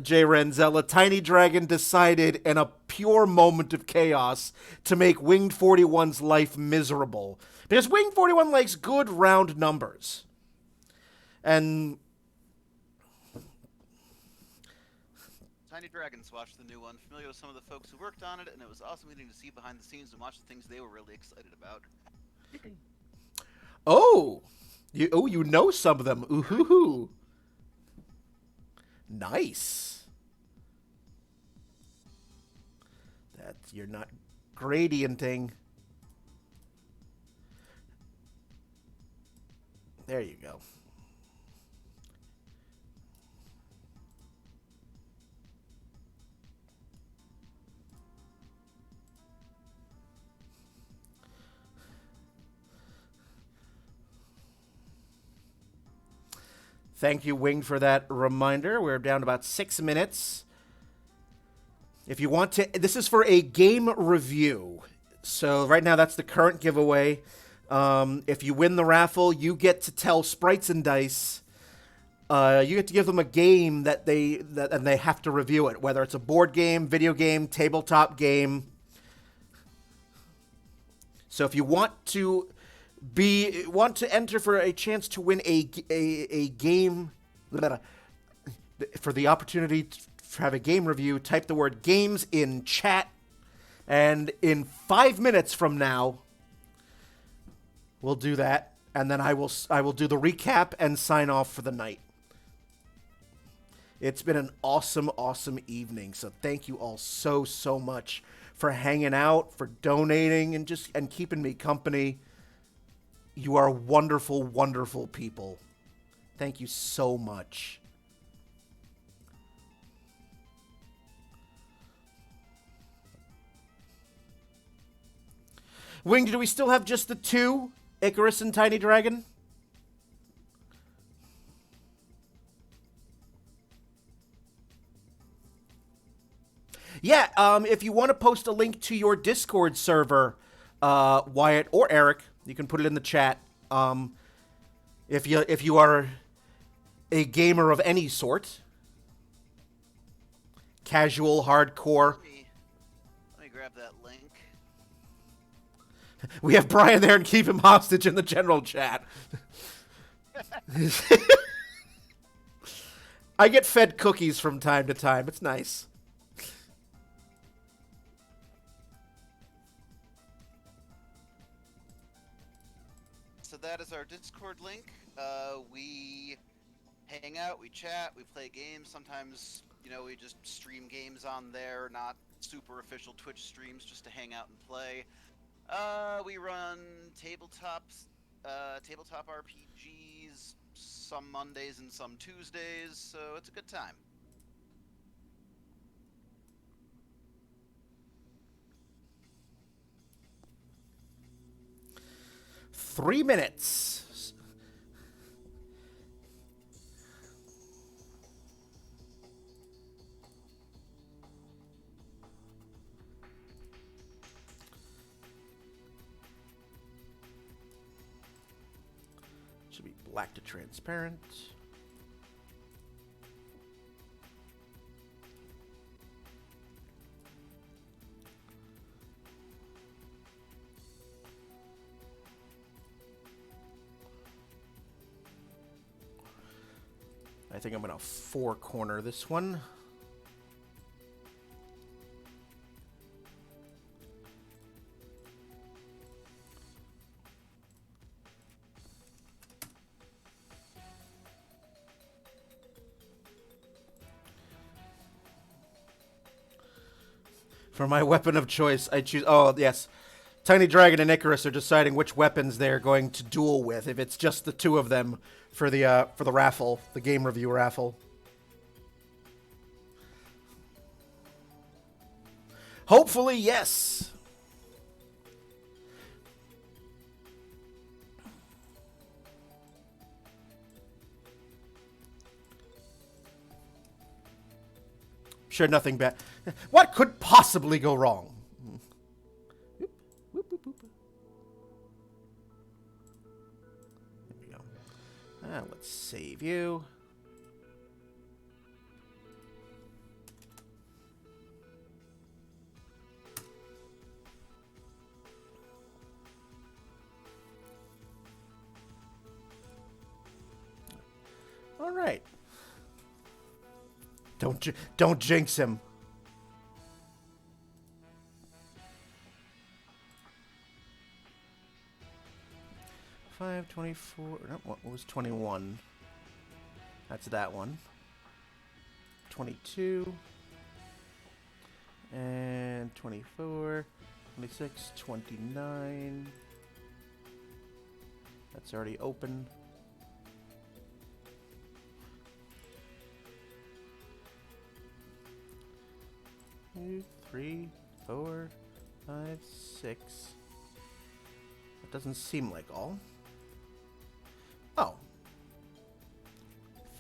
Jay Renzella. Tiny Dragon decided in a pure moment of chaos to make Winged 41's life miserable. Because Winged 41 likes good round numbers. And Tiny Dragons watched the new one, familiar with some of the folks who worked on it, and it was awesome getting to see behind the scenes and watch the things they were really excited about. you know some of them. Ooh-hoo-hoo. Nice. You're not gradienting. There you go. Thank you, Wing, for that reminder. We're down to about 6 minutes. If you want to, this is for a game review. So right now, that's the current giveaway. If you win the raffle, you get to tell Sprites and Dice. You get to give them a game and they have to review it, whether it's a board game, video game, tabletop game. So if you want to enter for a chance to win a game, for the opportunity to have a game review, type the word games in chat, and in 5 minutes from now, we'll do that, and then I will do the recap and sign off for the night. It's been an awesome, awesome evening. So thank you all so, so much for hanging out, for donating, and keeping me company. You are wonderful, wonderful people. Thank you so much. Winged, do we still have just the two? Icarus and Tiny Dragon? Yeah, if you want to post a link to your Discord server, Wyatt or Eric, you can put it in the chat. If you are a gamer of any sort, casual, hardcore. Let me grab that link. We have Brian there and keep him hostage in the general chat. I get fed cookies from time to time. It's nice. So that is our Discord link. We hang out, we chat, we play games. Sometimes, we just stream games on there, not super official Twitch streams, just to hang out and play. We run tabletop RPGs some Mondays and some Tuesdays, so it's a good time. Three minutes. Should be black to transparent. I think I'm going to four-corner this one. For my weapon of choice, I choose... Oh, yes. Tiny Dragon and Icarus are deciding which weapons they're going to duel with. If it's just the two of them for the raffle, the game review raffle. Hopefully, yes. Sure, nothing bad. What could possibly go wrong? Let's save you. All right. Don't jinx him. $5, 24. No, what was 21? That's that one. 22. And 24. 26. 29. That's already open. 2, 3, 4, 5, 6. That doesn't seem like all. Oh.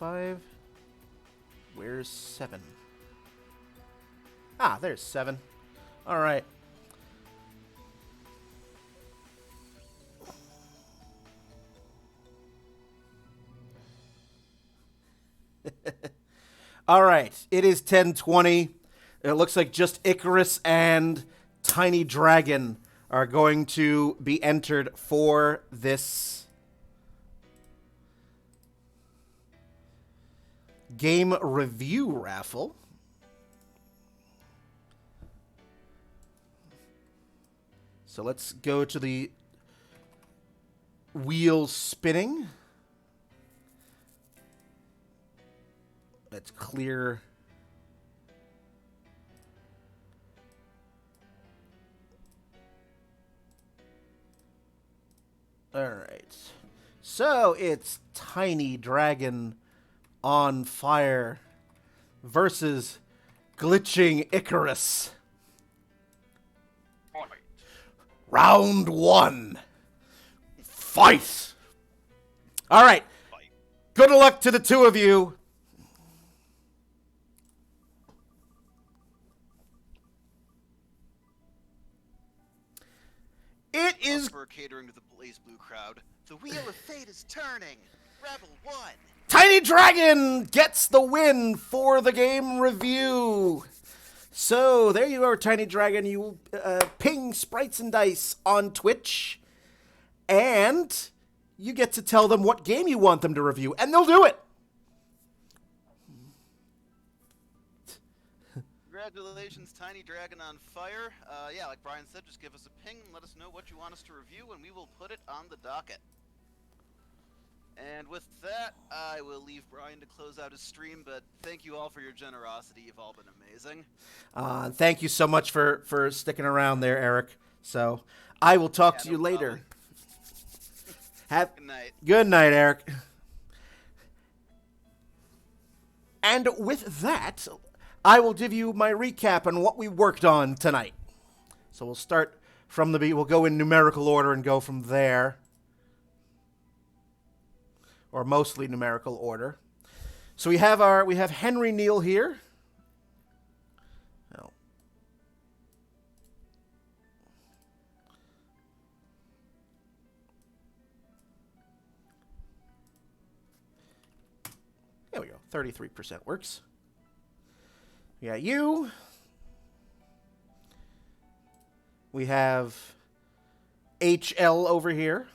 5. Where's 7? Ah, there's 7. All right. All right. It is 10:20. It looks like just Icarus and Tiny Dragon are going to be entered for this game review raffle. So let's go to the wheel spinning. Let's clear. All right. So it's Tiny Dragon on Fire versus Glitching Icarus. Round 1. Fight! All right. Good luck to the two of you. It is... For catering to the Blaze Blue crowd, the wheel of fate is turning. Rebel 1. Tiny Dragon gets the win for the game review. So there you are, Tiny Dragon. You ping Sprites and Dice on Twitch, and you get to tell them what game you want them to review, and they'll do it. Congratulations, Tiny Dragon on Fire. Yeah, like Brian said, just give us a ping and let us know what you want us to review, and we will put it on the docket. And with that, I will leave Brian to close out his stream, but thank you all for your generosity. You've all been amazing. Thank you so much for sticking around there, Eric. So I will talk to you later. Good night. Good night, Eric. And with that, I will give you my recap on what we worked on tonight. So we'll start from the we'll go in numerical order and go from there. Or mostly numerical order. So we have Henry Neal here. Oh. There we go. 33% works. We got you. We have HL over here.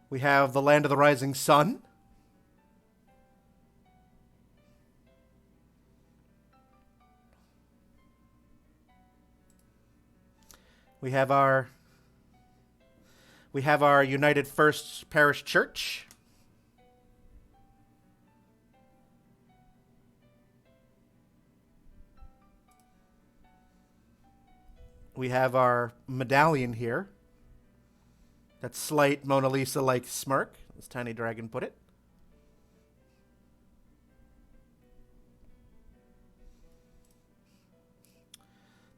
We have the Land of the Rising Sun. We have our United First Parish Church. We have our medallion here. That slight Mona Lisa-like smirk, as Tiny Dragon put it.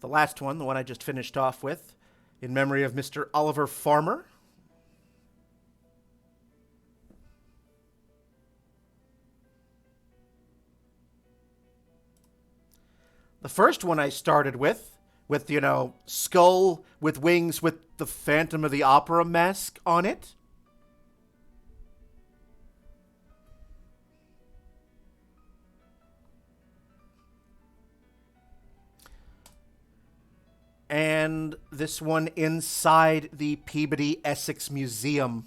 The last one, the one I just finished off with, in memory of Mr. Oliver Farmer. The first one I started with, skull with wings with the Phantom of the Opera mask on it. And this one inside the Peabody Essex Museum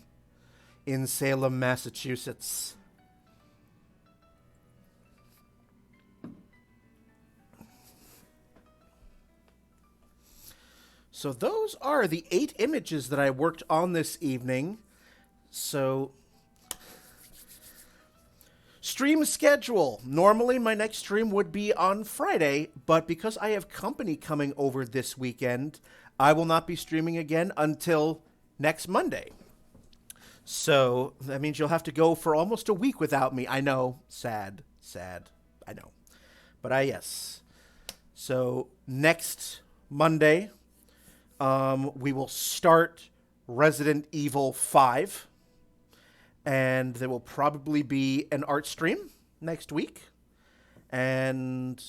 in Salem, Massachusetts. So those are the 8 images that I worked on this evening. So, stream schedule. Normally my next stream would be on Friday, but because I have company coming over this weekend, I will not be streaming again until next Monday. So that means you'll have to go for almost a week without me. I know, sad, I know. But yes. So next Monday, we will start Resident Evil 5, and there will probably be an art stream next week, and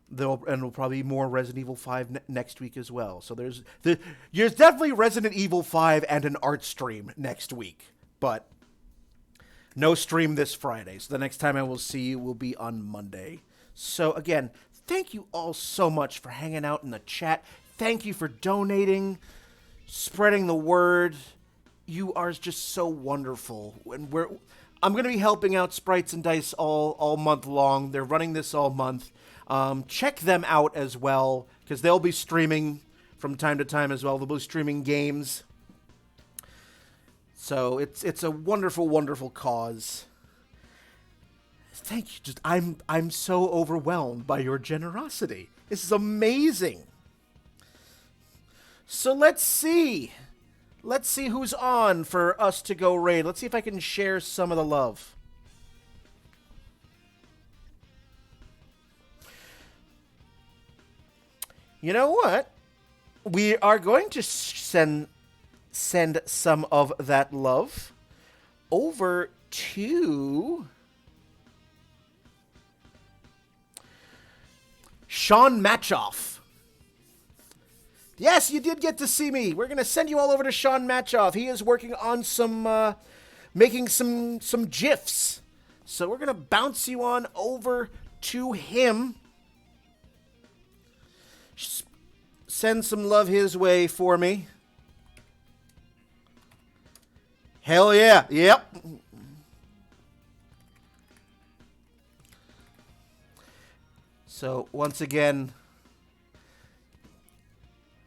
there'll probably be more Resident Evil 5 next week as well. So there's definitely Resident Evil 5 and an art stream next week, but no stream this Friday. So the next time I will see you will be on Monday. So again, thank you all so much for hanging out in the chat. Thank you for donating, spreading the word. You are just so wonderful. And I'm going to be helping out Sprites and Dice all month long. They're running this all month. Check them out as well, because they'll be streaming from time to time as well. They'll be streaming games. So it's a wonderful, wonderful cause. Thank you. Just I'm so overwhelmed by your generosity. This is amazing. So let's see. Let's see who's on for us to go raid. Let's see if I can share some of the love. You know what? We are going to send some of that love over to Sean Matchoff. Yes, you did get to see me. We're going to send you all over to Sean Matchoff. He is working on some, making some GIFs. So we're going to bounce you on over to him. Send some love his way for me. Hell yeah. Yep. So once again,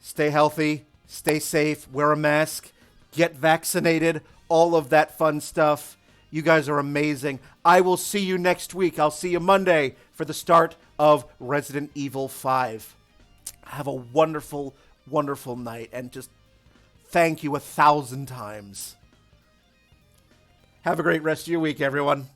stay healthy, stay safe, wear a mask, get vaccinated, all of that fun stuff. You guys are amazing. I will see you next week. I'll see you Monday for the start of Resident Evil 5. Have a wonderful, wonderful night, and just thank you 1,000 times. Have a great rest of your week, everyone.